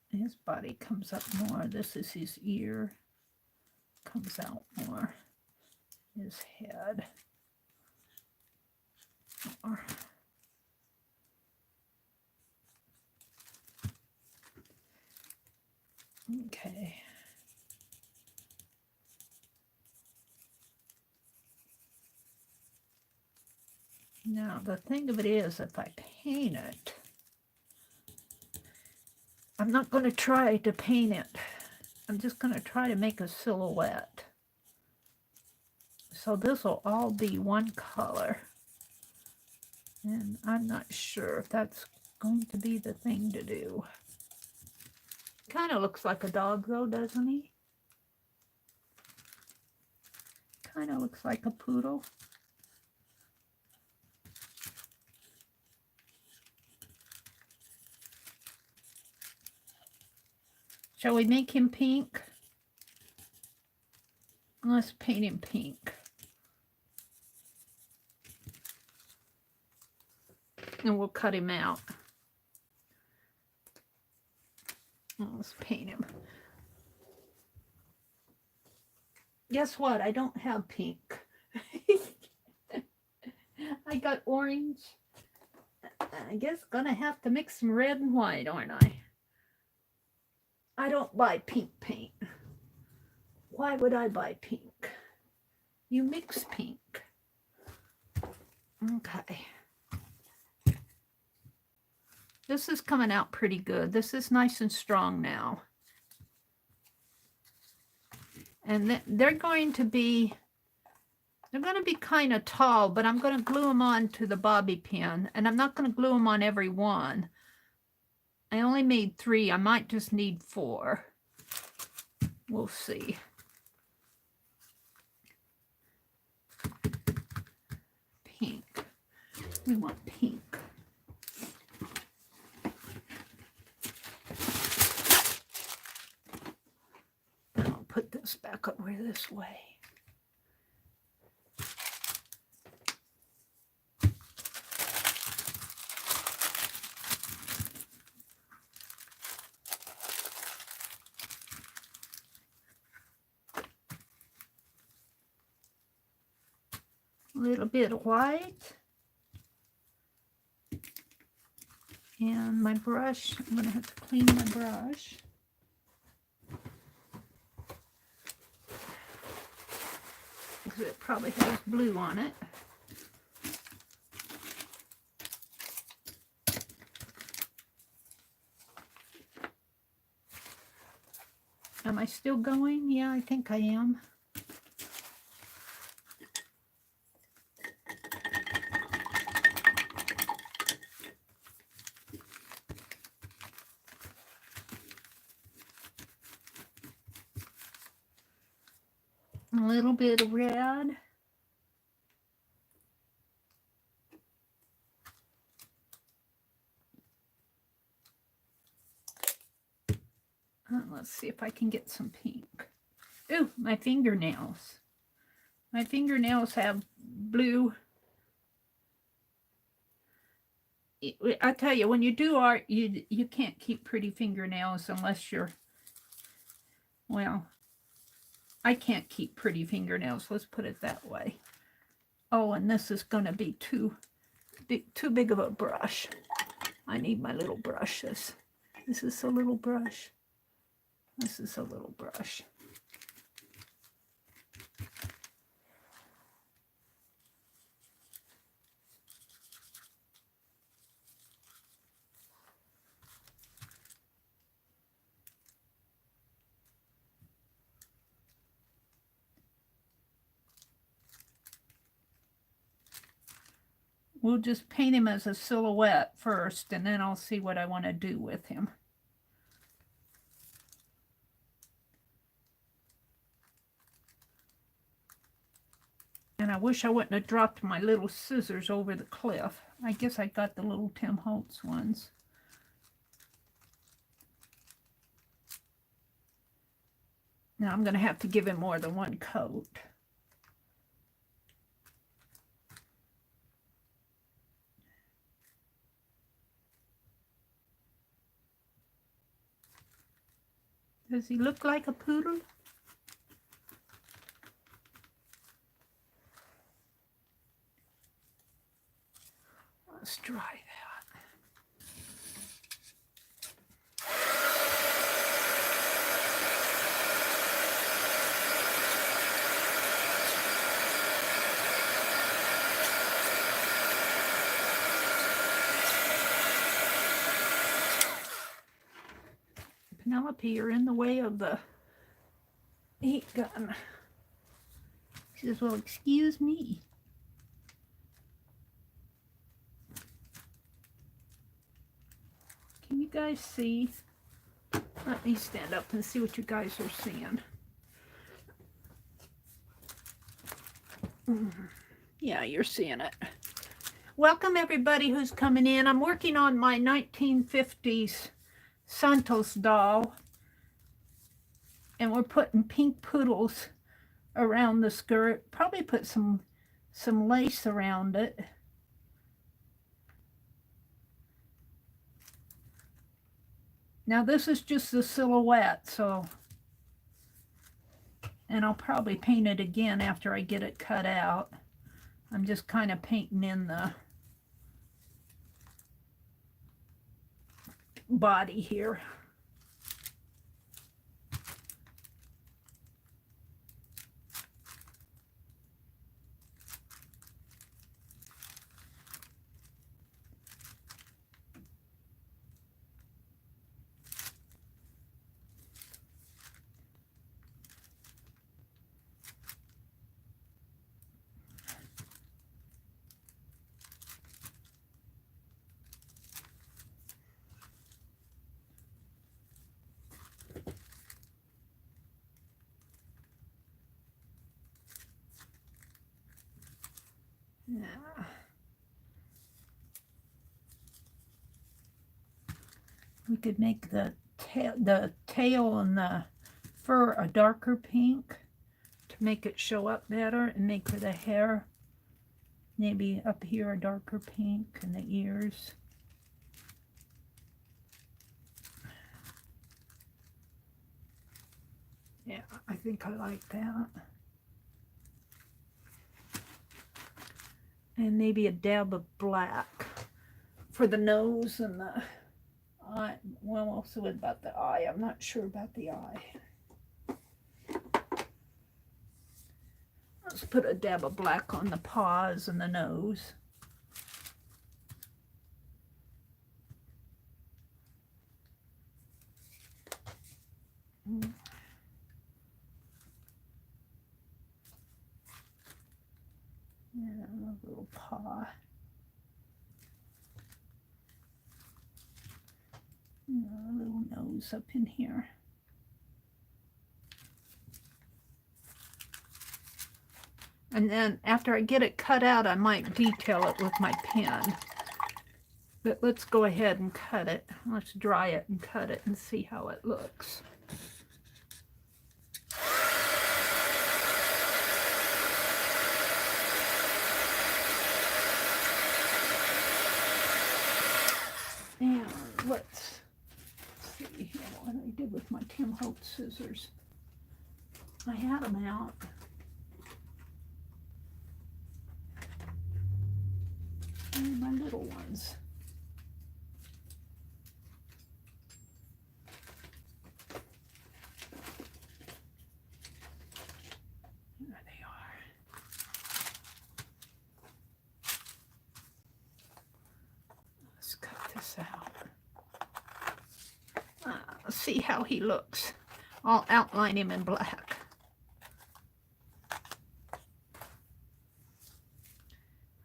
His body comes up more. This is his ear. Comes out more. His head. More. Okay. Now, the thing of it is, if I paint it, I'm not going to try to paint it. I'm just going to try to make a silhouette. So this will all be one color. And I'm not sure if that's going to be the thing to do. Kind of looks like a dog though, doesn't he? Kind of looks like a poodle. Shall we make him pink? Let's paint him pink. And we'll cut him out. Let's paint him. Guess what? I don't have pink. I got orange. I guess gonna have to mix some red and white, aren't I? I don't buy pink paint. Why would I buy pink? You mix pink. Okay. This is coming out pretty good. This is nice and strong now. And they're going to be kind of tall, but I'm going to glue them on to the bobby pin. And I'm not going to glue them on every one. I only made 3. I might just need 4. We'll see. Pink. We want pink. I'll put this back over this way. A little bit of white. And my brush, I'm going to have to clean my brush. Because it probably has blue on it. Am I still going? Yeah, I think I am. A little bit of red. Let's see if I can get some pink. Ooh, my fingernails. My fingernails have blue. I tell you, when you do art, you can't keep pretty fingernails unless you're, well, I can't keep pretty fingernails. Let's put it that way. Oh, and this is going to be too big of a brush. I need my little brushes. This is a little brush. This is a little brush. We'll just paint him as a silhouette first, and then I'll see what I want to do with him. And I wish I wouldn't have dropped my little scissors over the cliff. I guess I got the little Tim Holtz ones. Now I'm going to have to give him more than one coat. Does he look like a poodle? Let's try that. Penelope, you're in the way of the heat gun. She says, well, excuse me. Can you guys see? Let me stand up and see what you guys are seeing. Yeah, you're seeing it. Welcome everybody who's coming in. I'm working on my 1950s Santos doll, and we're putting pink poodles around the skirt. Probably put some lace around it. Now this is just the silhouette, so, and I'll probably paint it again after I get it cut out. I'm just kind of painting in the body here. Yeah. We could make the tail and the fur a darker pink to make it show up better, and make for the hair maybe up here a darker pink, and the ears. Yeah, I think I like that. And maybe a dab of black for the nose and the eye. Well, also about the eye. I'm not sure about the eye. Let's put a dab of black on the paws and the nose. Yeah, a little paw. A little nose up in here. And then after I get it cut out, I might detail it with my pen. But let's go ahead and cut it. Let's dry it and cut it and see how it looks. And let's see here what I did with my Tim Holtz scissors. I had them out. And my little ones. There they are. Let's cut this out. Let's see how he looks. I'll outline him in black.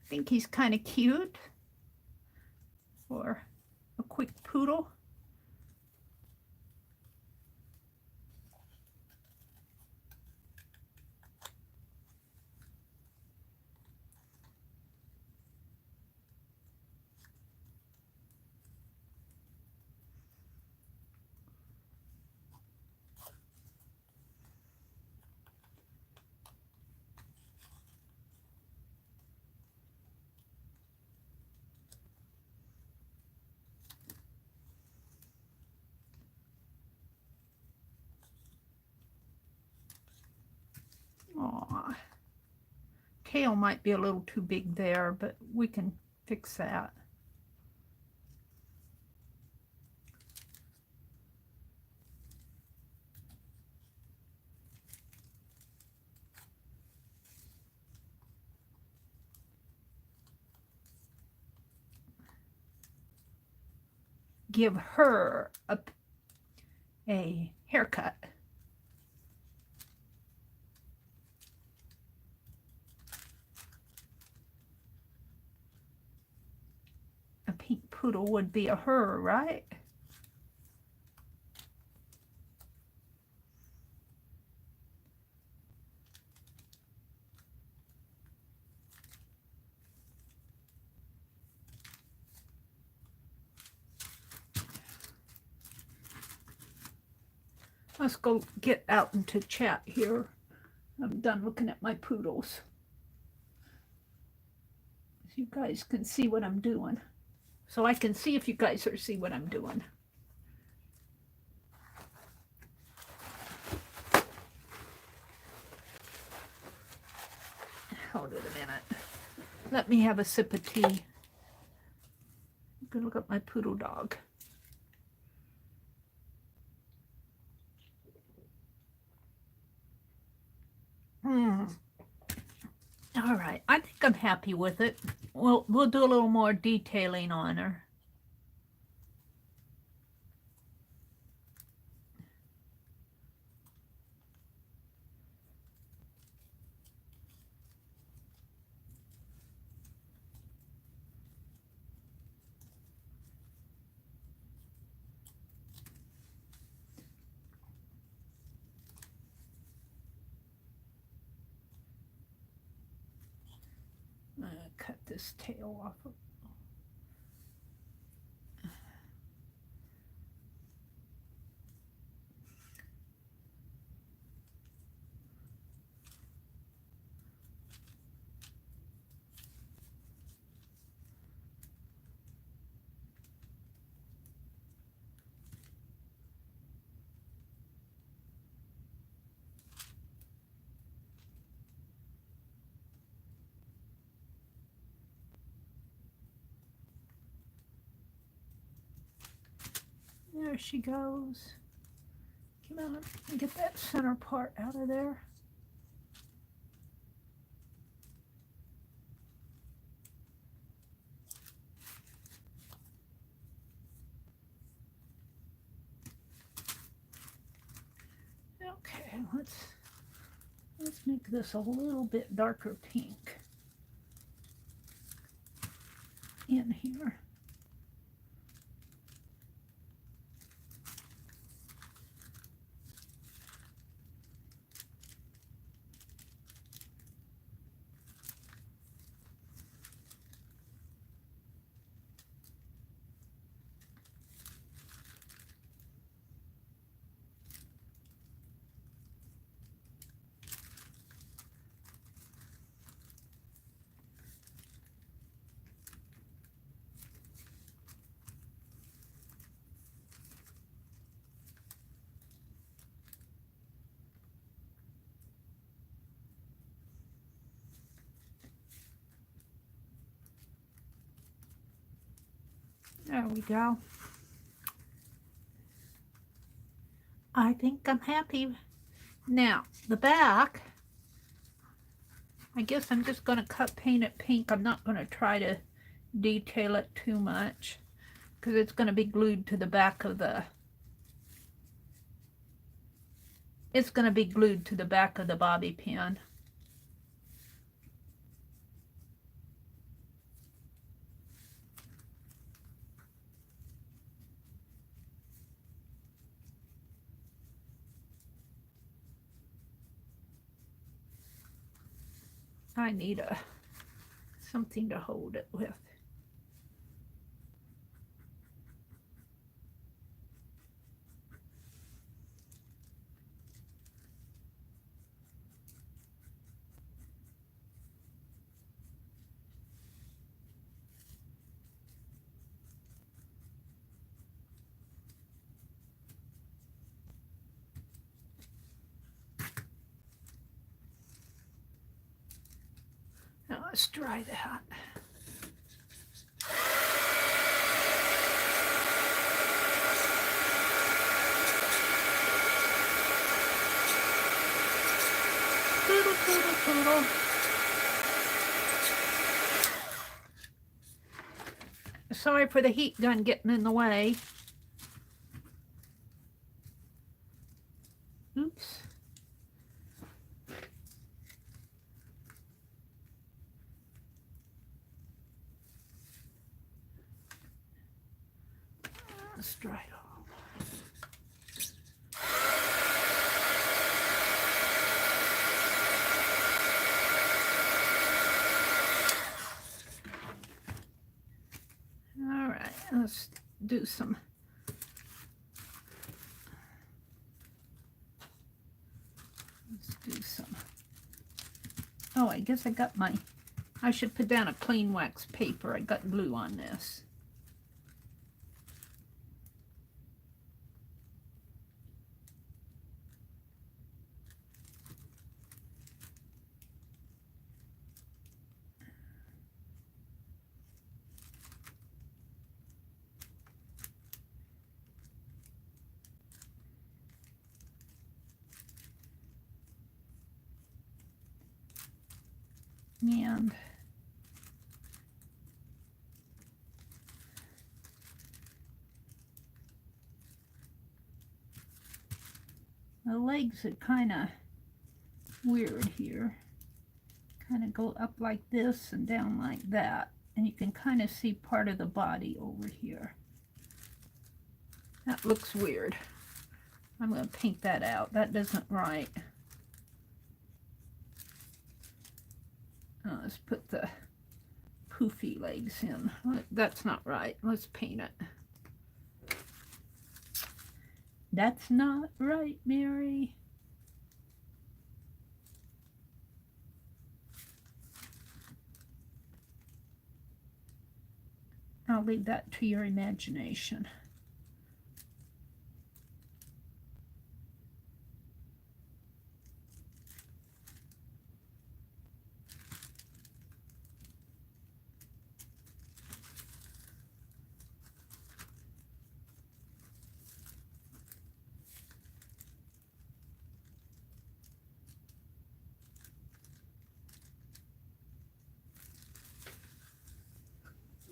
I think he's kind of cute for a quick poodle. Aw. Tail might be a little too big there, but we can fix that. Give her a haircut. A pink poodle would be a her, right? Let's go get out into chat here. I'm done looking at my poodles. So you guys can see what I'm doing. So I can see if you guys are see what I'm doing. Hold it a minute. Let me have a sip of tea. I'm gonna look at my poodle dog. All right, I think I'm happy with it. We'll do a little more detailing on her. cut this tail off. There she goes. Come on and get that center part out of there. Okay, let's make this a little bit darker pink in here. There we go. I think I'm happy. Now, the back, I guess I'm just going to paint it pink. I'm not going to try to detail it too much because it's going to be glued to the back of the, it's going to be glued to the back of the bobby pin. I need something to hold it with. Now let's dry that. Poodle, poodle, poodle. Sorry for the heat gun getting in the way. Oops. Let's dry it all. All right, let's do some. Oh, I guess I got I should put down a clean wax paper. I got glue on this. And the legs are kind of weird here. Kind of go up like this and down like that. And you can kind of see part of the body over here. That looks weird. I'm going to paint that out. That doesn't right. Let's put the poofy legs in. That's not right. Let's paint it. That's not right, Mary. I'll leave that to your imagination.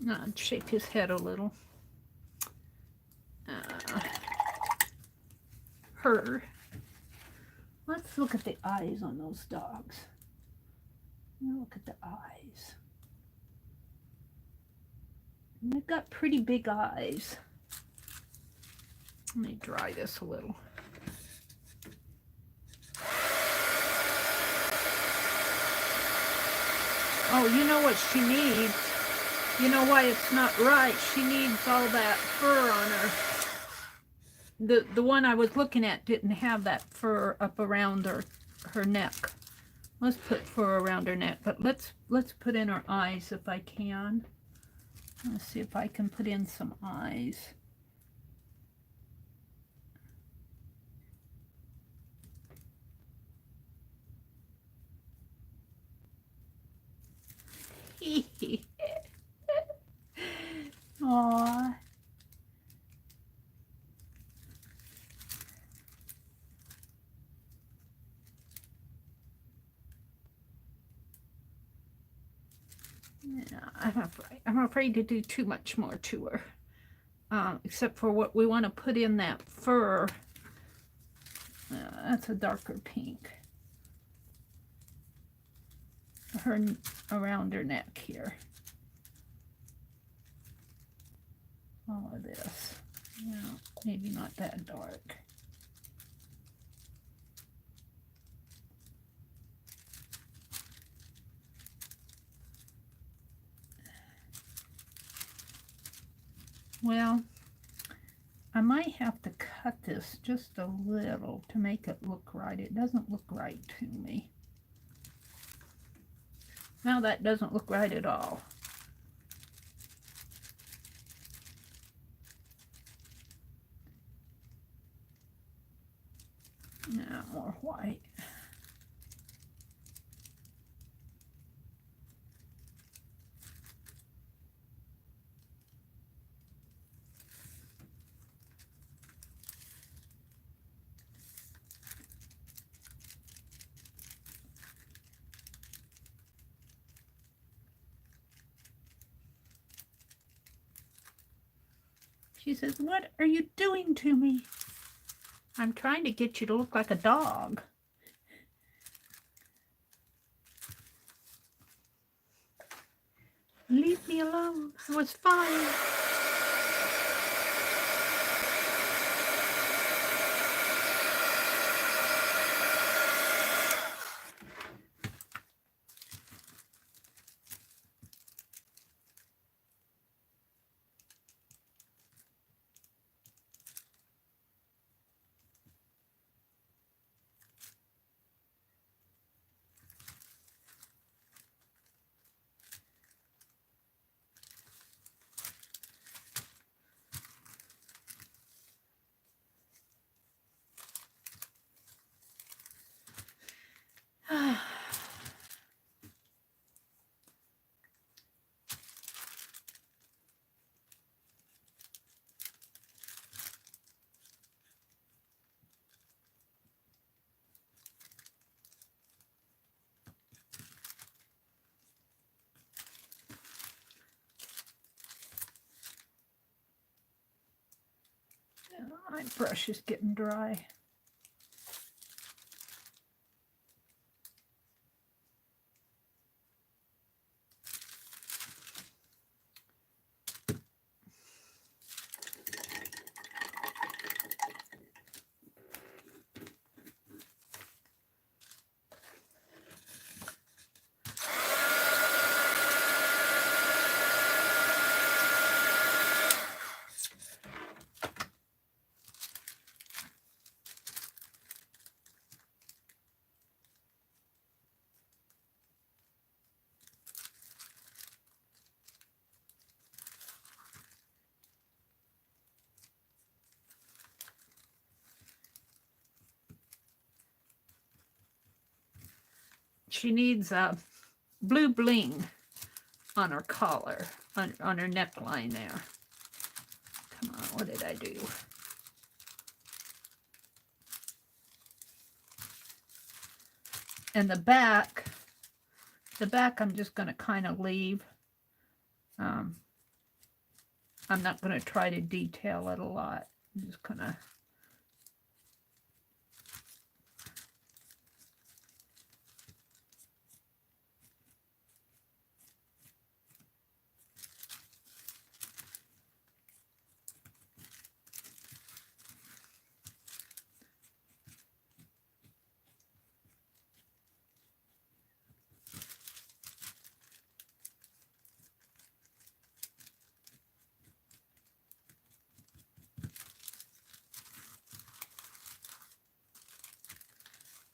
I'd shape his head a little. Her. Let's look at the eyes on those dogs. Look at the eyes. They've got pretty big eyes. Let me dry this a little. Oh, you know what she needs? You know why it's not right? She needs all that fur on her. The one I was looking at didn't have that fur up around her neck. Let's put fur around her neck, but let's put in her eyes if I can. Let's see if I can put in some eyes. Aww. Yeah, I'm afraid to do too much more to her. Except for what we want to put in that fur. That's a darker pink. Her around her neck here. All of this. Yeah, maybe not that dark. Well, I might have to cut this just a little to make it look right. It doesn't look right to me. Now that doesn't look right at all. Now more white. She says, "What are you doing to me?" I'm trying to get you to look like a dog. Leave me alone. It was fine. My brush is getting dry. she needs a blue bling on her collar, on her neckline there. Come on, what did I do? And the back I'm just going to kind of leave. I'm not going to try to detail it a lot. I'm just going to...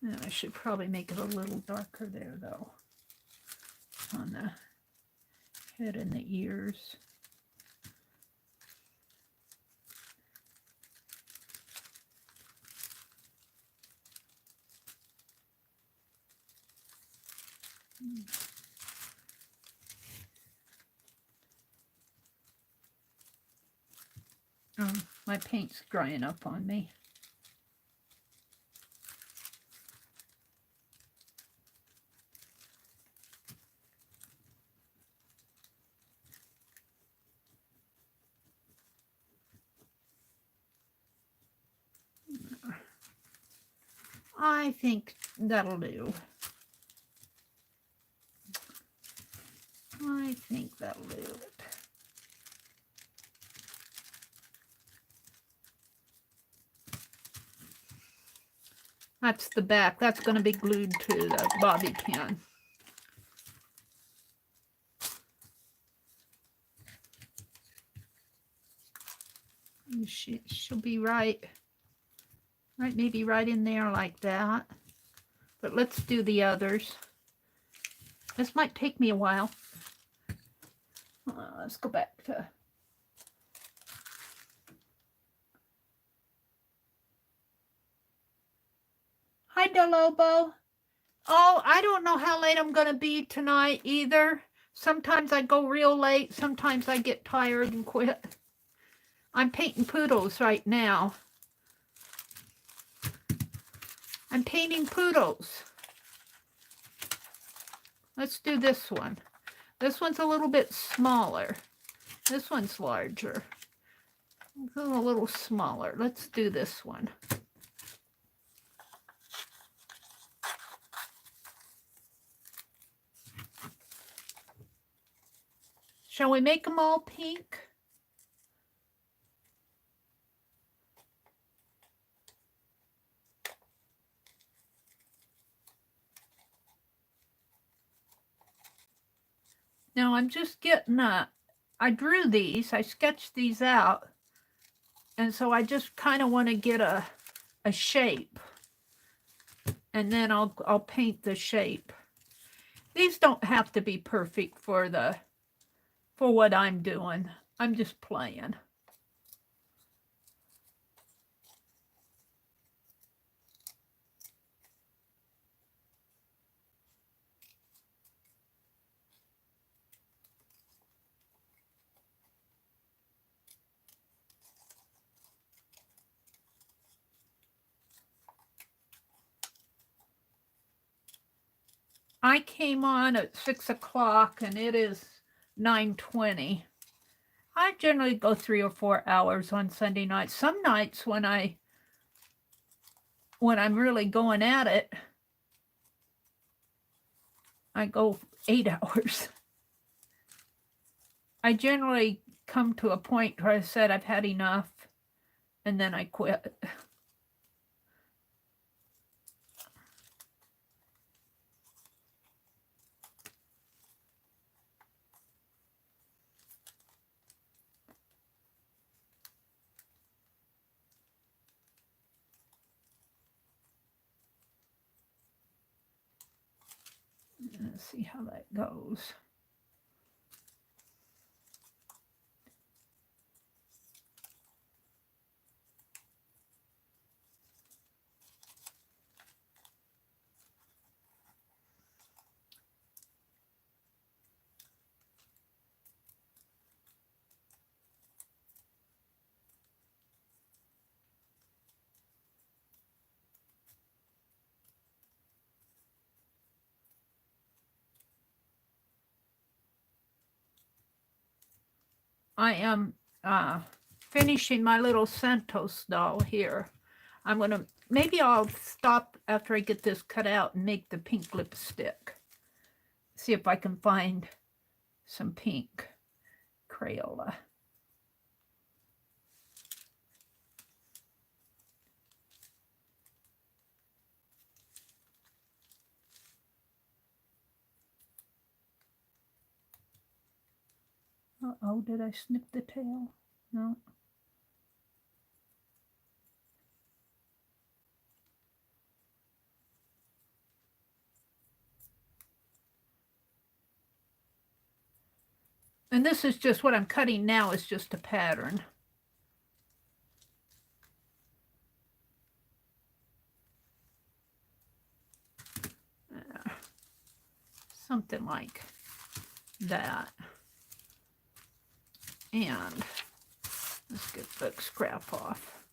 I should probably make it a little darker there, though, on the head and the ears. Oh, my paint's drying up on me. I think that'll do. I think that'll do it. That's the back. That's going to be glued to the bobby pin. She'll be right, maybe right in there like that. But let's do the others. This might take me a while. Let's go back to... Hi, Delobo. Oh, I don't know how late I'm going to be tonight either. Sometimes I go real late. Sometimes I get tired and quit. I'm painting poodles right now. I'm painting poodles. Let's do this one. This one's a little bit smaller. This one's larger. This is a little smaller. Let's do this one. Shall we make them all pink? Now I'm just getting I drew these, I sketched these out, and so I just kind of want to get a shape, and then I'll paint the shape. These don't have to be perfect for what I'm doing. I'm just playing. I came on at 6 o'clock and it is 9:20. I generally go 3 or 4 hours on Sunday nights. Some nights when I'm really going at it, I go 8 hours. I generally come to a point where I said I've had enough, and then I quit. Let's see how that goes. I am finishing my little Santos doll here. I'm going to, maybe I'll stop after I get this cut out and make the pink lipstick. See if I can find some pink Crayola. Uh-oh, did I snip the tail? No. And this is just what I'm cutting now is just a pattern. Something like that. And let's get the scrap off.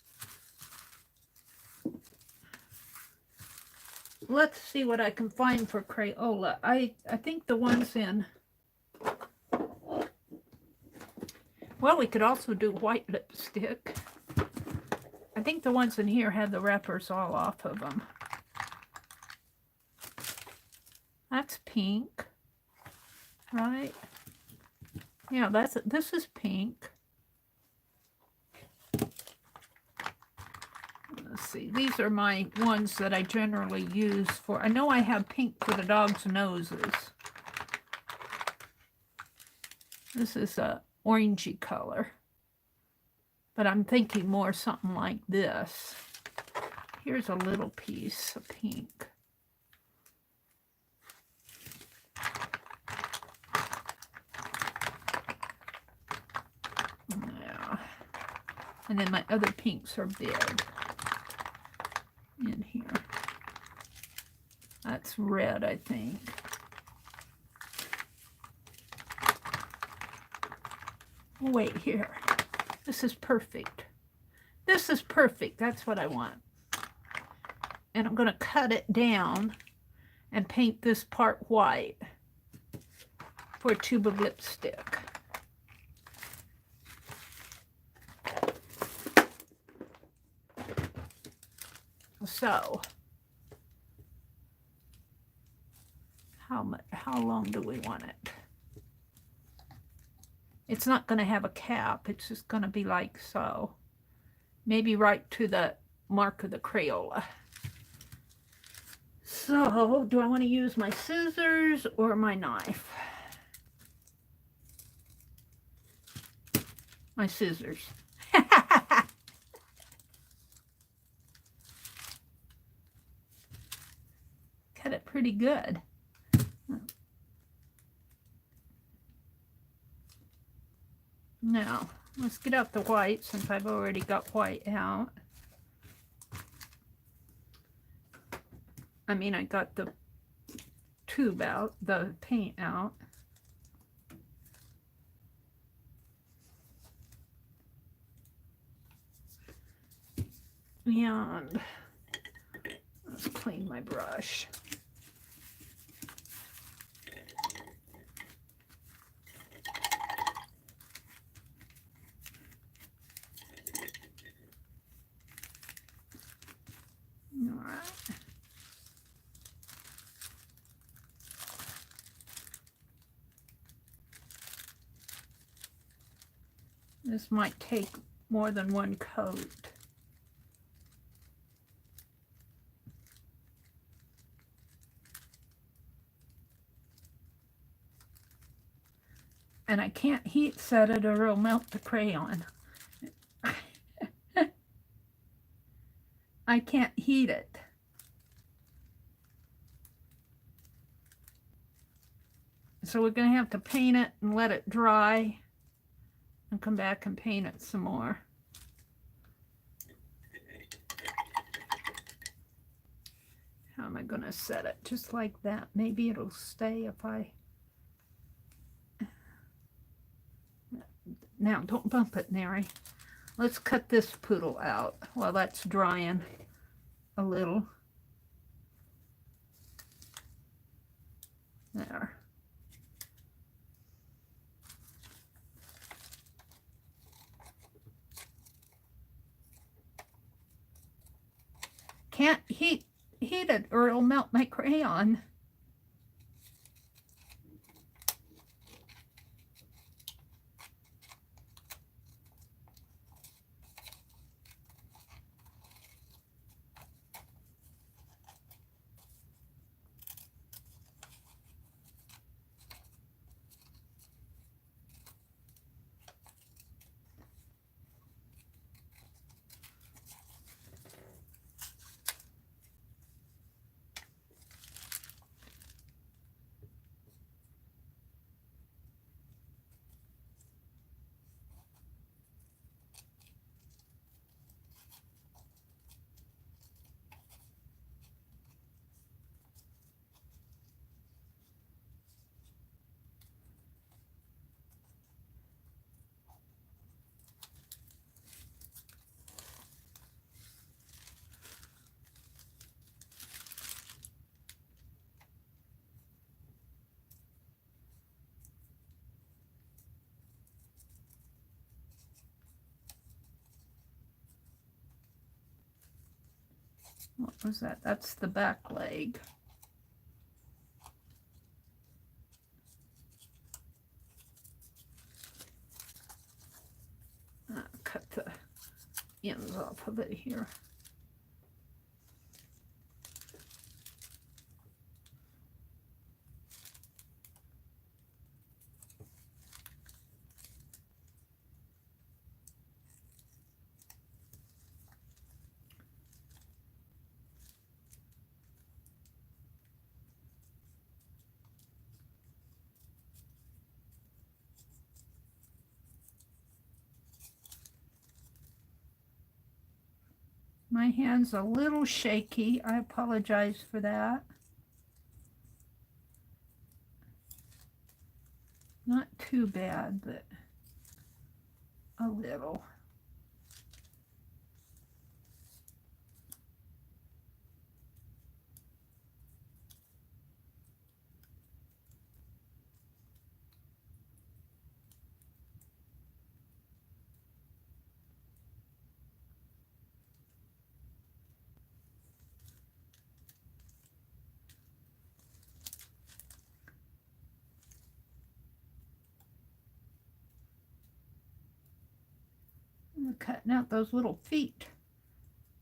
Let's see what I can find for Crayola. I think the ones in, well, we could also do white lipstick. I think the ones in here have the wrappers all off of them. That's pink, right? Yeah, this is pink. Let's see, these are my ones that I generally use for, I know I have pink for the dog's noses. This is a orangey color, but I'm thinking more something like this. Here's a little piece of pink. Yeah. And then my other pinks are big in here. That's red, I think. Wait here. This is perfect. This is perfect. That's what I want. And I'm going to cut it down and paint this part white for a tube of lipstick. So, how long do we want it? It's not going to have a cap. It's just going to be like so. Maybe right to the mark of the Crayola. So, do I want to use my scissors or my knife? My scissors. Cut it pretty good. Now, let's get out the white since I've already got white out. I mean, I got the tube out, the paint out. And let's clean my brush. All right. This might take more than one coat. And I can't heat set it or it'll melt the crayon. I can't heat it. So we're going to have to paint it and let it dry and come back and paint it some more. How am I going to set it? Just like that. Maybe it'll stay if I... Now, don't bump it, Mary. Let's cut this poodle out while that's drying a little. There. can't heat it or it'll melt my crayon. What was that? That's the back leg. Cut the ends off of it here. My hand's a little shaky. I apologize for that. Not too bad, but a little. Cutting out those little feet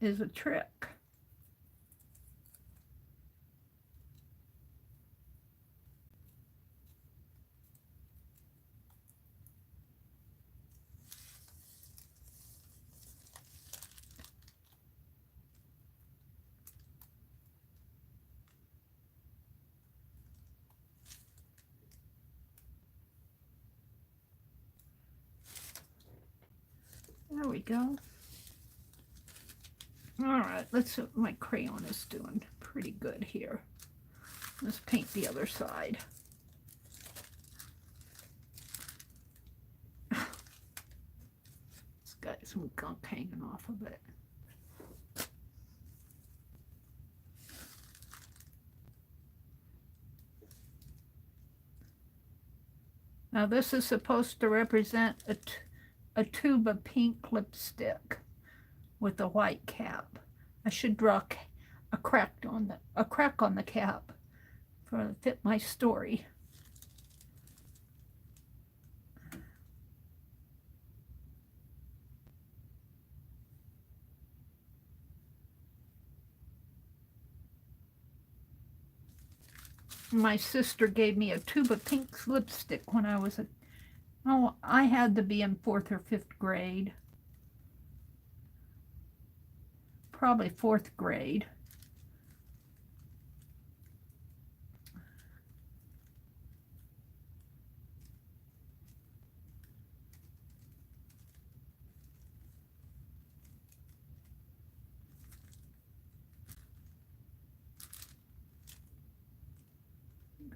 is a trick. There we go. All right, let's see what my crayon is doing. Pretty good here. Let's paint the other side. It's got some gunk hanging off of it. Now this is supposed to represent a tube of pink lipstick with a white cap. I should draw a crack on the cap to fit my story. My sister gave me a tube of pink lipstick when I was I had to be in 4th or 5th grade. Probably 4th grade.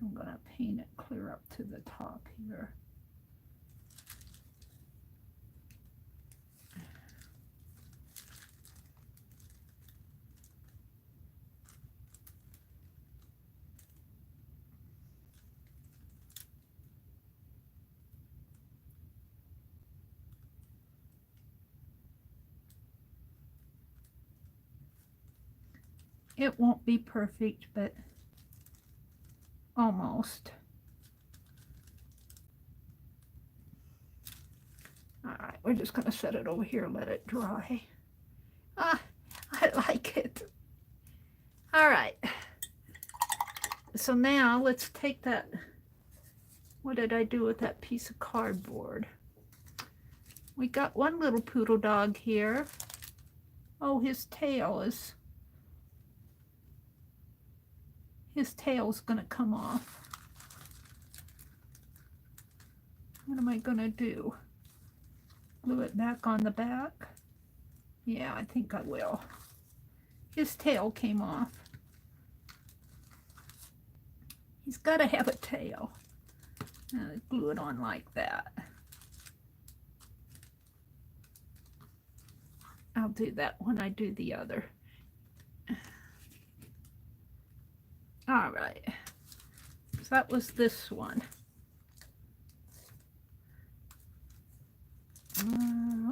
I'm going to paint it clear up to the top here. It won't be perfect, but almost. All right, we're just going to set it over here and let it dry. Ah, I like it. All right. So now let's take that. What did I do with that piece of cardboard? We got one little poodle dog here. Oh, his tail's gonna come off. What am I gonna do? Glue it back on the back? Yeah, I think I will. His tail came off. He's gotta have a tail. Glue it on like that. I'll do that when I do the other. All right. So that was this one.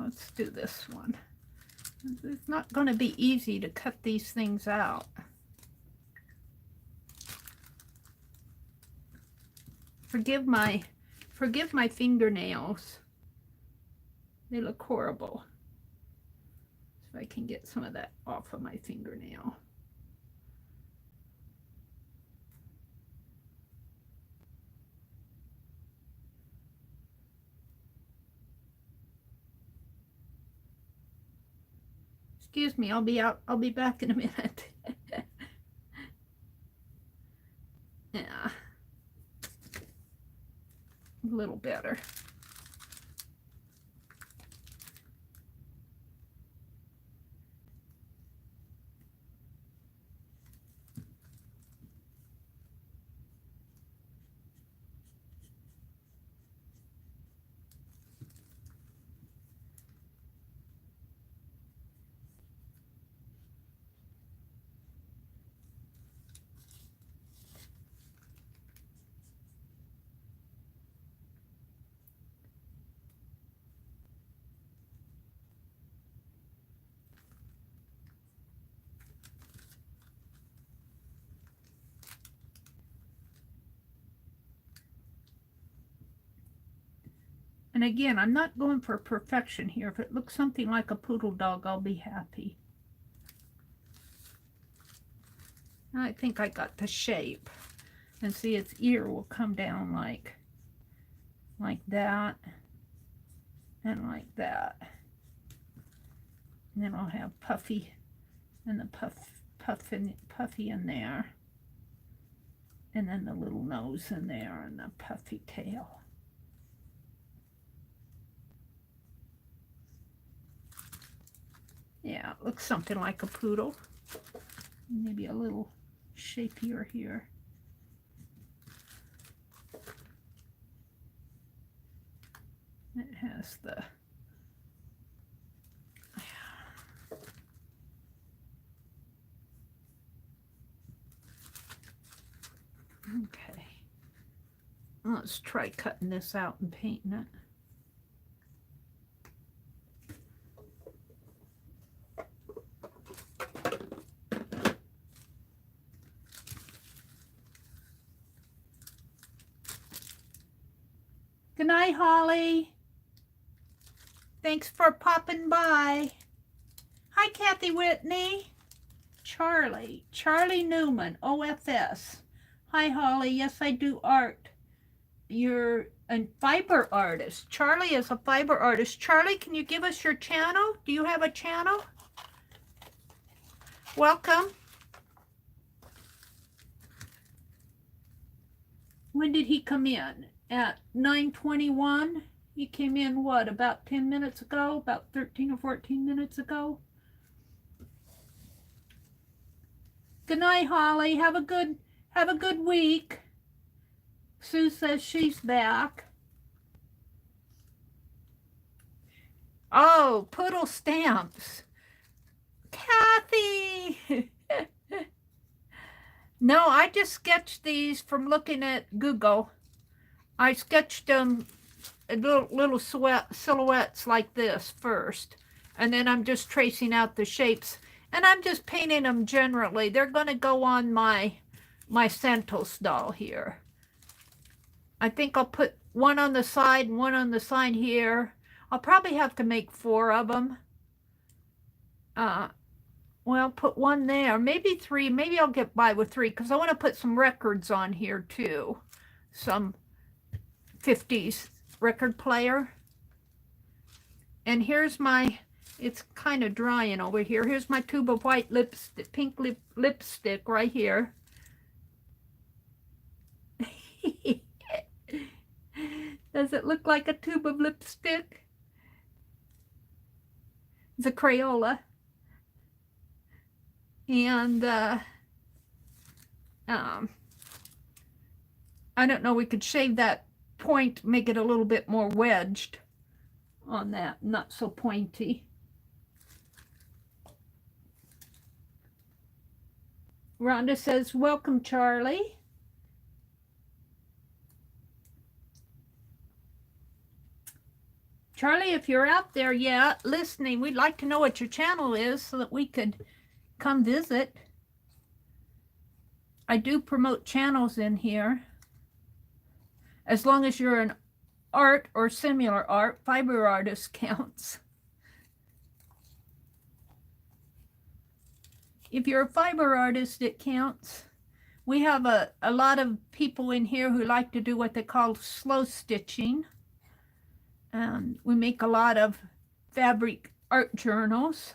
Let's do this one. It's not going to be easy to cut these things out. Forgive my fingernails. They look horrible. So I can get some of that off of my fingernail. Excuse me, I'll be back in a minute. Yeah. A little better. And again, I'm not going for perfection here. If it looks something like a poodle dog, I'll be happy. I think I got the shape. And see, its ear will come down like that and like that. And then I'll have Puffy and the Puffy in there. And then the little nose in there and the puffy tail. Yeah, it looks something like a poodle. Maybe a little shapier here. It has the... Okay. Let's try cutting this out and painting it. Good night, Holly. Thanks for popping by. Hi, Kathy Whitney. Charlie Newman, OFS. Hi, Holly. Yes, I do art. You're a fiber artist. Charlie is a fiber artist. Charlie, can you give us your channel? Do you have a channel? Welcome. When did he come in? At 9:21? He came in, what, about 10 minutes ago? About 13 or 14 minutes ago? Good night, Holly. Have a good week. Sue says she's back. Oh, poodle stamps. Kathy. No, I just sketched these from looking at Google. I sketched them little silhouettes like this first, and then I'm just tracing out the shapes. And I'm just painting them generally. They're going to go on my Santos doll here. I think I'll put one on the side and one on the side here. I'll probably have to make 4 of them. Well, put one there, maybe 3. Maybe I'll get by with 3 because I want to put some records on here too. Some 50s record player. And here's my, it's kind of drying over here. Here's my tube of white lipstick, pink lipstick right here. Does it look like a tube of lipstick? It's a Crayola. And I don't know, we could shave that point, make it a little bit more wedged on that, not so pointy. Rhonda says, welcome, Charlie. Charlie, if you're out there yet listening, we'd like to know what your channel is so that we could come visit. I do promote channels in here. As long as you're an art or similar art, fiber artist counts. If you're a fiber artist, it counts. We have a lot of people in here who like to do what they call slow stitching. We make a lot of fabric art journals.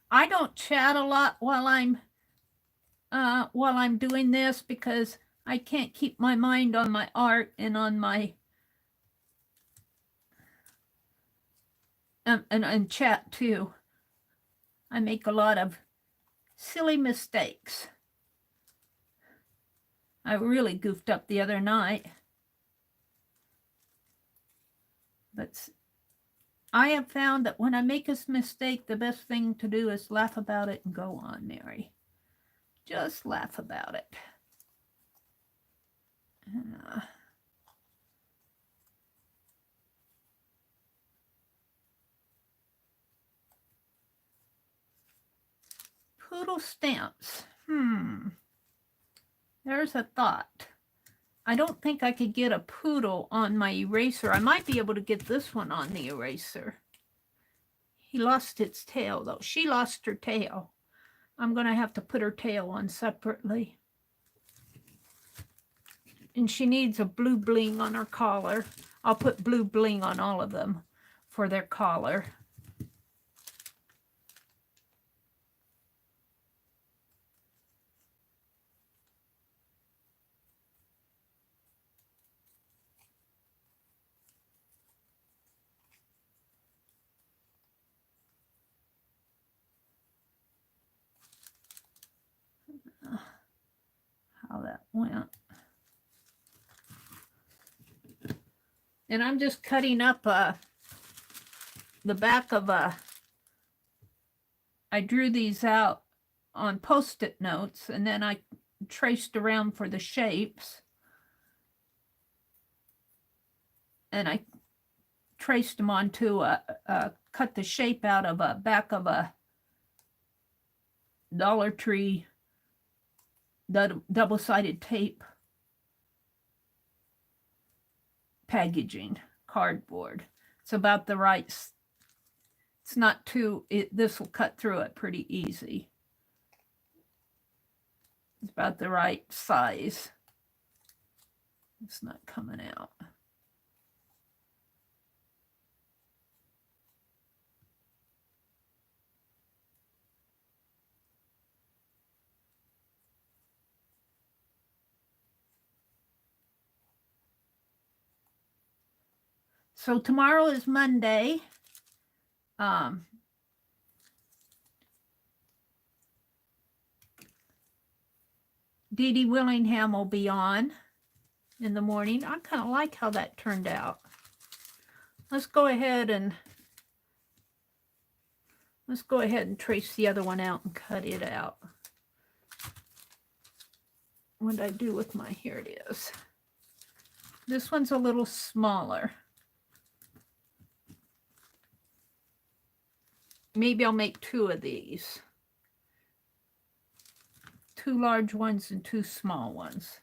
I don't chat a lot while I'm doing this because I can't keep my mind on my art and on my and chat too. I make a lot of silly mistakes. I really goofed up the other night. But I have found that when I make a mistake, the best thing to do is laugh about it and go on, Mary. Just laugh about it. Poodle stamps. There's a thought. I don't think I could get a poodle on my eraser. I might be able to get this one on the eraser. He lost its tail, though. She lost her tail. I'm going to have to put her tail on separately. And she needs a blue bling on her collar. I'll put blue bling on all of them for their collar. How that went. And I'm just cutting up the back of I drew these out on Post-it notes, and then I traced around for the shapes. And I traced them onto cut the shape out of a back of a Dollar Tree double-sided tape packaging cardboard. It's about the right, it's not too, this will cut through it pretty easy. It's about the right size. It's not coming out. So tomorrow is Monday. Dee Dee Willingham will be on in the morning. I kind of like how that turned out. Let's go ahead and trace the other one out and cut it out. What did I do with my, here it is. This one's a little smaller. Maybe I'll make 2 of these. 2 large ones and 2 small ones.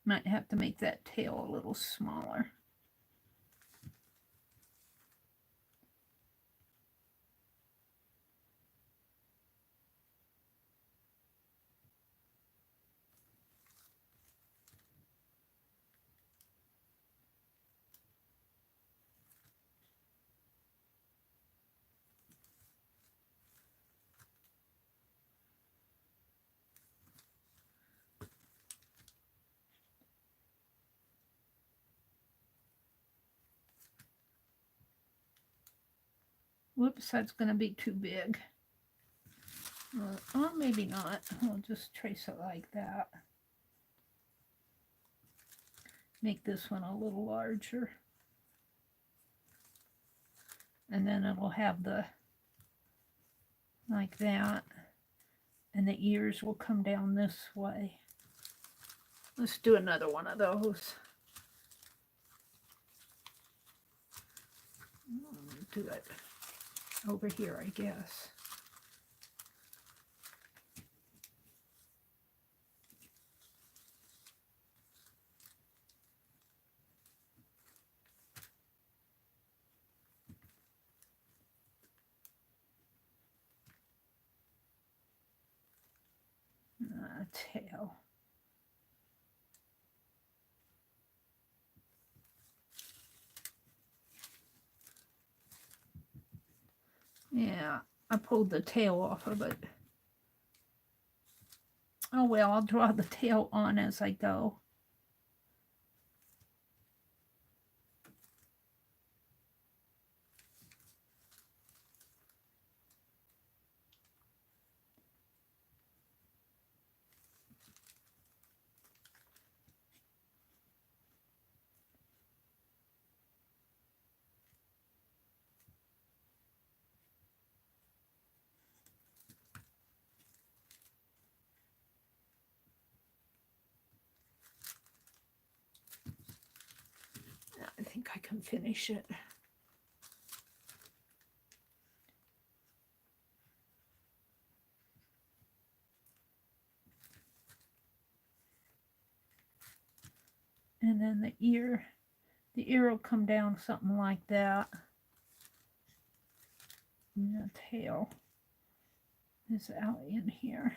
Might have to make that tail a little smaller. Whoops, that's going to be too big. Oh, maybe not. I'll just trace it like that. Make this one a little larger. And then it'll have the, like that. And the ears will come down this way. Let's do another one of those. Do it over here, I guess. Tail. Yeah, I pulled the tail off of it. Oh well, I'll draw the tail on as I go. I think I can finish it. And then the ear will come down something like that. And the tail is out in here.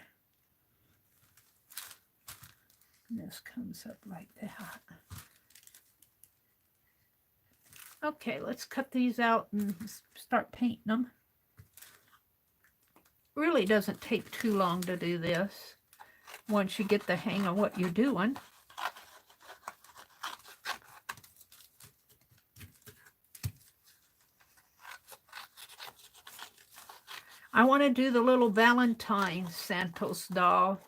And this comes up like that. Okay, let's cut these out and start painting them. Really doesn't take too long to do this once you get the hang of what you're doing. I want to do the little Valentine Santos doll.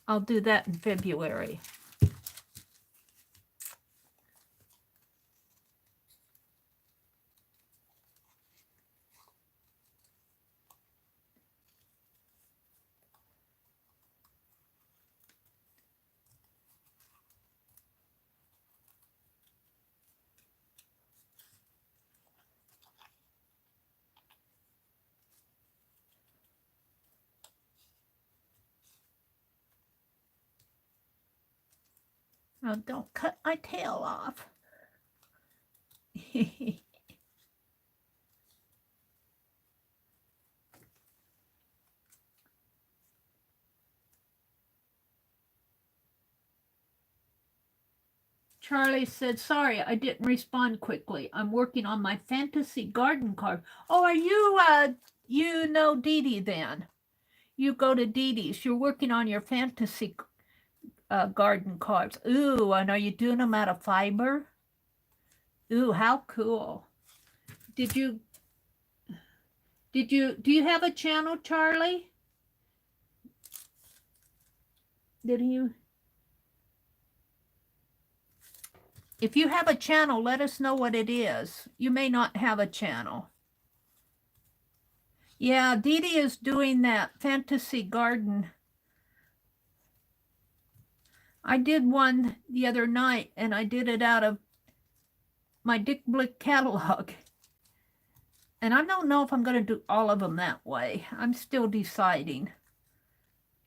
I'll do that in February. Now don't cut my tail off. Charlie said, sorry, I didn't respond quickly. I'm working on my fantasy garden card. Oh, are you, you know Dee Dee then? You go to Dee Dee's. You're working on your fantasy garden cards. Ooh, and are you doing them out of fiber? Ooh, how cool. Do you have a channel, Charlie? Did you? If you have a channel, let us know what it is. You may not have a channel. Yeah, Dee Dee is doing that fantasy garden. I did one the other night, and I did it out of my Dick Blick catalog. And I don't know if I'm going to do all of them that way. I'm still deciding.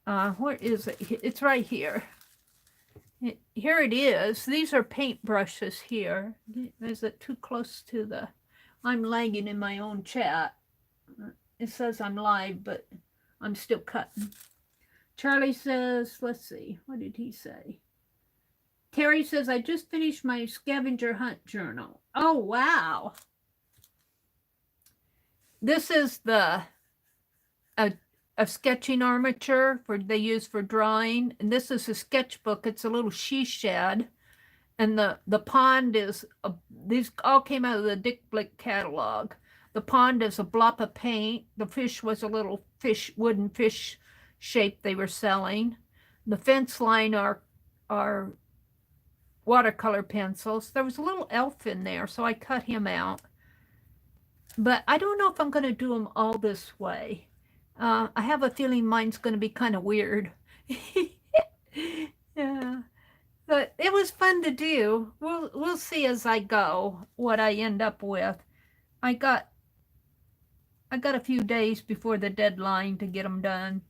Where is it? It's right here. Here it is. These are paint brushes here. Is it too close to the... I'm lagging in my own chat. It says I'm live, but I'm still cutting. Charlie says, let's see, what did he say? Terry says, I just finished my scavenger hunt journal. Oh, wow. This is a sketching armature they use for drawing. And this is a sketchbook. It's a little she shed. And the pond is, these all came out of the Dick Blick catalog. The pond is a blob of paint. The fish was a little wooden fish shape they were selling. The fence line are watercolor pencils. There was a little elf in there, so I cut him out. But I don't know if I'm going to do them all this way. I have a feeling mine's going to be kind of weird. Yeah. But it was fun to do. We'll see as I go what I end up with. I got a few days before the deadline to get them done.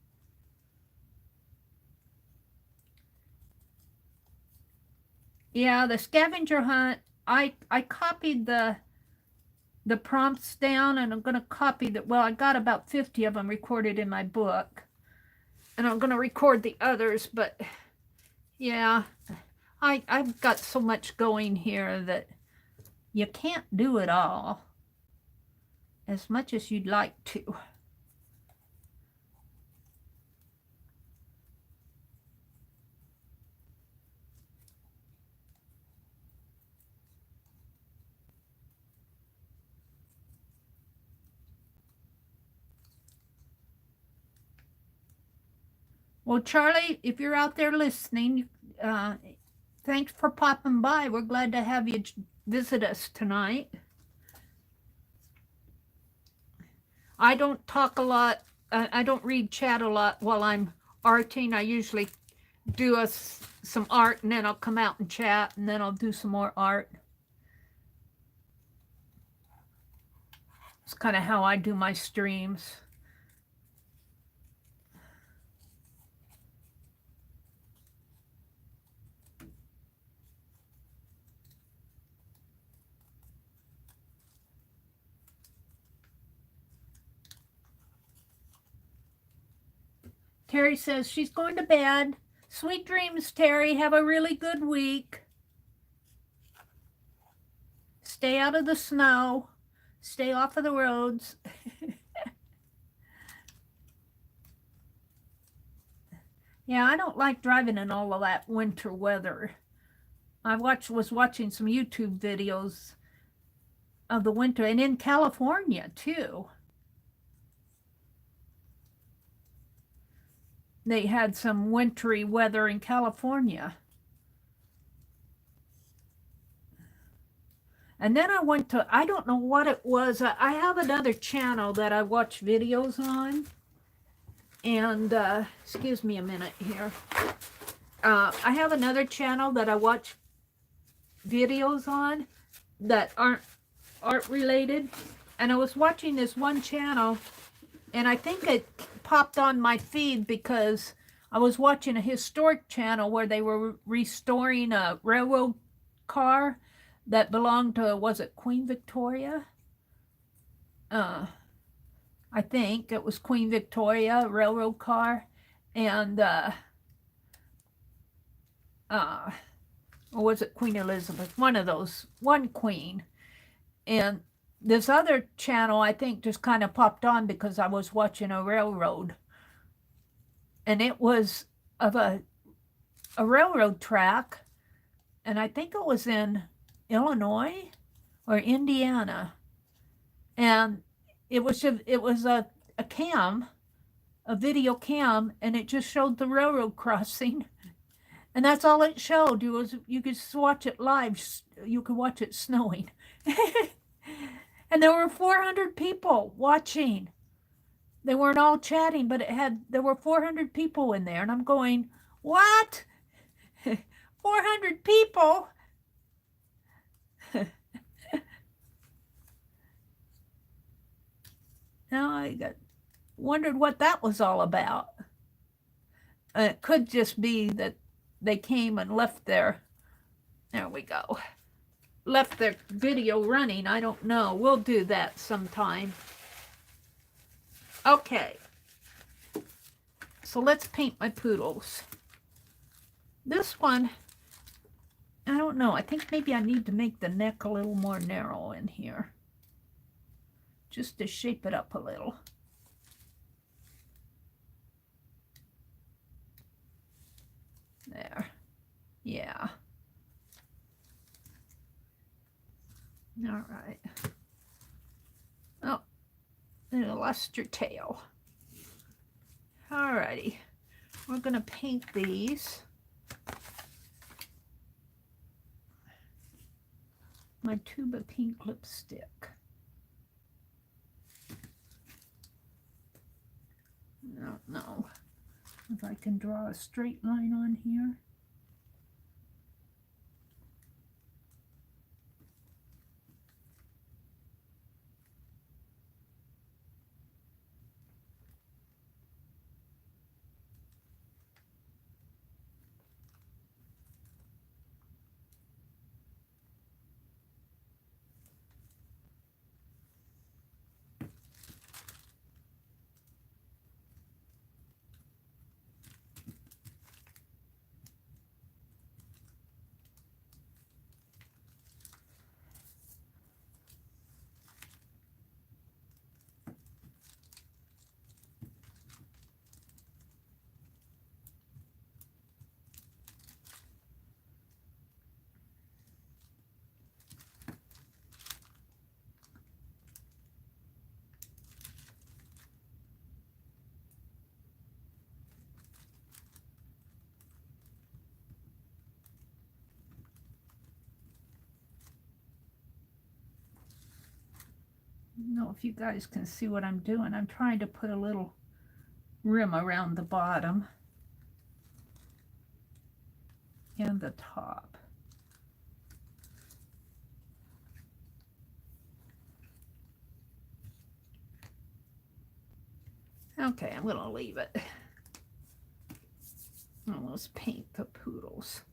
Yeah, the scavenger hunt, I copied the prompts down, and I'm going to copy that. Well, I got about 50 of them recorded in my book, and I'm going to record the others. But yeah, I've got so much going here that you can't do it all as much as you'd like to. Well, Charlie, if you're out there listening, thanks for popping by. We're glad to have you visit us tonight. I don't talk a lot. I don't read chat a lot while I'm arting. I usually do some art, and then I'll come out and chat, and then I'll do some more art. It's kind of how I do my streams. Terry says she's going to bed. Sweet dreams, Terry. Have a really good week. Stay out of the snow. Stay off of the roads. Yeah, I don't like driving in all of that winter weather. I was watching some YouTube videos of the winter, and in California too. They had some wintry weather in California. And then I went to, I don't know what it was. I have another channel that I watch videos on. And, excuse me a minute here. I have another channel that I watch videos on that aren't art related. And I was watching this one channel, and I think it popped on my feed because I was watching a historic channel where they were restoring a railroad car that belonged to, was it Queen Victoria? I think it was Queen Victoria, railroad car. And, or was it Queen Elizabeth? One of those, one queen. And this other channel, I think, just kind of popped on because I was watching a railroad. And it was of a railroad track. And I think it was in Illinois or Indiana. And it was a cam, a video cam, and it just showed the railroad crossing. And that's all it showed. You could just watch it live. You could watch it snowing. And there were 400 people watching. They weren't all chatting, but there were 400 people in there. And I'm going, what? 400 people? Now wondered what that was all about. It could just be that they came and left there we go. Left their video running. I don't know. We'll do that sometime. Okay. So let's paint my poodles. This one, I don't know. I think maybe I need to make the neck a little more narrow in here. Just to shape it up a little. There. Yeah. All right. Oh, you lost your tail. All righty. We're going to paint these. My Tuba Pink lipstick. I don't know if I can draw a straight line on here. I don't know if you guys can see what I'm doing. I'm trying to put a little rim around the bottom and the top. Okay, I'm going to leave it. Almost paint the poodles.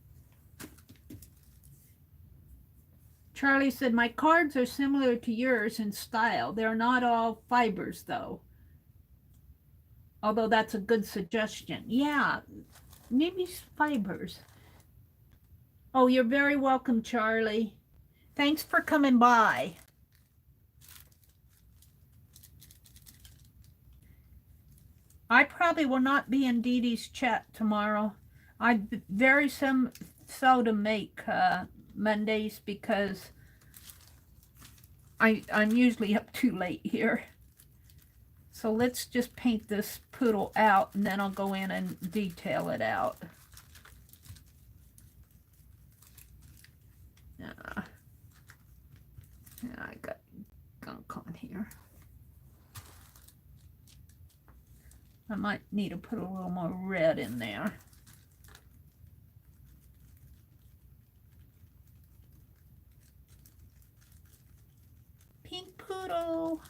Charlie said, my cards are similar to yours in style. They're not all fibers, though. Although that's a good suggestion. Yeah, maybe fibers. Oh, you're very welcome, Charlie. Thanks for coming by. I probably will not be in Dee Dee's chat tomorrow. I very seldom make Mondays because I'm usually up too late here. So let's just paint this poodle out and then I'll go in and detail it out. Yeah, I got gunk on here. I might need to put a little more red in there. Pink poodle.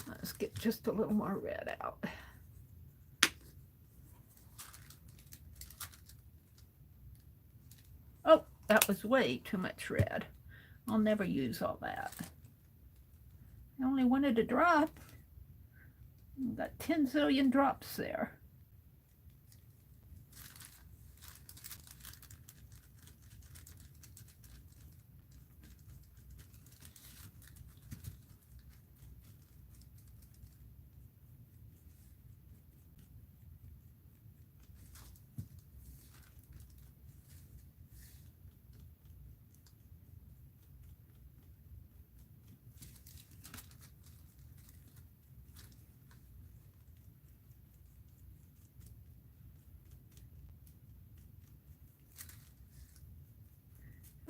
Let's get just a little more red out. Oh, that was way too much red. I'll never use all that. I only wanted a drop. I've got 10 zillion drops there.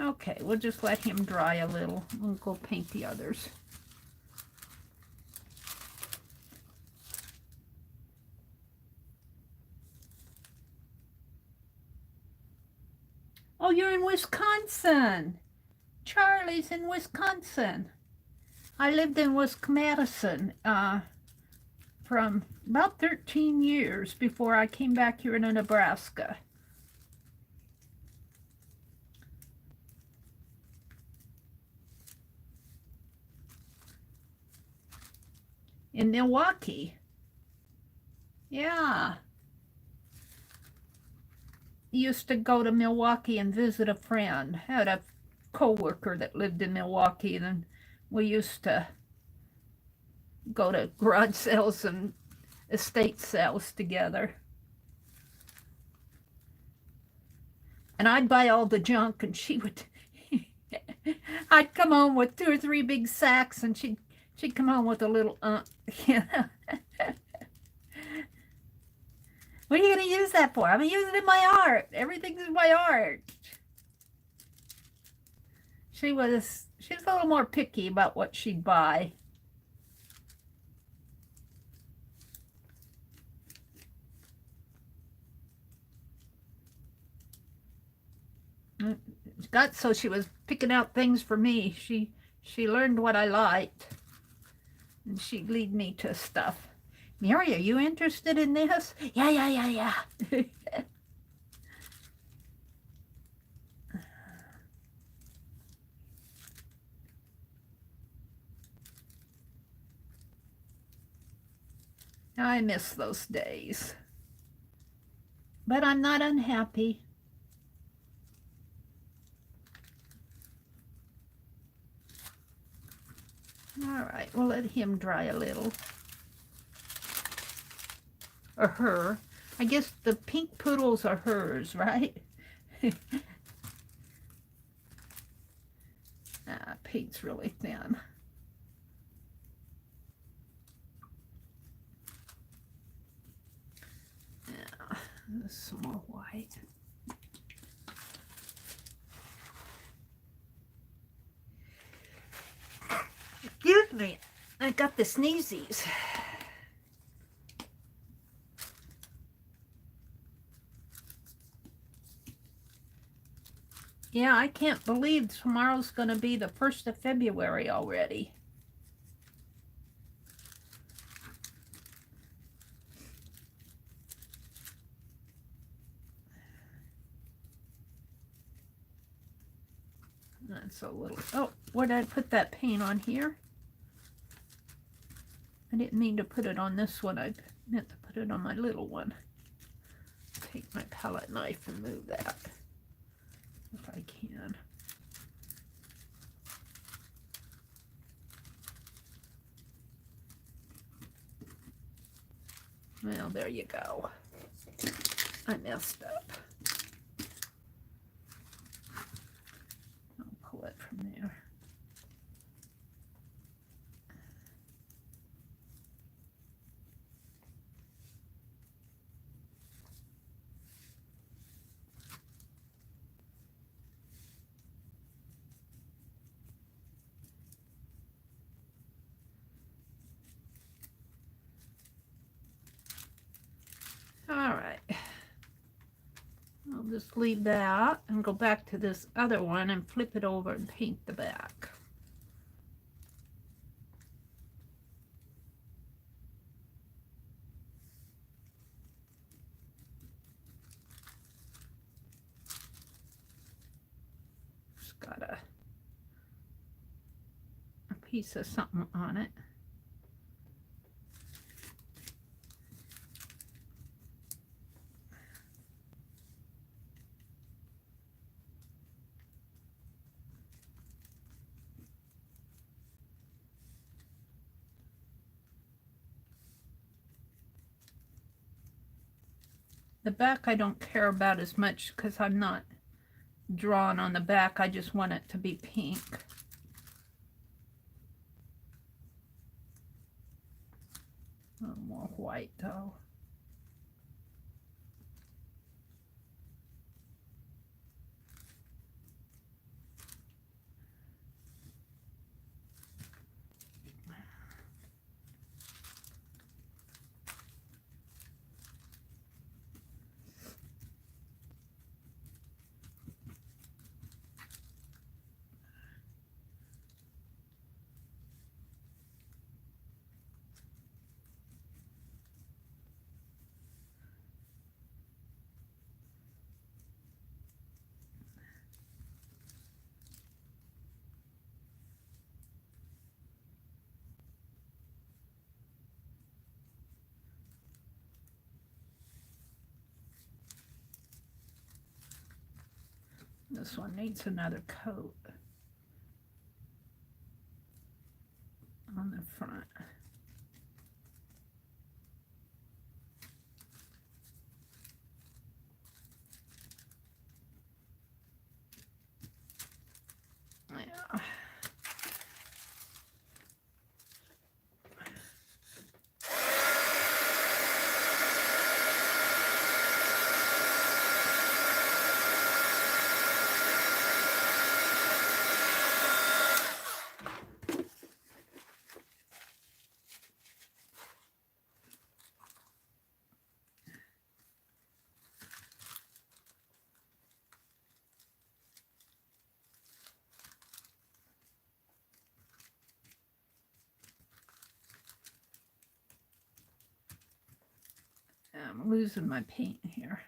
Okay, we'll just let him dry a little. We'll go paint the others. Oh, you're in Wisconsin. Charlie's in Wisconsin. I lived in Wisconsin from about 13 years before I came back here to Nebraska. In Milwaukee. Yeah. Used to go to Milwaukee and visit a friend. Had a co-worker that lived in Milwaukee, and then we used to go to garage sales and estate sales together. And I'd buy all the junk, and she would I'd come home with 2 or 3 big sacks, and she'd come home with a little you know. What are you going to use that for? I'm going to use it in my art. Everything's in my art. She was a little more picky about what she'd buy. Got so she was picking out things for me. She learned what I liked, and she'd lead me to stuff. Mary, are you interested in this? Yeah. I miss those days. But I'm not unhappy. All right, we'll let him dry a little. Or her. I guess the pink poodles are hers, right? Paint's really thin. Yeah, some more white. Excuse me, I got the sneezies. Yeah, I can't believe tomorrow's going to be the 1st of February already. That's a little... Oh, where did I put that paint on here? I didn't mean to put it on this one. I meant to put it on my little one. Take my palette knife and move that if I can. Well, there you go. I messed up. I'll pull it from there. All right. I'll just leave that and go back to this other one and flip it over and paint the back. It's got a piece of something on it. The back I don't care about as much because I'm not drawing on the back. I just want it to be pink. A little more white though. This one needs another coat on the front. Yeah. I'm losing my paint here.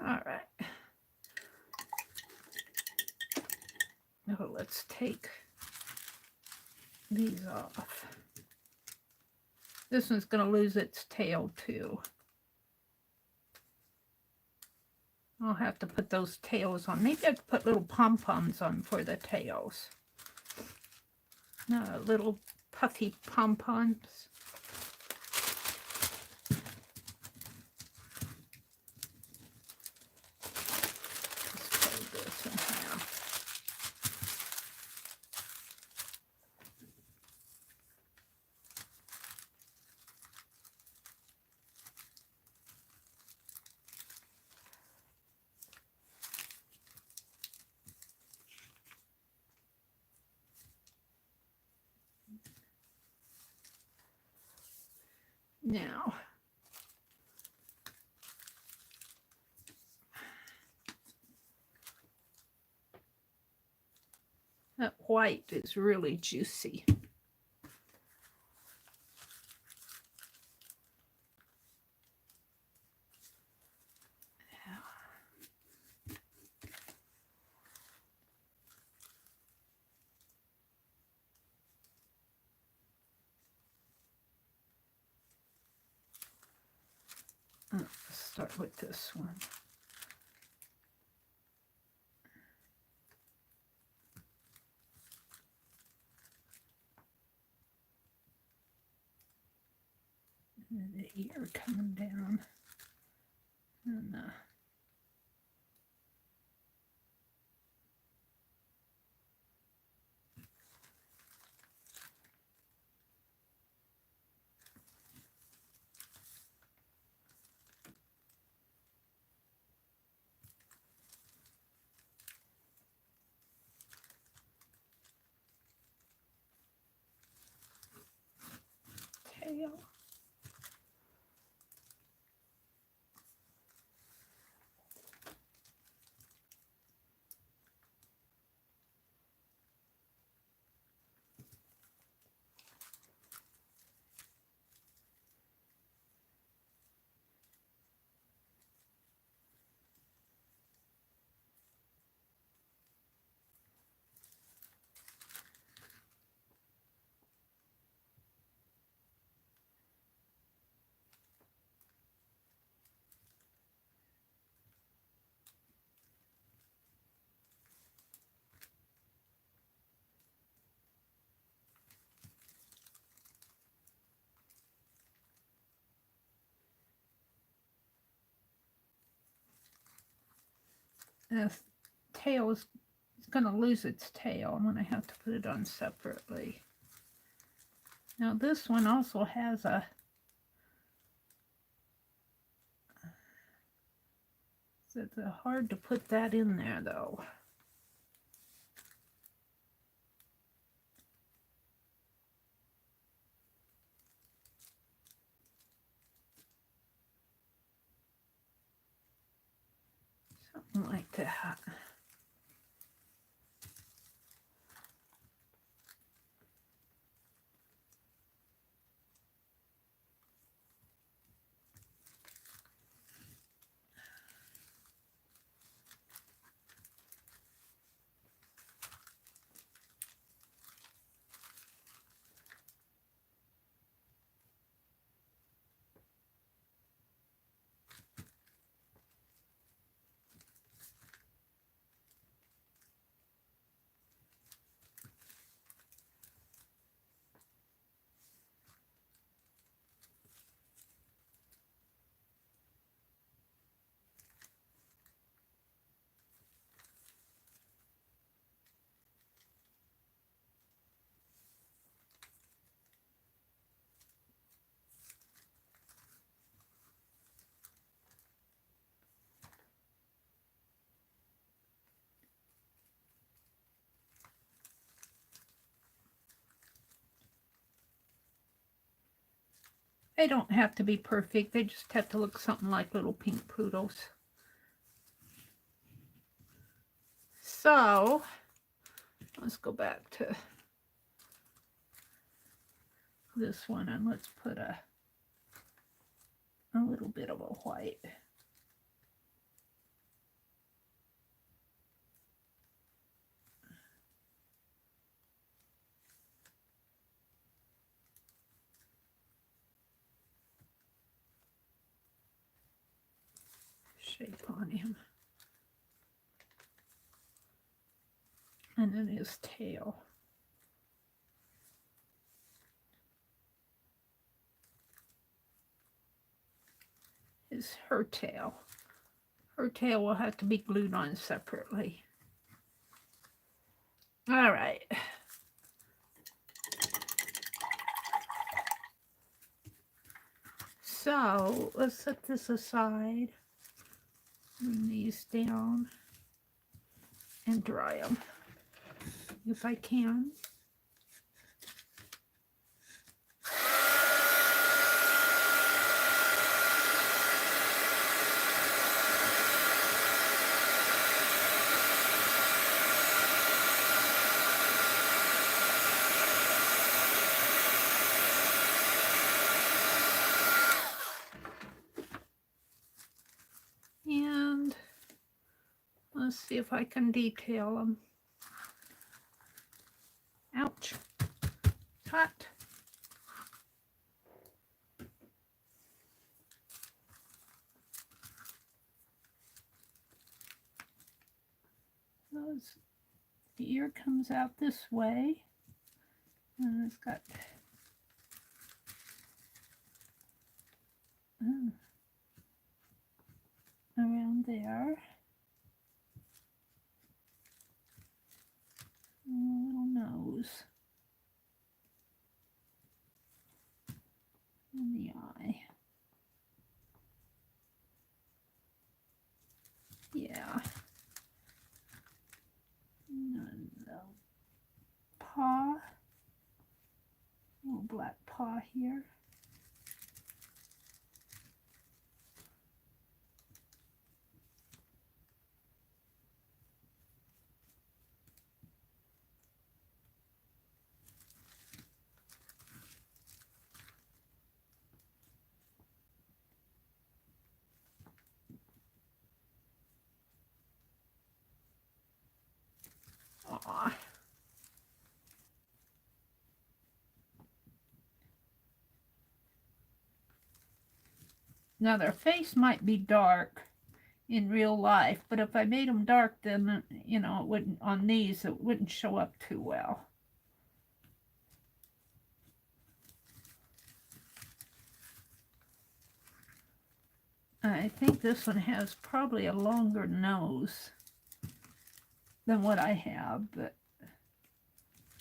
All right. Now let's take these off. This one's going to lose its tail too. I'll have to put those tails on. Maybe I could put little pom-poms on for the tails. No, little puffy pom-poms. Now, that white is really juicy. Let's start with this one. And the ear coming down. And tail. The tail is going to lose its tail. I'm going to have to put it on separately. Now this one also has a it's hard to put that in there though. that. They don't have to be perfect. They just have to look something like little pink poodles. So, let's go back to this one and let's put a little bit of a white. Shape on him. And then his tail. Her tail. Her tail will have to be glued on separately. All right. So let's set this aside. Bring these down and dry them if I can. And let's see if I can detail them. Ouch. Hot. The ear comes out this way. And it's got around there. And a little nose. And the eye. Yeah. And the paw. Little black paw here. Aw. Now their face might be dark in real life, but if I made them dark, then, you know, it wouldn't, on these, it wouldn't show up too well. I think this one has probably a longer nose than what I have, but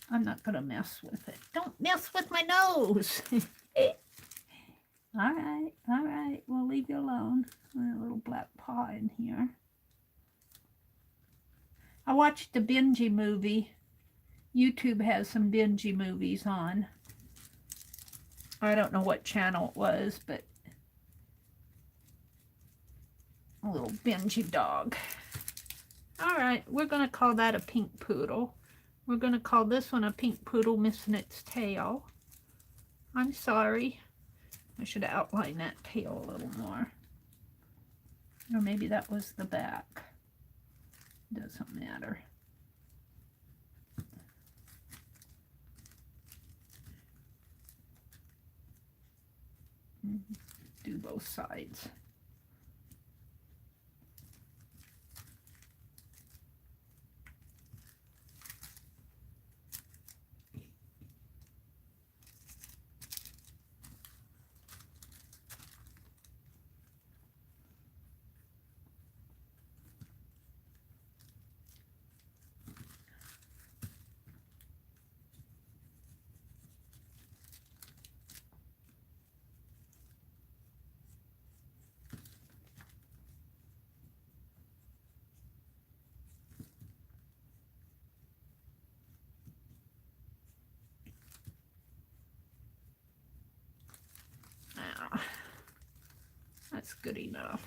I'm not going to mess with it. Don't mess with my nose! All right, we'll leave you alone. A little black paw in here. I watched the Benji movie. YouTube has some Benji movies on. I don't know what channel it was, but a little Benji dog. All right, we're going to call that a pink poodle. We're going to call this one a pink poodle missing its tail. I'm sorry. I should outline that tail a little more. Or maybe that was the back. Doesn't matter. Do both sides. That's good enough.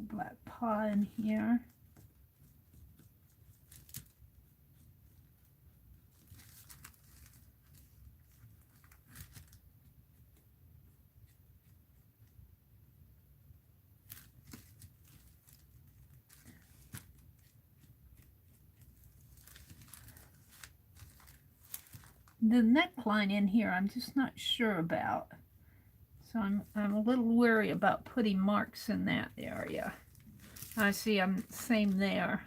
Black paw in here. The neckline in here, I'm just not sure about. So I'm a little wary about putting marks in that area. I see I'm same there.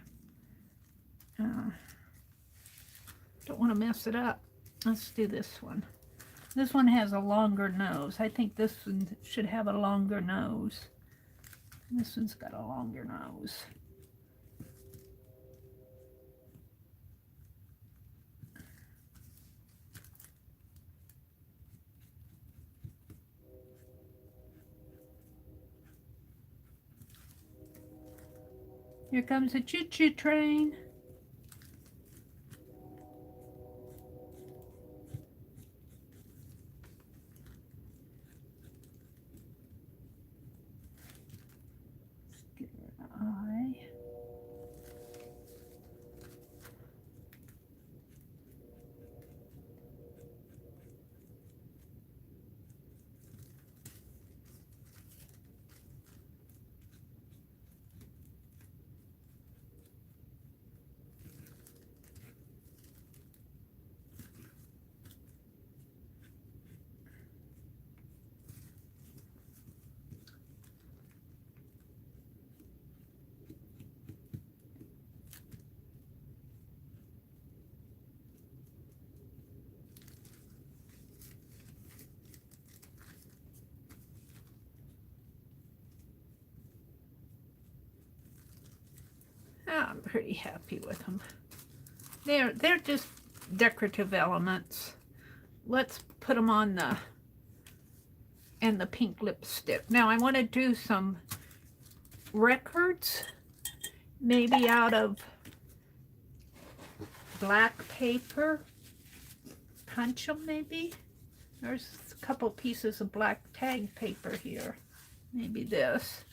Don't want to mess it up. Let's do this one. This one has a longer nose. I think this one should have a longer nose. This one's got a longer nose. Here comes a choo-choo train. Let's get her eye. I'm pretty happy with them. They're just decorative elements. Let's put them on the pink lipstick. Now I want to do some records, maybe out of black paper. Punch them maybe. There's a couple pieces of black tag paper here. Maybe this.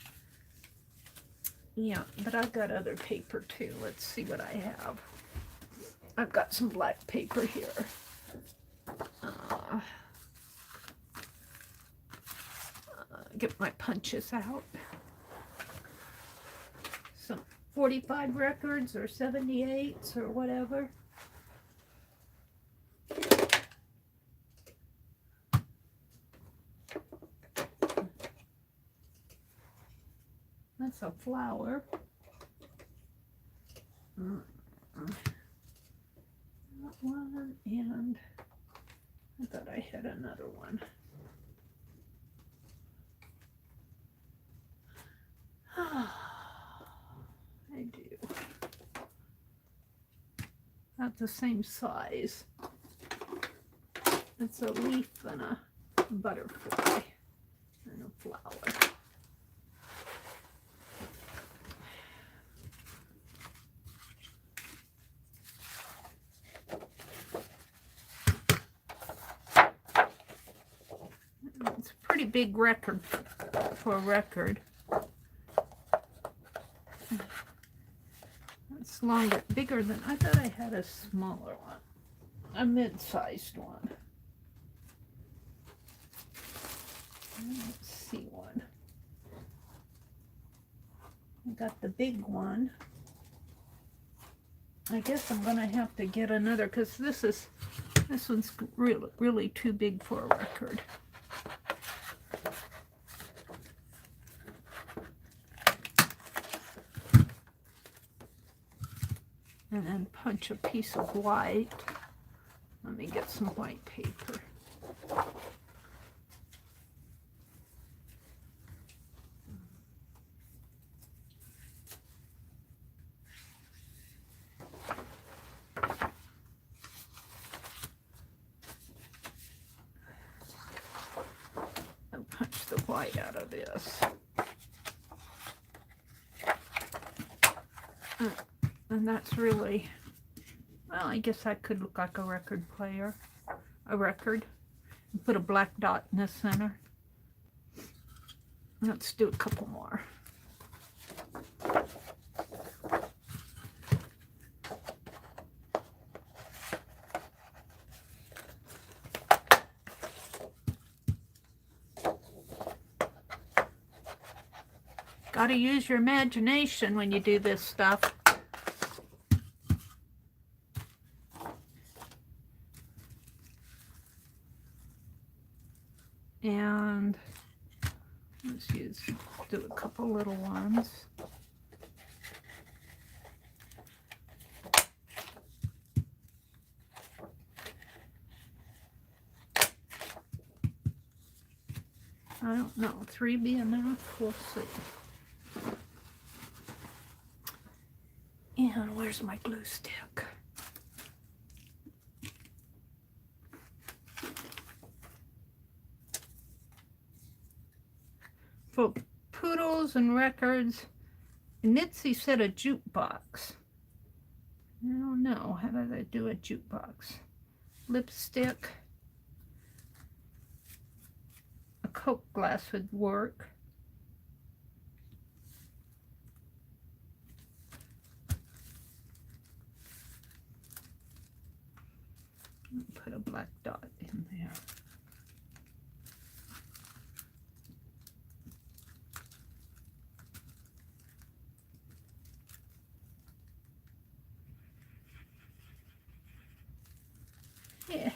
Yeah, but I've got other paper too. Let's see what I have. I've got some black paper here. get my punches out. Some 45 records or 78s or whatever. That's a flower. That one, and I thought I had another one. I do. Not the same size. It's a leaf and a butterfly and a flower. It's a pretty big record for a record. It's longer, bigger than, I thought I had a smaller one, a mid-sized one. Let's see one. I got the big one. I guess I'm gonna have to get another because this one's really too big for a record. And then punch a piece of white. Let me get some white paper. I'll punch the white out of this. And that's really, well, I guess that could look like a record player, a record. Put a black dot in the center. Let's do a couple more. Got to use your imagination when you do this stuff. And let's do a couple little ones. I don't know, 3 be enough? We'll see. And where's my glue stick? For poodles and records, Mitzi said a jukebox. I don't know, how did I do a jukebox? Lipstick. A Coke glass would work. Put a black dot in there. Yeah.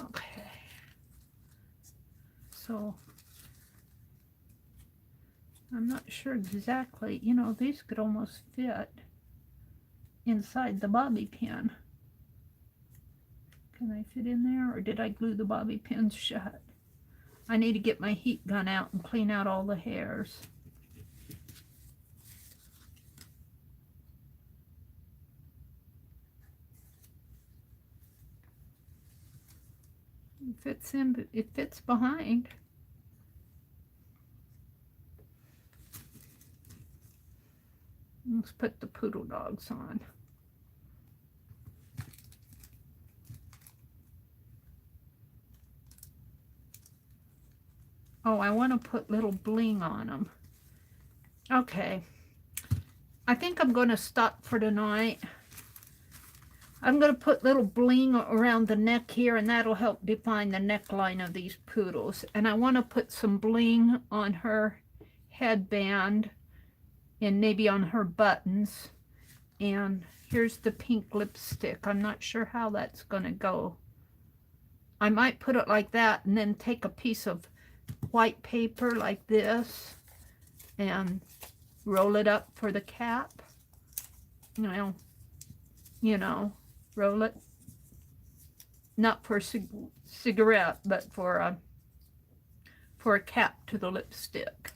Okay, so I'm not sure exactly, you know, these could almost fit inside the bobby pin. Can I fit in there, or did I glue the bobby pins shut? I need to get my heat gun out and clean out all the hairs. It fits in, but it fits behind. Let's put the poodle dogs on. Oh, I want to put little bling on them. Okay. I think I'm going to stop for tonight. I'm going to put little bling around the neck here, and that'll help define the neckline of these poodles. And I want to put some bling on her headband and maybe on her buttons. And here's the pink lipstick. I'm not sure how that's going to go. I might put it like that and then take a piece of white paper like this and roll it up for the cap. Well, you know, roll it. Not for a cigarette, but for a cap to the lipstick.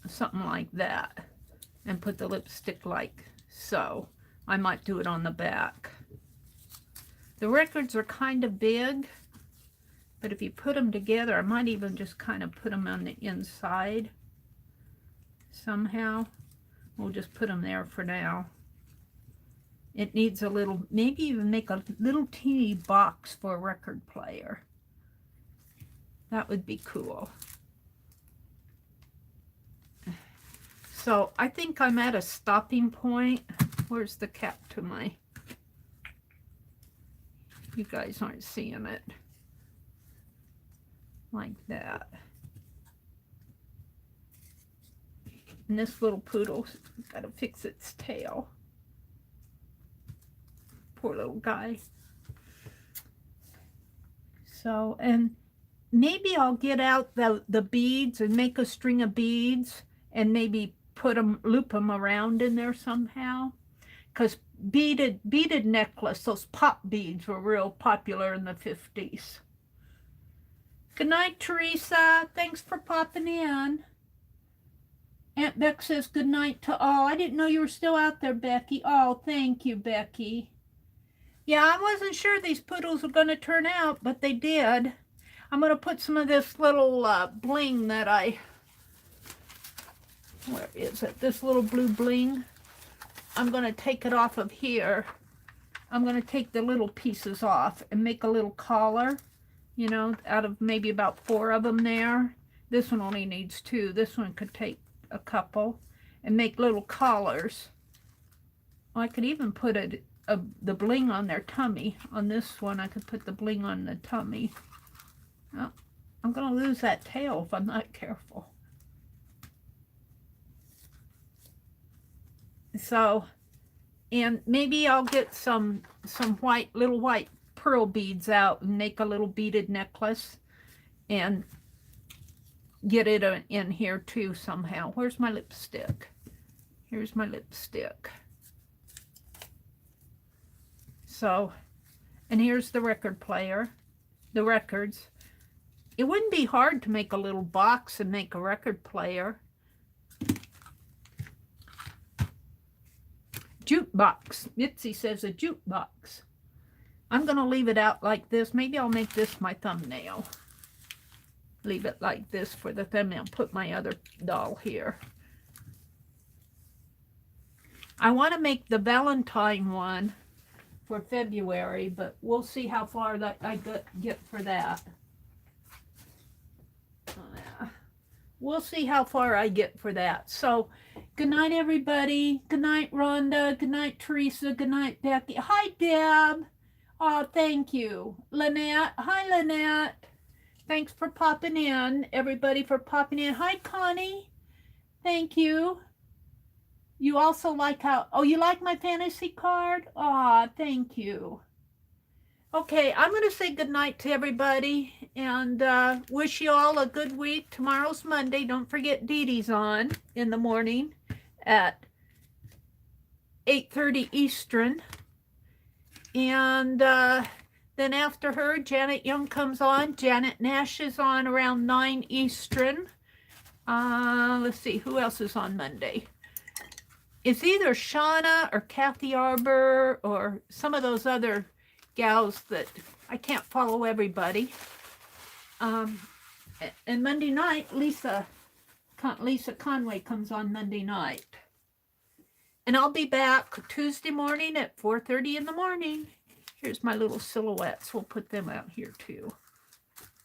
Something like that. And put the lipstick like so. I might do it on the back. The records are kind of big, but if you put them together, I might even just kind of put them on the inside somehow. We'll just put them there for now. It needs a little, maybe even make a little teeny box for a record player. That would be cool. So I think I'm at a stopping point. Where's the cap to my... You guys aren't seeing it. Like that. And this little poodle's got to fix its tail. Poor little guy. So, and maybe I'll get out the beads and make a string of beads and maybe put them, loop them around in there somehow. Because beaded necklace, those pop beads were real popular in the 50s. Good night, Teresa. Thanks for popping in. Aunt Beck says good night to all. I didn't know you were still out there, Becky. Oh, thank you, Becky. Yeah, I wasn't sure these poodles were going to turn out, but they did. I'm going to put some of this little bling that where is it? This little blue bling. I'm going to take it off of here. I'm going to take the little pieces off and make a little collar, you know, out of maybe about 4 of them there. This one only needs 2. This one could take a couple and make little collars. I could even put the bling on their tummy. On this one, I could put the bling on the tummy. Oh, I'm going to lose that tail if I'm not careful. So, and maybe I'll get some little white pearl beads out and make a little beaded necklace and get it in here too somehow. Where's my lipstick? Here's my lipstick. So, and here's the record player, the records. It wouldn't be hard to make a little box and make a record player. Jukebox. Mitzi says a jukebox. I'm going to leave it out like this. Maybe I'll make this my thumbnail. Leave it like this for the thumbnail. Put my other doll here. I want to make the Valentine one for February, but we'll see how far that I get for that. We'll see how far I get for that. So, good night, everybody. Good night, Rhonda. Good night, Teresa. Good night, Becky. Hi, Deb. Oh, thank you. Lynette. Hi, Lynette. Thanks for popping in, everybody, for popping in. Hi, Connie. Thank you. You also like how... Oh, you like my fantasy card? Aw, thank you. Okay, I'm going to say goodnight to everybody and wish you all a good week. Tomorrow's Monday. Don't forget Dee Dee's on in the morning at 8:30 Eastern. And Then after her, Janet Young comes on. Janet Nash is on around 9 Eastern. Let's see, who else is on Monday? It's either Shauna or Kathy Arbor or some of those other gals that I can't follow everybody. And Monday night, Lisa Conway comes on Monday night. And I'll be back Tuesday morning at 4:30 in the morning. Here's my little silhouettes. We'll put them out here too.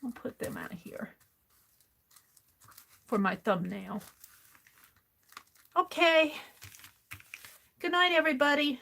We'll put them out here for my thumbnail. Okay. Good night, everybody.